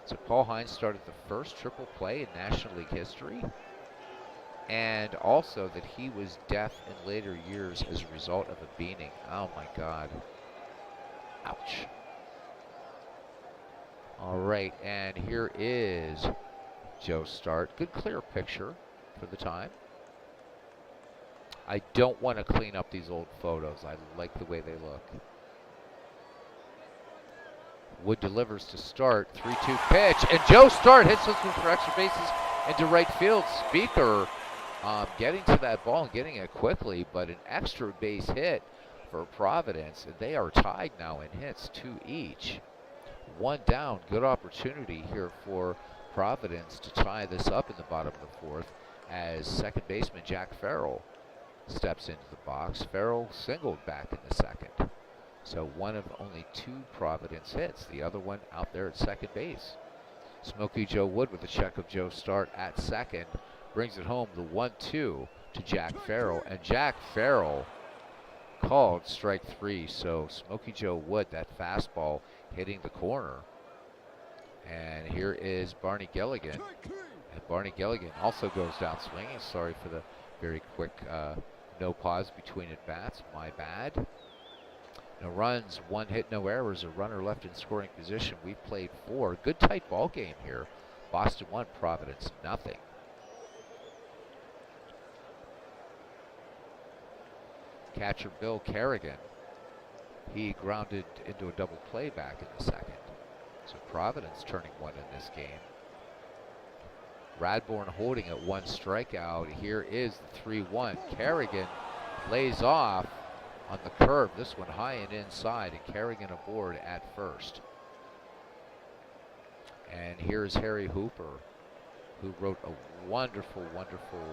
So Paul Hines started the first triple play in National League history, and also that he was deaf in later years as a result of a beating. Oh my God. Ouch. All right, and here is Joe Start. Good clear picture for the time. I don't want to clean up these old photos. I like the way they look. Wood delivers to Start, 3-2 pitch, and Joe Start hits this one for extra bases into right field. Speaker getting to that ball and getting it quickly, but an extra base hit for Providence, and they are tied now in hits, 2 each. 1 down, good opportunity here for Providence to tie this up in the bottom of the fourth as second baseman Jack Farrell steps into the box. Farrell singled back in the second. So 1 of only 2 Providence hits, the other one out there at second base. Smokey Joe Wood with a check of Joe Start at second brings it home, the 1-2 to Jack Farrell, and Jack Farrell called strike 3. So Smokey Joe Wood, that fastball hitting the corner. And here is Barney Gilligan. And Barney Gilligan also goes down swinging. Sorry for the very quick no pause between at bats. My bad. No runs, 1 hit, no errors, a runner left in scoring position. We've played 4. Good tight ball game here. Boston 1, Providence nothing. Catcher Bill Kerrigan, he grounded into a double play back in the second. So Providence turning 1 in this game. Radbourn holding at 1 strikeout. Here is the 3-1. Kerrigan lays off on the curve. This one high and inside, and Kerrigan aboard at first. And here's Harry Hooper, who wrote a wonderful, wonderful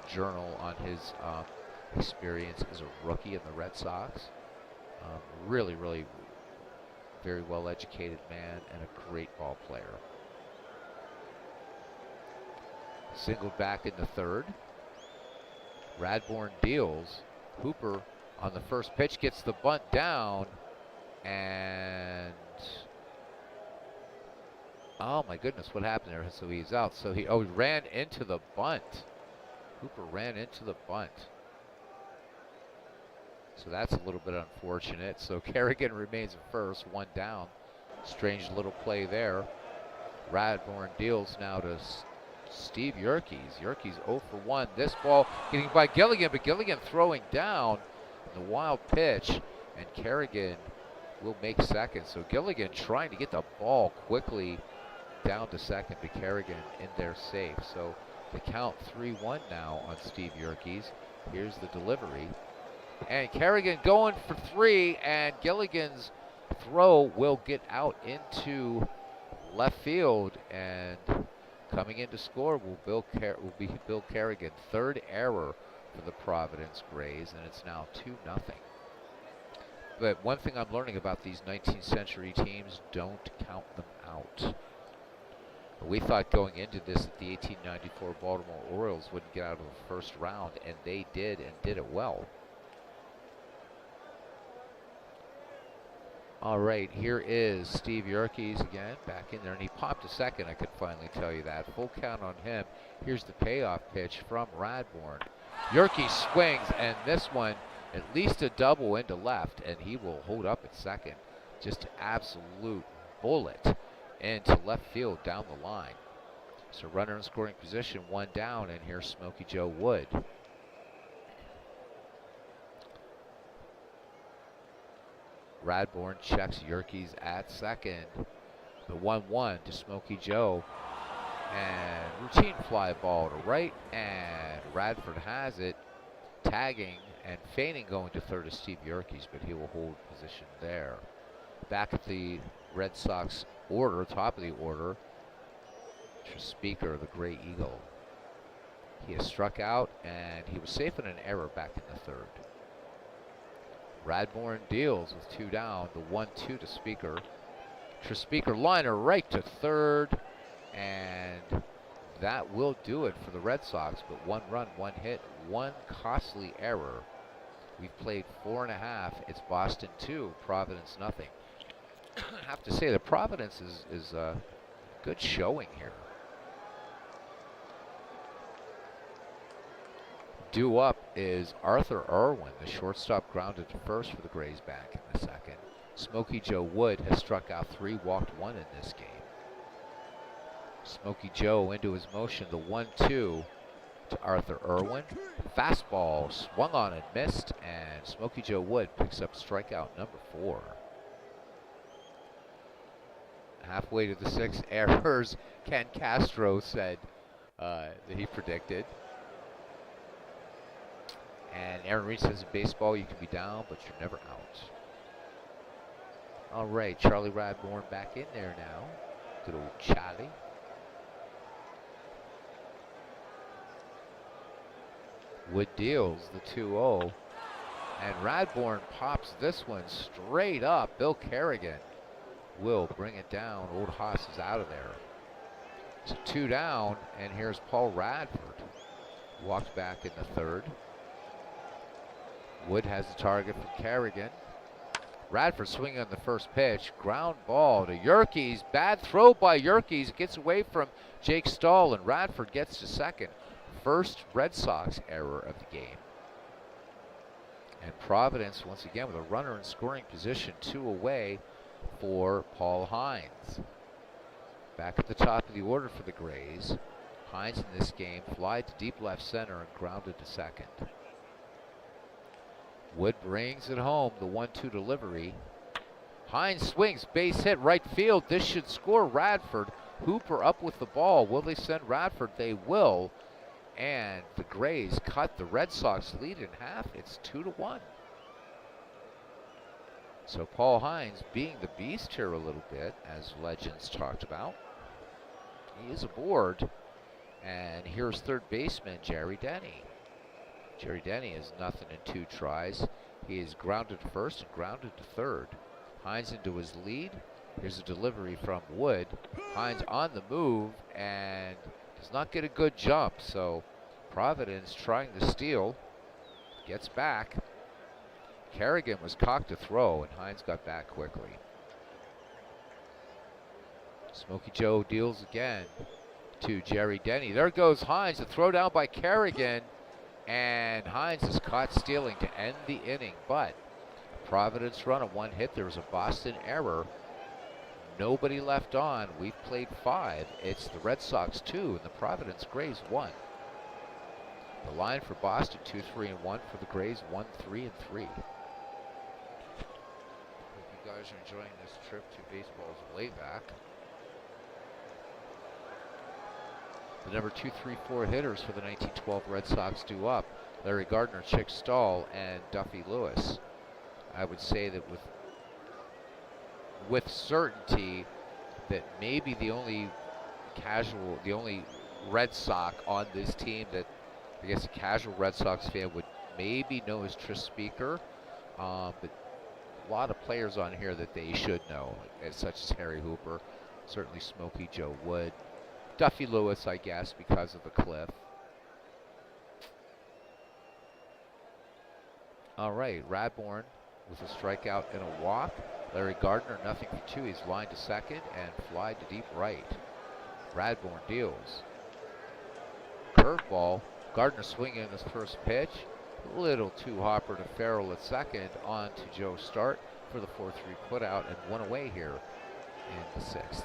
journal on his experience as a rookie in the Red Sox. Really, really very well educated man and a great ball player. singled back in the third. Radbourn deals. Hooper on the first pitch gets the bunt down, and oh my goodness, what happened there? So he's out. So he ran into the bunt. Hooper ran into the bunt. So that's a little bit unfortunate. So Kerrigan remains at first, one down. Strange little play there. Radbourn deals now to Steve Yerkes. Yerkes 0 for 1. This ball getting by Gilligan, but Gilligan throwing down the wild pitch, and Kerrigan will make second. So Gilligan trying to get the ball quickly down to second, but Kerrigan in there safe. So the count 3-1 now on Steve Yerkes. Here's the delivery. And Kerrigan going for 3, and Gilligan's throw will get out into left field, and coming in to score will be Bill Kerrigan. Third error for the Providence Grays, and it's now 2-0. But one thing I'm learning about these 19th century teams, don't count them out. We thought going into this that the 1894 Baltimore Orioles wouldn't get out of the first round, and they did, and did it well. All right, here is Steve Yerkes again, back in there, and he popped a second, I could finally tell you that. Full count on him. Here's the payoff pitch from Radbourn. Yerkes swings, and this one, at least a double into left, and he will hold up at second. Just an absolute bullet into left field down the line. So runner in scoring position, one down, and here's Smokey Joe Wood. Radbourn checks Yerkes at second. The 1-1 to Smokey Joe. And routine fly ball to right, and Radford has it. Tagging and feigning going to third is Steve Yerkes, but he will hold position there. Back at the Red Sox order, top of the order, Speaker, the Gray Eagle. He has struck out, and he was safe in an error back in the third. Radbourn deals with 2 down, the 1-2 to Speaker. Speaker liner right to third, and that will do it for the Red Sox. But 1 run, 1 hit, 1 costly error. We've played 4.5. It's Boston 2, Providence nothing. I have to say that Providence is a good showing here. Due up is Arthur Irwin, the shortstop, grounded to first for the Grays back in the second. Smokey Joe Wood has struck out 3, walked 1 in this game. Smokey Joe into his motion, the 1-2 to Arthur Irwin. Fastball swung on and missed, and Smokey Joe Wood picks up strikeout number 4. Halfway to the 6th, errors Ken Castro said that he predicted. And Aaron Reed says in baseball you can be down, but you're never out. All right, Charlie Radbourn back in there now. Good old Charlie. Wood deals the 2-0. And Radbourn pops this one straight up. Bill Kerrigan will bring it down. Old Haas is out of there. So 2 down, and here's Paul Radford. Walked back in the third. Wood has the target from Kerrigan. Radford swinging on the first pitch. Ground ball to Yerkes. Bad throw by Yerkes. Gets away from Jake Stahl, and Radford gets to second. First Red Sox error of the game. And Providence, once again, with a runner in scoring position, 2 away for Paul Hines. Back at the top of the order for the Grays. Hines in this game flied to deep left center and grounded to second. Wood brings it home, the 1-2 delivery. Hines swings, base hit, right field. This should score Radford. Hooper up with the ball. Will they send Radford? They will. And the Grays cut the Red Sox lead in half. It's 2-1. So Paul Hines being the beast here a little bit, as Legends talked about. He is aboard. And here's third baseman Jerry Denny. Jerry Denny is nothing in 2 tries. He is grounded to first and grounded to third. Hines into his lead. Here's a delivery from Wood. Hines on the move, and does not get a good jump. So Providence trying to steal, gets back. Kerrigan was cocked to throw, and Hines got back quickly. Smokey Joe deals again to Jerry Denny. There goes Hines, a throw down by Kerrigan, and Hines is caught stealing to end the inning. But Providence run a one hit. There was a Boston error. Nobody left on. We've played 5. It's the Red Sox 2 and the Providence Grays 1. The line for Boston 2-3-1 for the Grays 1-3-3. Hope you guys are enjoying this trip to baseball's way back. The number 2, 3, 4 hitters for the 1912 Red Sox due up: Larry Gardner, Chick Stahl, and Duffy Lewis. I would say that with certainty that maybe the only Red Sox on this team that I guess a casual Red Sox fan would maybe know is Tris Speaker, but a lot of players on here that they should know, such as Harry Hooper, certainly Smokey Joe Wood, Duffy Lewis, I guess, because of the cliff. All right, Radbourn with a strikeout and a walk. Larry Gardner, nothing for 2. He's lined to second and fly to deep right. Radbourn deals. Curveball. Gardner swinging his first pitch. A little too hopper to Farrell at second. On to Joe Start for the 4-3 putout, and 1 away here in the 6th.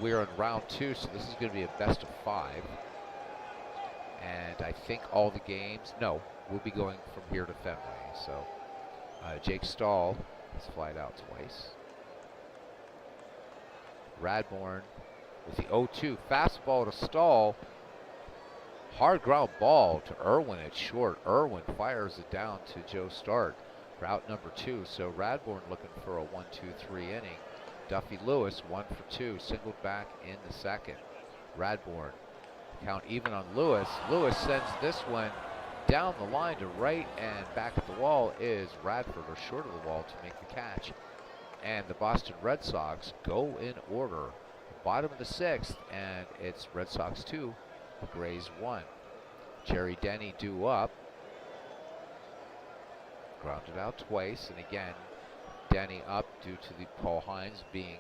We're in round 2, so this is going to be a best of 5. And I think all the games, no, we'll be going from here to Fenway. So Jake Stahl has flied out twice. Radbourn with the 0-2 fastball to Stahl. Hard ground ball to Irwin at short. Irwin fires it down to Joe Start for out number 2. So Radbourn looking for a 1-2-3 inning. Duffy Lewis 1 for 2, singled back in the 2nd. Radbourn, count even on Lewis. Lewis sends this one down the line to right, and back at the wall is Radford, or short of the wall, to make the catch. And the Boston Red Sox go in order. Bottom of the 6th, and it's Red Sox 2, the Grays 1. Jerry Denny due up. Grounded out twice, and again, Denny up due to the Paul Hines being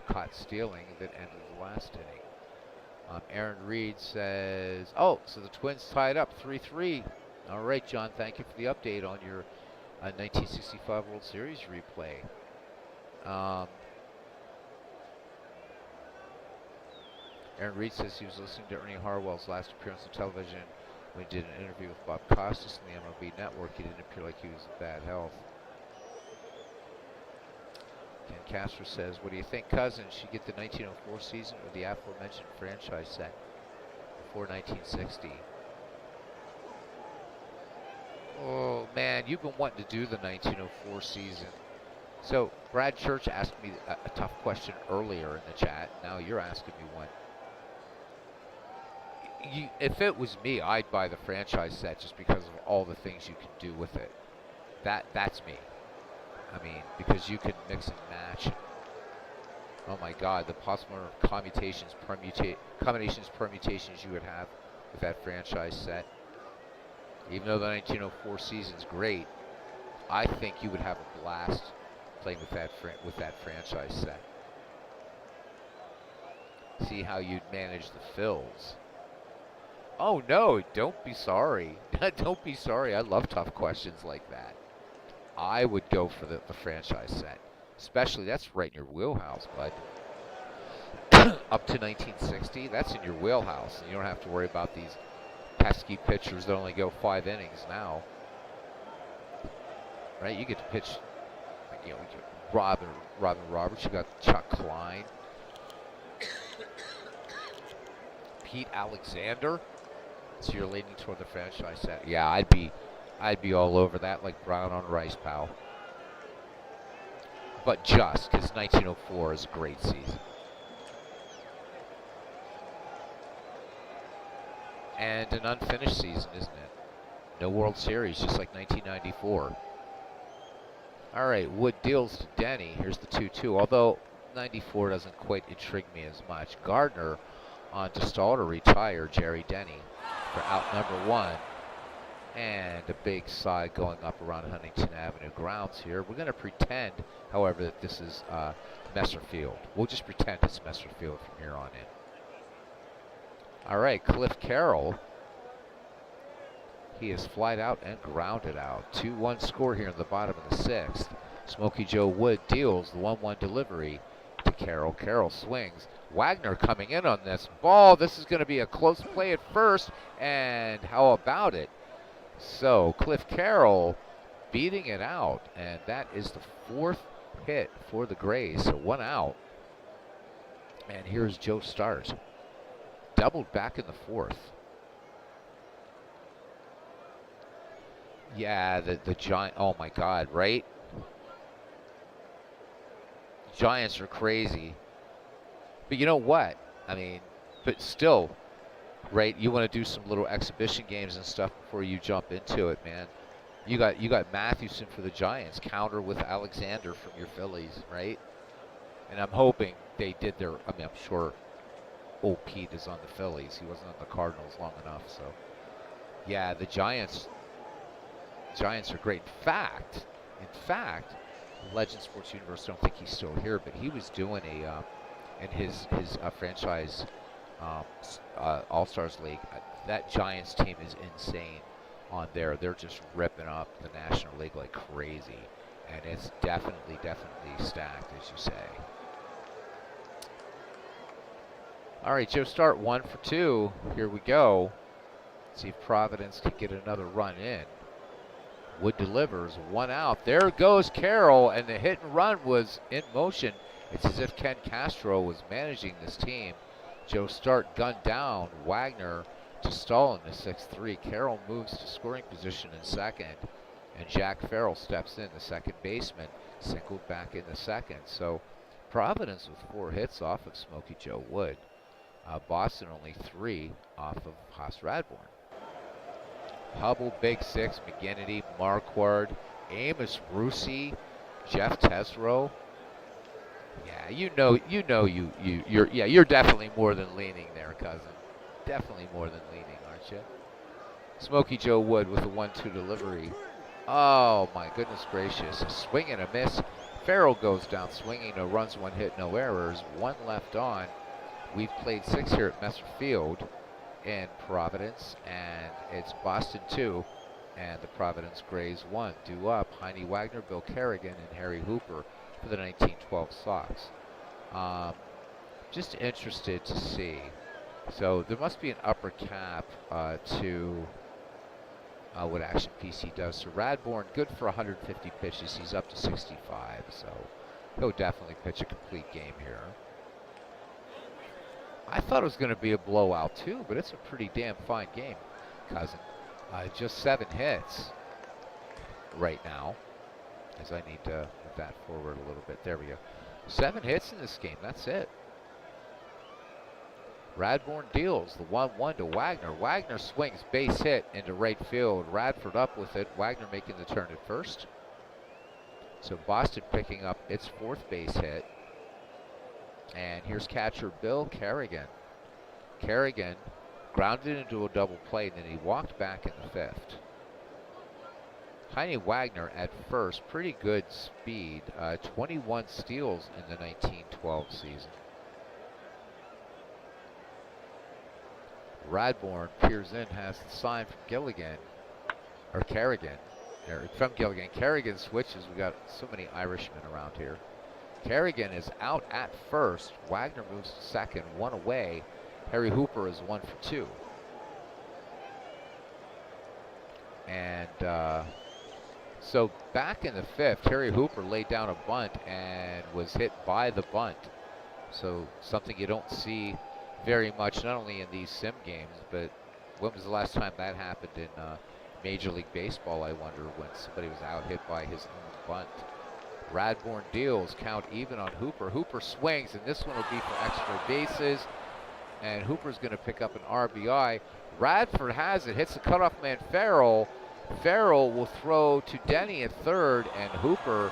caught stealing that ended the last inning. Aaron Reed says, oh, so the Twins tied up 3-3. All right, John, thank you for the update on your 1965 World Series replay. Aaron Reed says he was listening to Ernie Harwell's last appearance on television when he did an interview with Bob Costas in the MLB Network. He didn't appear like he was in bad health. Ken Castro says, what do you think Cousins should get the 1904 season or the aforementioned franchise set before 1960? Oh man, you've been wanting to do the 1904 season. So Brad Church asked me a tough question earlier in the chat. Now you're asking me one. If it was me, I'd buy the franchise set just because of all the things you can do with it. That's me. I mean, because you can mix and match. Oh my God, the possible combinations, permutations you would have with that franchise set. Even though the 1904 season's great, I think you would have a blast playing with that franchise set. See how you'd manage the fills. Oh no, don't be sorry. Don't be sorry. I love tough questions like that. I would go for the franchise set. Especially, that's right in your wheelhouse, bud. Up to 1960, that's in your wheelhouse. And you don't have to worry about these pesky pitchers that only go 5 innings now. Right? You get to pitch, you know, Robin Roberts. You got Chuck Klein. Pete Alexander. So you're leaning toward the franchise set. Yeah, I'd be all over that like brown on rice, pal. But just because 1904 is a great season. And an unfinished season, isn't it? No World Series, just like 1994. All right, Wood deals to Denny. Here's the 2-2. Although 94 doesn't quite intrigue me as much. Gardner on to stall to retire Jerry Denny for out number 1. And a big side going up around Huntington Avenue grounds here. We're going to pretend, however, that this is Messer Field. We'll just pretend it's Messer Field from here on in. All right, Cliff Carroll. He is flied out and grounded out. 2-1 score here in the bottom of the 6th. Smokey Joe Wood deals the 1-1 delivery to Carroll. Carroll swings. Wagner coming in on this ball. This is going to be a close play at first. And how about it? So Cliff Carroll beating it out. And that is the 4th hit for the Grays. So 1 out. And here's Joe Start. Doubled back in the 4th. Yeah, the Giant, oh my God, right? Giants are crazy. But you know what? I mean, but still, right, you want to do some little exhibition games and stuff before you jump into it, man. You got Mathewson for the Giants, counter with Alexander from your Phillies, right? And I'm hoping they did their, I mean, I'm sure old Pete is on the Phillies. He wasn't on the Cardinals long enough, so. Yeah, the Giants are great. In fact, Legend Sports Universe, I don't think he's still here, but he was doing a, in his franchise All-Stars League, that Giants team is insane on there. They're just ripping up the National League like crazy. And it's definitely stacked, as you say. All right, Joe Start 1 for 2. Here we go. See if Providence can get another run in. Wood delivers, 1 out. There goes Carroll, and the hit and run was in motion. It's as if Ken Castro was managing this team. Joe Start gunned down Wagner to stall in the 6-3. Carroll moves to scoring position in second, and Jack Farrell steps in, the second baseman, singled back in the second. So Providence with 4 hits off of Smokey Joe Wood. Boston only 3 off of Haas Radbourn. Hubble, Big Six, McGinnity, Marquardt, Amos Russi, Jeff Tesreau. Yeah, you're definitely more than leaning there, cousin. Definitely more than leaning, aren't you? Smokey Joe Wood with a 1-2 delivery. Oh my goodness gracious! A swing and a miss. Farrell goes down swinging. No runs, 1 hit, no errors. 1 left on. We've played 6 here at Messer Field in Providence, and it's Boston 2 and the Providence Grays 1. Due up, Heine Wagner, Bill Kerrigan, and Harry Hooper for the 1912 Sox. Just interested to see. So there must be an upper cap to what Action PC does. So Radbourn, good for 150 pitches. He's up to 65, so he'll definitely pitch a complete game here. I thought it was going to be a blowout too, but it's a pretty damn fine game, cousin. Just 7 hits right now, as I need to move that forward a little bit. There we go. 7 hits in this game, that's it. Radbourn deals the 1-1 to Wagner. Wagner swings, base hit into right field. Radford up with it. Wagner making the turn at first. So Boston picking up its 4th base hit. And here's catcher Bill Kerrigan. Kerrigan grounded into a double play, and then he walked back in the 5th. Heine Wagner at first, pretty good speed. 21 steals in the 1912 season. Radbourn peers in, has the sign from Gilligan, or Kerrigan, from Gilligan. Kerrigan switches. We got so many Irishmen around here. Kerrigan is out at first. Wagner moves to second, 1 away. Harry Hooper is 1 for 2. And so back in the 5th, Harry Hooper laid down a bunt and was hit by the bunt. So something you don't see very much, not only in these sim games, but when was the last time that happened in Major League Baseball, I wonder, when somebody was out hit by his own bunt. Radbourn deals, count even on Hooper. Hooper swings, and this one will be for extra bases. And Hooper's going to pick up an RBI. Radford has it, hits the cutoff man Farrell. Farrell will throw to Denny at third, and Hooper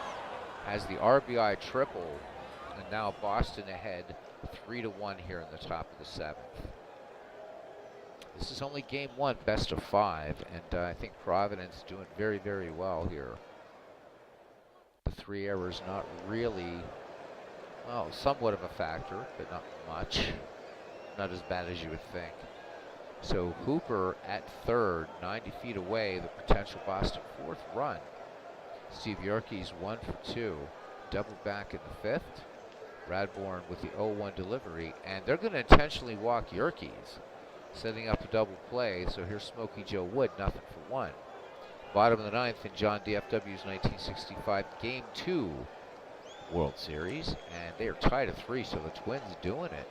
has the RBI triple. And now Boston ahead 3-1 here in the top of the 7th. This is only game 1, best of 5, and I think Providence doing very, very well here. The 3 errors not really, well, somewhat of a factor, but not much. Not as bad as you would think. So Hooper at third, 90 feet away, the potential Boston 4th run. Steve Yerkes 1 for 2, double back in the 5th. Radbourne with the 0-1 delivery, and they're going to intentionally walk Yerkes, setting up a double play. So here's Smokey Joe Wood, nothing for 1. Bottom of the 9th in John DFW's 1965 Game 2 World Series, and they are tied at 3, so the Twins doing it.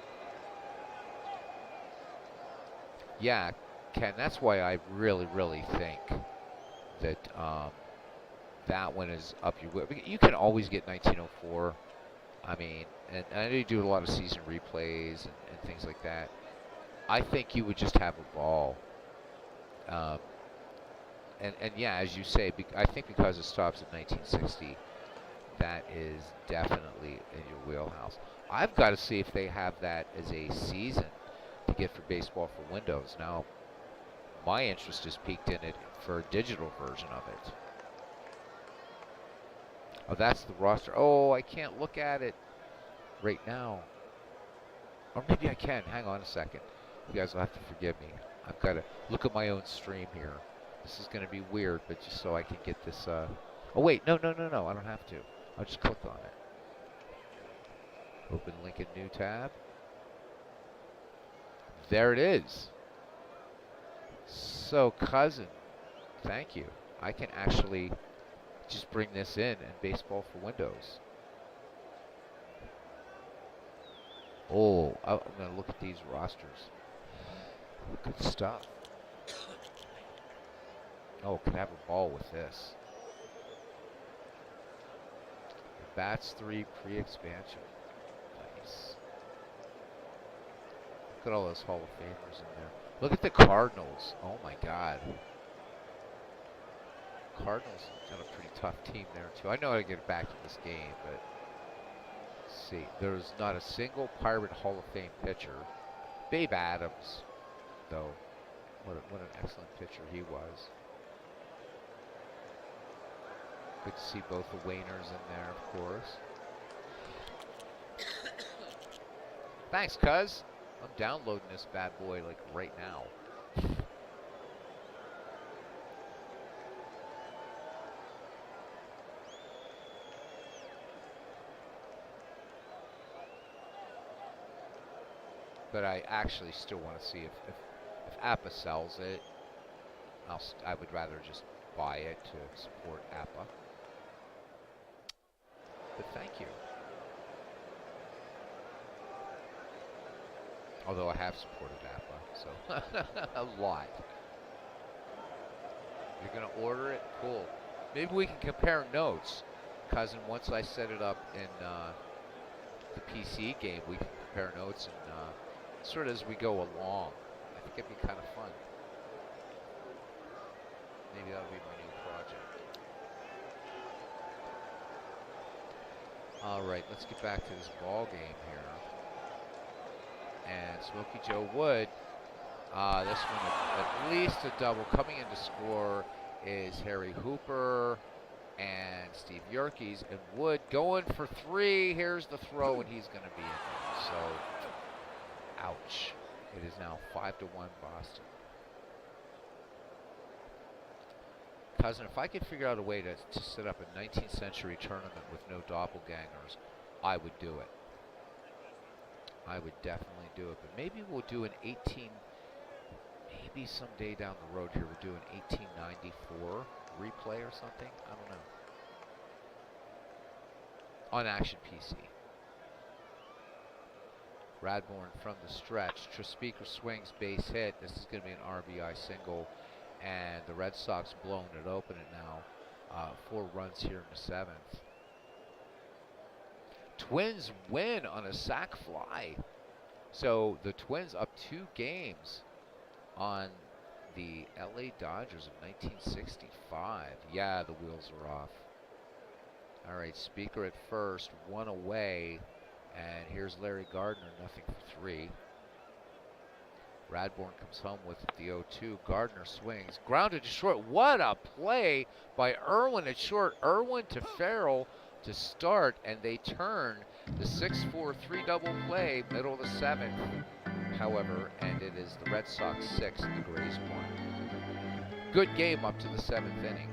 Yeah, Ken, that's why I really, really think that that one is up your way. You can always get 1904. I mean, and I know you do a lot of season replays and things like that. I think you would just have a ball. And yeah, as you say, I think because it stops at 1960, that is definitely in your wheelhouse. I've got to see if they have that as a season to get for Baseball for Windows. Now, my interest is peaked in it for a digital version of it. Oh, that's the roster. Oh, I can't look at it right now. Or maybe I can. Hang on a second. You guys will have to forgive me. I've got to look at my own stream here. This is going to be weird, but just so I can get this. Oh, wait. No. I don't have to. I'll just click on it. Open link in new tab. There it is. So, cousin, thank you. I can actually just bring this in Baseball for Windows. Oh, I'm going to look at these rosters. Good stuff. Oh, could have a ball with this. Bats 3 pre-expansion. Nice. Look at all those Hall of Famers in there. Look at the Cardinals. Oh my God. Cardinals got a pretty tough team there too. I know how to get back to this game, but let's see. There's not a single Pirate Hall of Fame pitcher. Babe Adams, though. What an excellent pitcher he was. Good to see both the Wainers in there, of course. Thanks, cuz. I'm downloading this bad boy like right now. But I actually still want to see if APA sells it. I would rather just buy it to support APA. But thank you. Although I have supported APA, so a lot. You're gonna order it? Cool. Maybe we can compare notes, cousin. Once I set it up in the PC game, we can compare notes and sort of as we go along. I think it'd be kind of fun. Maybe that'll be my new project. All right, let's get back to this ball game here. And Smokey Joe Wood, this one at least a double. Coming in to score is Harry Hooper and Steve Yerkes. And Wood going for 3. Here's the throw, and he's going to be in there. So, ouch. It is now 5-1 Boston. Cousin, if I could figure out a way to set up a 19th century tournament with no doppelgangers, I would do it. I would definitely do it. But maybe we'll do an 18, maybe someday down the road here we'll do an 1894 replay or something. I don't know. On Action PC. Radbourne from the stretch. Speaker swings, base hit. This is going to be an RBI single. And the Red Sox blown it open and now 4 runs here in the 7th. Twins win on a sac fly. So the Twins up 2 games on the LA Dodgers of 1965. Yeah, the wheels are off. All right, Speaker at first, 1 away. And here's Larry Gardner, nothing for 3. Radbourne comes home with the 0-2. Gardner swings, grounded to short. What a play by Irwin at short. Irwin to Farrell to start, and they turn the 6-4-3 double play, middle of the 7th, however, and it is the Red Sox 6 and the Grays 1. Good game up to the 7th inning.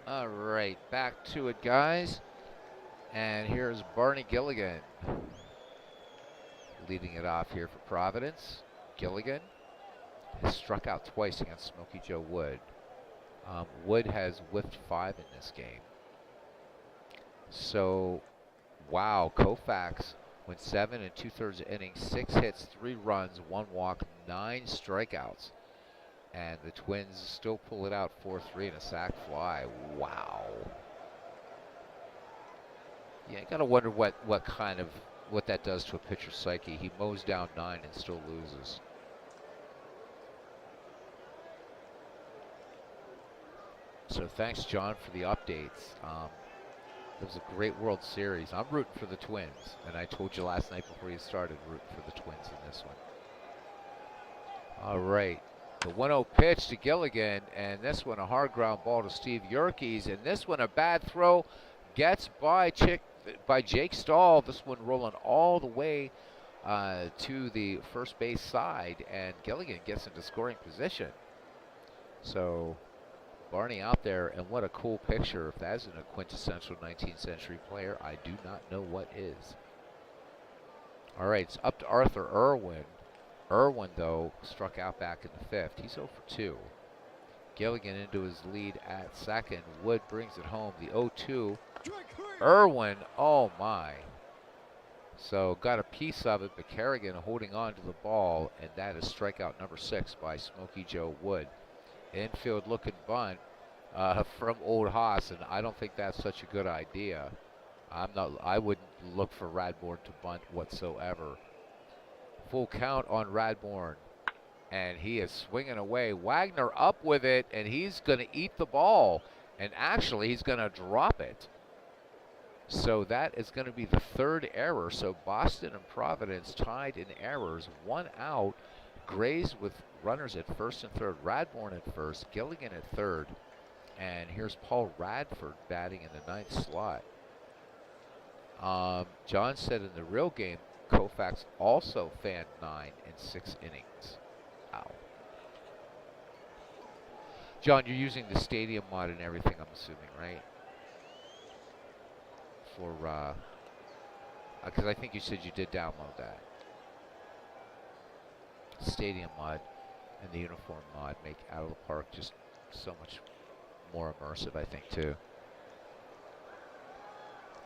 All right, back to it, guys. And here's Barney Gilligan leading it off here for Providence. Gilligan has struck out twice against Smokey Joe Wood. Wood has whiffed 5 in this game. So, wow, Koufax went 7 2/3 innings, 6 hits, 3 runs, 1 walk, 9 strikeouts. And the Twins still pull it out 4-3 and a sac fly. Wow. Yeah, I gotta wonder what that does to a pitcher's psyche. He mows down 9 and still loses. So thanks, John, for the updates. It was a great World Series. I'm rooting for the Twins, and I told you last night before you started, rooting for the Twins in this one. All right. The 1-0 pitch to Gilligan, and this one a hard ground ball to Steve Yerkes, and this one a bad throw gets by Jake Stahl. This one rolling all the way to the first base side, and Gilligan gets into scoring position. So Barney out there, and what a cool picture. If that isn't a quintessential 19th century player, I do not know what is. All right, it's up to Arthur Irwin. Irwin, though, struck out back in the 5th. He's 0 for 2. Gilligan into his lead at second. Wood brings it home. The 0-2. Irwin, oh my. So got a piece of it, but Kerrigan holding on to the ball, and that is strikeout number 6 by Smokey Joe Wood. Infield looking bunt from Old Haas, and I don't think that's such a good idea. I wouldn't look for Radbourne to bunt whatsoever. Full count on Radbourne, and he is swinging away. Wagner up with it, and he's going to eat the ball, and actually he's going to drop it. So that is going to be the 3rd error. So Boston and Providence tied in errors, 1 out. Grays with runners at 1st and 3rd. Radbourne at 1st, Gilligan at 3rd, and here's Paul Radford batting in the 9th slot. John said in the real game, Koufax also fanned 9 in 6 innings. Wow. John, you're using the stadium mod and everything, I'm assuming, right? For, because I think you said you did download that. Stadium mod and the uniform mod make Out of the Park just so much more immersive, I think, too.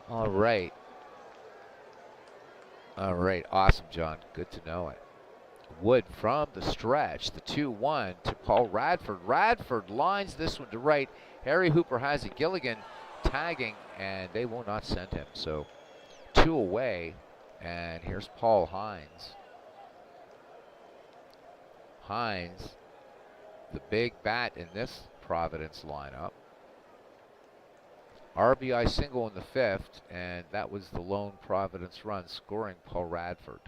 All right. All right, awesome, John. Good to know it. Wood from the stretch, the 2-1 to Paul Radford. Radford lines this one to right. Harry Hooper has it. Gilligan tagging, and they will not send him. So 2 away, and here's Paul Hines. Hines, the big bat in this Providence lineup. RBI single in the 5th, and that was the lone Providence run, scoring Paul Radford.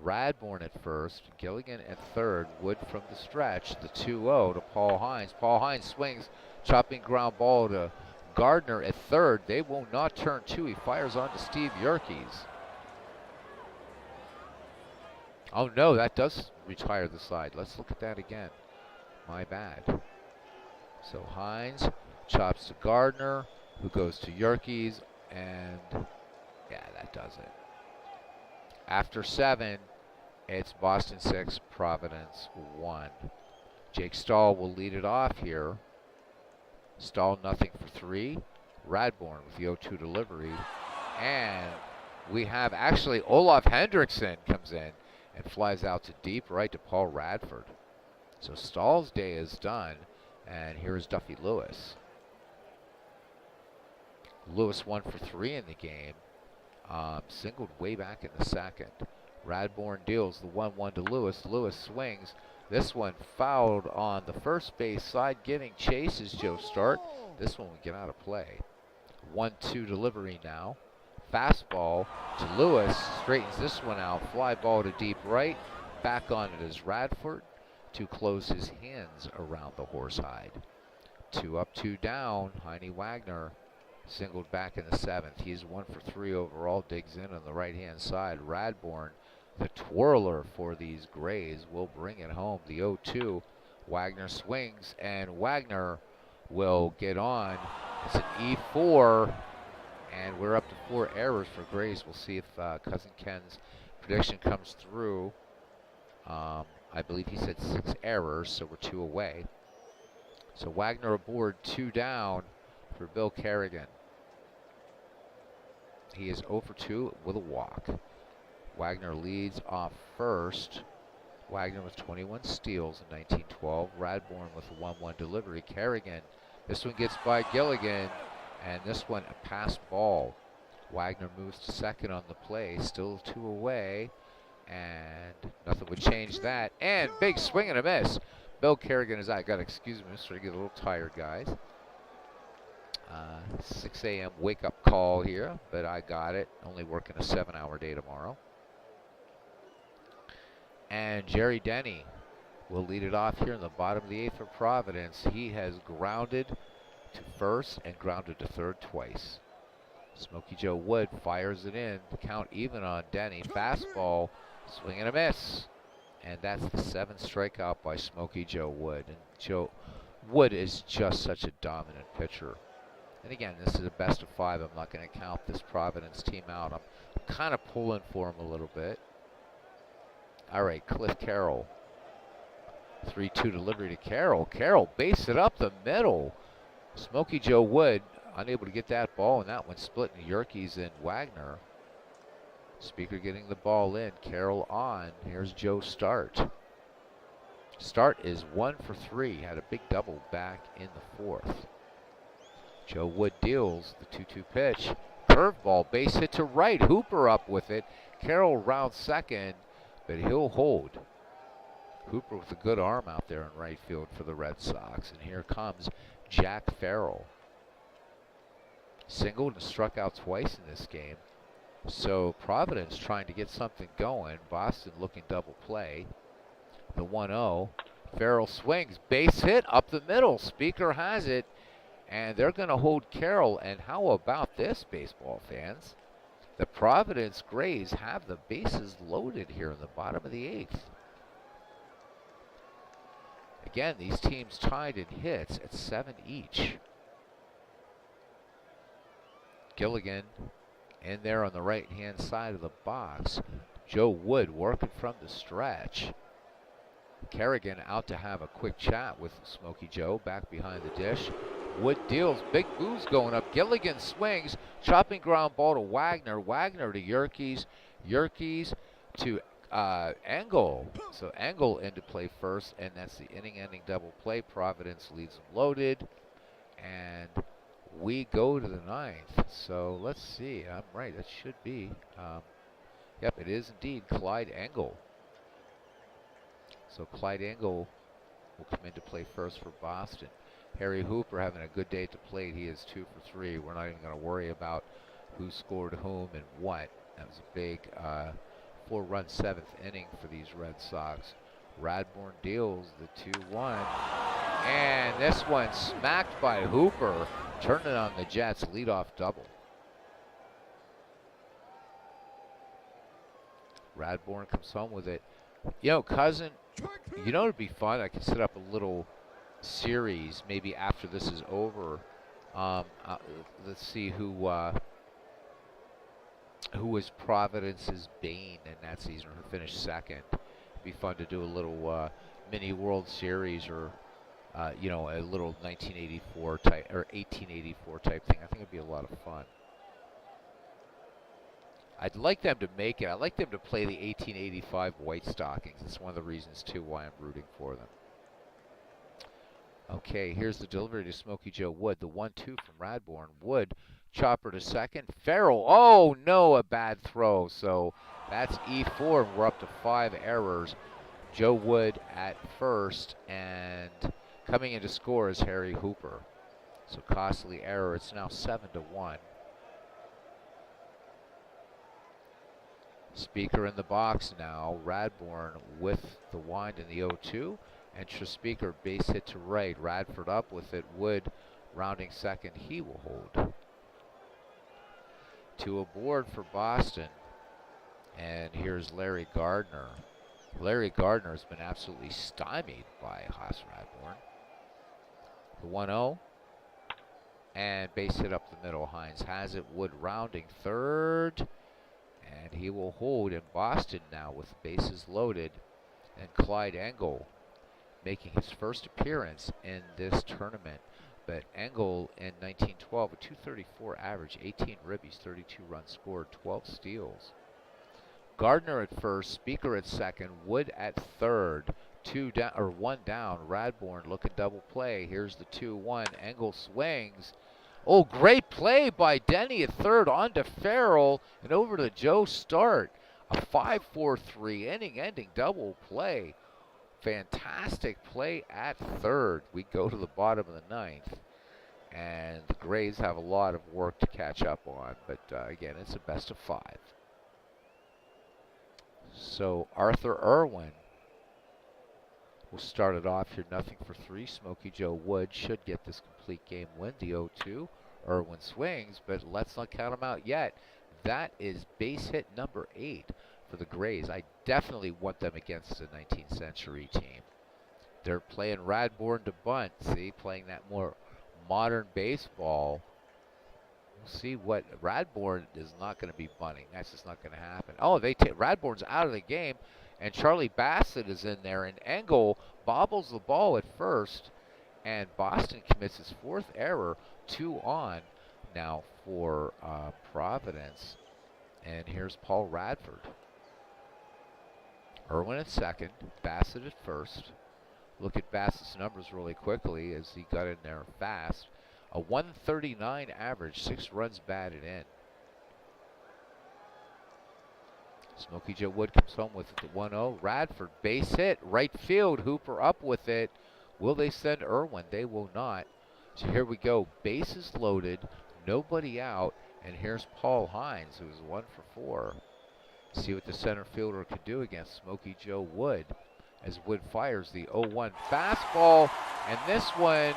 Radbourne at 1st, Gilligan at 3rd, Wood from the stretch, the 2-0 to Paul Hines. Paul Hines swings, chopping ground ball to Gardner at 3rd. They will not turn 2. He fires on to Steve Yerkes. Oh no, that does retire the side. Let's look at that again. My bad. So Hines chops to Gardner, who goes to Yerkes, and yeah, that does it. After 7, it's Boston 6, Providence 1. Jake Stahl will lead it off here. Stahl nothing for 3. Radbourne with the 0-2 delivery. And we have actually Olaf Hendrickson comes in. and flies out to deep right to Paul Radford. So Stahl's day is done, and here's Duffy Lewis. Lewis 1 for 3 in the game. Singled way back in the second. Radbourn deals the 1-1 to Lewis. Lewis swings. This one fouled on the first base side, giving chase as Joe Start. This one will get out of play. 1-2 delivery now. Fastball to Lewis. Straightens this one out. Fly ball to deep right. Back on it is Radford to close his hands around the horsehide. 2 up, 2 down. Heine Wagner singled back in the seventh. He's 1 for 3 overall. Digs in on the right-hand side. Radbourn, the twirler for these Grays, will bring it home. The 0-2. Wagner swings, and Wagner will get on. It's an E4, and we're up to 4 errors for Grays. We'll see if Cousin Ken's prediction comes through. I believe he said 6 errors, so we're 2 away. So Wagner aboard, 2 down for Bill Kerrigan. He is 0 for 2 with a walk. Wagner leads off first. Wagner with 21 steals in 1912. Radbourn with a 1-1 delivery. Kerrigan, this one gets by Gilligan, and this one a pass ball. Wagner moves to second on the play, still 2 away, and nothing would change that. And big swing and a miss. Bill Kerrigan is out. Got to excuse me, I'm starting to get a little tired, guys. 6 a.m. wake-up call here, but I got it. Only working a 7-hour day tomorrow. And Jerry Denny will lead it off here in the bottom of the 8th for Providence. He has grounded to first and grounded to third twice. Smokey Joe Wood fires it in to count even on Denny. Fastball, swing and a miss. And that's the 7th strikeout by Smokey Joe Wood. And Joe Wood is just such a dominant pitcher. And again, this is a best of 5. I'm not going to count this Providence team out. I'm kind of pulling for him a little bit. All right, Cliff Carroll. 3-2 delivery to Carroll. Carroll base it up the middle. Smokey Joe Wood unable to get that ball, and that one splitting Yerkes and Wagner. Speaker getting the ball in. Carroll on. Here's Joe Start. Start is 1 for 3. Had a big double back in the 4th. Joe Wood deals the 2-2 pitch. Curveball, base hit to right. Hooper up with it. Carroll rounds second, but he'll hold. Hooper with a good arm out there in right field for the Red Sox. And here comes Jack Farrell. Singled and struck out twice in this game. So Providence trying to get something going. Boston looking double play. The 1-0. Farrell swings. Base hit up the middle. Speaker has it. And they're going to hold Carroll. And how about this, baseball fans? The Providence Grays have the bases loaded here in the bottom of the 8th. Again, these teams tied in hits at 7 each. Gilligan in there on the right-hand side of the box. Joe Wood working from the stretch. Kerrigan out to have a quick chat with Smokey Joe back behind the dish. Wood deals, big booze going up. Gilligan swings, chopping ground ball to Wagner. Wagner to Yerkes. Yerkes to Engel. So Engel into play first, and that's the inning-ending double play. Providence leads them loaded, and we go to the 9th. So let's see. I'm right. That should be. Yep, it is indeed Clyde Engel. So Clyde Engel will come into play first for Boston. Harry Hooper having a good day at the plate. He is 2 for 3. We're not even going to worry about who scored whom and what. That was a big 4-run 7th inning for these Red Sox. Radbourn deals the 2-1. And this one smacked by Hooper, turning on the Jets' leadoff double. Radbourn comes home with it. You know, Cousin, you know, it'd be fun. I could set up a little series maybe after this is over. Let's see who was Providence's bane in that season, or who finished second. It'd be fun to do a little mini World Series, or you know, a little 1984 type or 1884 type thing. I think it'd be a lot of fun. I'd like them to make it. I'd like them to play the 1885 White Stockings. It's one of the reasons, too, why I'm rooting for them. Okay, here's the delivery to Smokey Joe Wood. The 1-2 from Radbourne. Wood, chopper to second. Farrell, oh no, a bad throw. So that's E4, and we're up to 5 errors. Joe Wood at first, and coming in to score is Harry Hooper. So costly error. It's now 7-1. Speaker in the box now. Radbourne with the wind in the 0-2. And Speaker base hit to right. Radford up with it. Wood rounding second. He will hold. To aboard for Boston. And here's Larry Gardner. Larry Gardner has been absolutely stymied by Haas Radbourne. The 1-0. And base hit up the middle. Hines has it. Wood rounding third. And he will hold in Boston now with bases loaded. And Clyde Engel making his first appearance in this tournament. But Engel in 1912, a 234 average, 18 ribbies, 32 runs scored, 12 steals. Gardner at first, Speaker at second, Wood at third, 1 down. Radbourne looking double play. Here's the 2-1. Engel swings. Oh, great play by Denny at third, on to Farrell and over to Joe Start. A 5-4-3 inning-ending double play. Fantastic play at third. We go to the bottom of the 9th, and the Grays have a lot of work to catch up on. But again, it's a best of 5. So Arthur Irwin will start it off here. 0-for-3. Smokey Joe Wood should get this complete game win. The 0-2. Irwin swings, but let's not count him out yet. That is base hit number 8 for the Grays. I definitely want them against a 19th century team. They're playing Radbourne to bunt. See, playing that more modern baseball. We'll see what Radbourne is not going to be bunting. That's just not going to happen. Oh, Radbourne's out of the game, and Charlie Bassett is in there, and Engel bobbles the ball at first, and Boston commits his 4th error. 2 on now for Providence, and here's Paul Radford. Irwin at second, Bassett at first. Look at Bassett's numbers really quickly as he got in there fast. A 139 average, 6 runs batted in. Smokey Joe Wood comes home with the 1-0. Radford base hit, right field. Hooper up with it. Will they send Irwin? They will not. So here we go. Bases loaded, nobody out, and here's Paul Hines, who is 1-for-4. See what the center fielder can do against Smokey Joe Wood as Wood fires the 0-1 fastball, and this one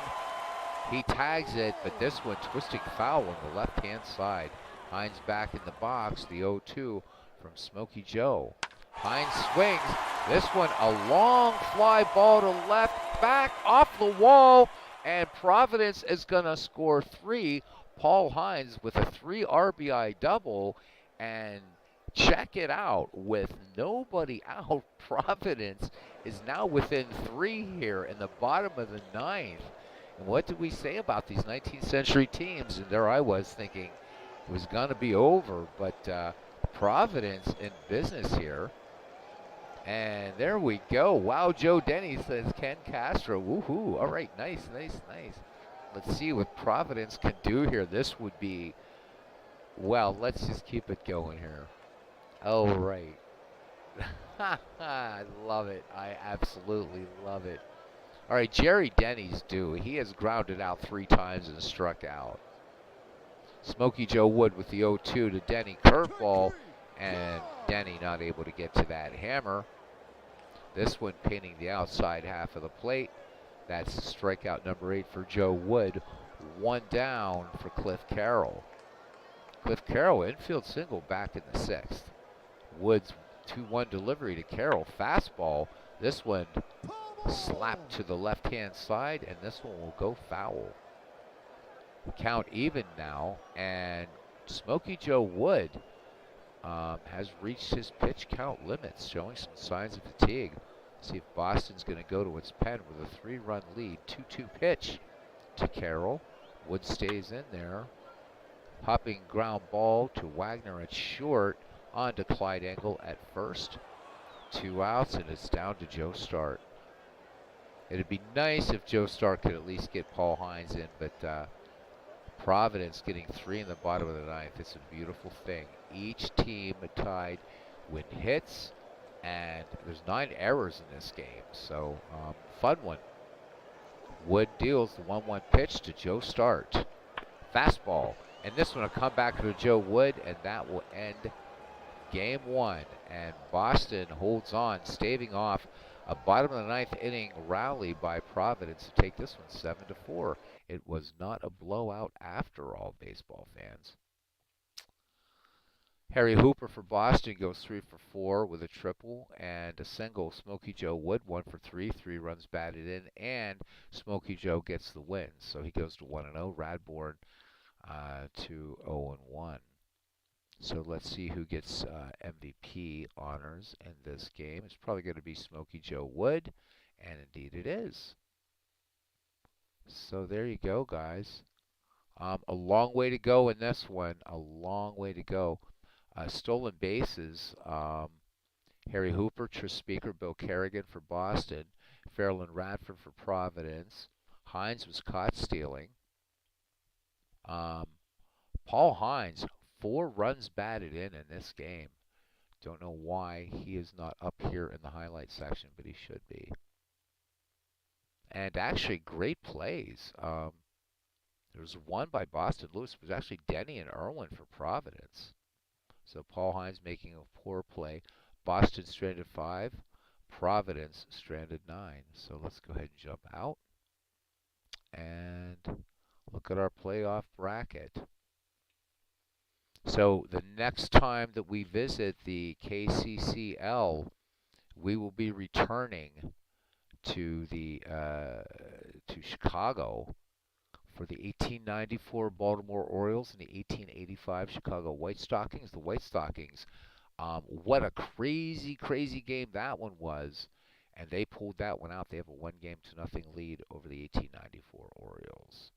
he tags it, but this one twisting foul on the left-hand side. Hines back in the box. The 0-2 from Smokey Joe. Hines swings. This one a long fly ball to left, back off the wall, and Providence is going to score 3. Paul Hines with a 3 RBI double, and check it out, with nobody out, Providence is now within 3 here in the bottom of the 9th. And what did we say about these 19th century teams? And there I was thinking it was going to be over, but Providence in business here. And there we go. Wow, Joe Denny, says Ken Castro. Woohoo. All right, nice. Let's see what Providence can do here. This would be, well, let's just keep it going here. Oh, right. I love it. I absolutely love it. All right, Jerry Denny's due. He has grounded out 3 times and struck out. Smokey Joe Wood with the 0-2 to Denny. Curveball, and Denny not able to get to that hammer. This one pinning the outside half of the plate. That's strikeout number 8 for Joe Wood. 1 down for Cliff Carroll. Cliff Carroll, infield single back in the 6th. Wood's 2-1 delivery to Carroll. Fastball. This one slapped to the left-hand side, and this one will go foul. Count even now, and Smokey Joe Wood has reached his pitch count limits, showing some signs of fatigue. See if Boston's going to go to its pen with a 3-run lead. 2-2 pitch to Carroll. Wood stays in there. Hopping ground ball to Wagner at short. on to Clyde Engel at first. 2 outs, and it's down to Joe Start. It'd be nice if Joe Start could at least get Paul Hines in, but Providence getting 3 in the bottom of the 9th. It's a beautiful thing. Each team tied with hits, and there's 9 errors in this game, so fun one. Wood deals the 1-1 pitch to Joe Start. Fastball, and this one will come back to Joe Wood, and that will end Game 1. And Boston holds on, staving off a bottom of the 9th inning rally by Providence to take this one 7-4. It was not a blowout after all, baseball fans. Harry Hooper for Boston goes 3 for 4 with a triple and a single. Smokey Joe Wood 1 for 3, 3 runs batted in, and Smokey Joe gets the win. So he goes to 1-0. Radbourn to 0-1. So let's see who gets MVP honors in this game. It's probably going to be Smokey Joe Wood, and indeed it is. So there you go, guys. A long way to go in this one. A long way to go. Stolen bases. Harry Hooper, Tris Speaker, Bill Kerrigan for Boston. Fairland Radford for Providence. Hines was caught stealing. Paul Hines, 4 runs batted in this game. Don't know why he is not up here in the highlight section, but he should be. And actually, great plays. There was one by Boston Lewis. It was actually Denny and Irwin for Providence. So Paul Hines making a poor play. Boston stranded 5. Providence stranded 9. So let's go ahead and jump out and look at our playoff bracket. So the next time that we visit the KCCL, we will be returning to to Chicago for the 1894 Baltimore Orioles and the 1885 Chicago White Stockings. The White Stockings, what a crazy, crazy game that one was. And they pulled that one out. They have a 1-0 lead over the 1894 Orioles.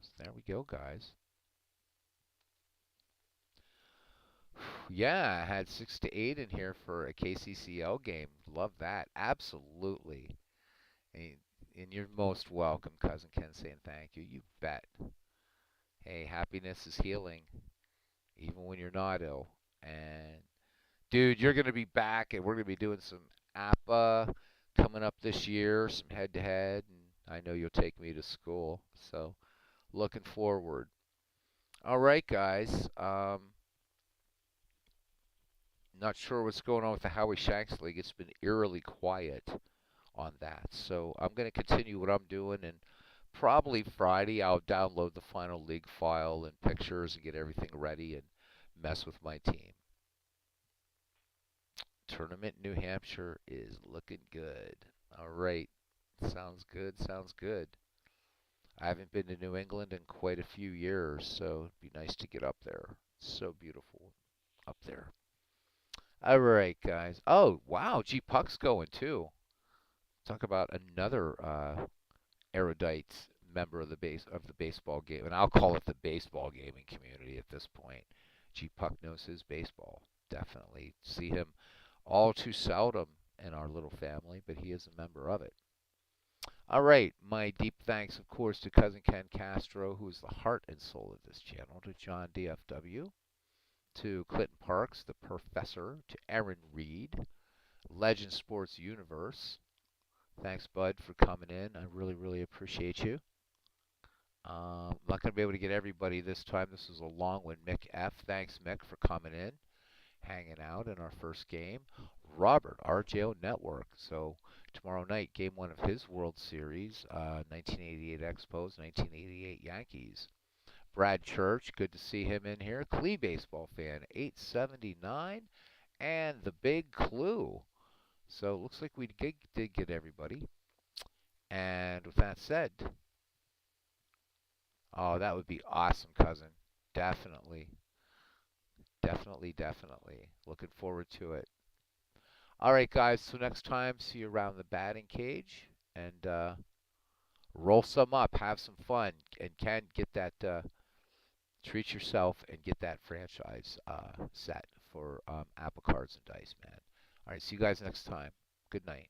So there we go, guys. Yeah, I had 6 to 8 in here for a KCCL game. Love that. Absolutely. And you're most welcome, Cousin Ken, saying thank you. You bet. Hey, happiness is healing, even when you're not ill. And, dude, you're going to be back, and we're going to be doing some APA coming up this year, some head-to-head, and I know you'll take me to school. So, looking forward. All right, guys. Not sure what's going on with the Howie Shanks League. It's been eerily quiet on that. So I'm going to continue what I'm doing, and probably Friday I'll download the final league file and pictures and get everything ready and mess with my team. Tournament in New Hampshire is looking good. All right. Sounds good. Sounds good. I haven't been to New England in quite a few years, so it'd be nice to get up there. It's so beautiful up there. All right, guys. Oh, wow. G Puck's going too. Talk about another erudite member of the baseball game, and I'll call it the baseball gaming community at this point. G Puck knows his baseball. Definitely see him all too seldom in our little family, but he is a member of it. All right, my deep thanks, of course, to Cousin Ken Castro, who is the heart and soul of this channel, to John DFW, to Clinton Parks, the professor, to Aaron Reed, Legend Sports Universe. Thanks, Bud, for coming in. I really, really appreciate you. I'm not going to be able to get everybody this time. This is a long one. Mick F. Thanks, Mick, for coming in, hanging out in our first game. Robert, RJO Network. So tomorrow night, game 1 of his World Series, 1988 Expos, 1988 Yankees. Brad Church, good to see him in here. Clee baseball fan, 879. And the Big Clue. So it looks like we did get everybody. And with that said, oh, that would be awesome, cousin. Definitely. Definitely, definitely. Looking forward to it. All right, guys. So next time, see you around the batting cage. And roll some up. Have some fun. And get that, treat yourself and get that franchise set for Apple Cards and Dice, man. All right, see you guys next time. Good night.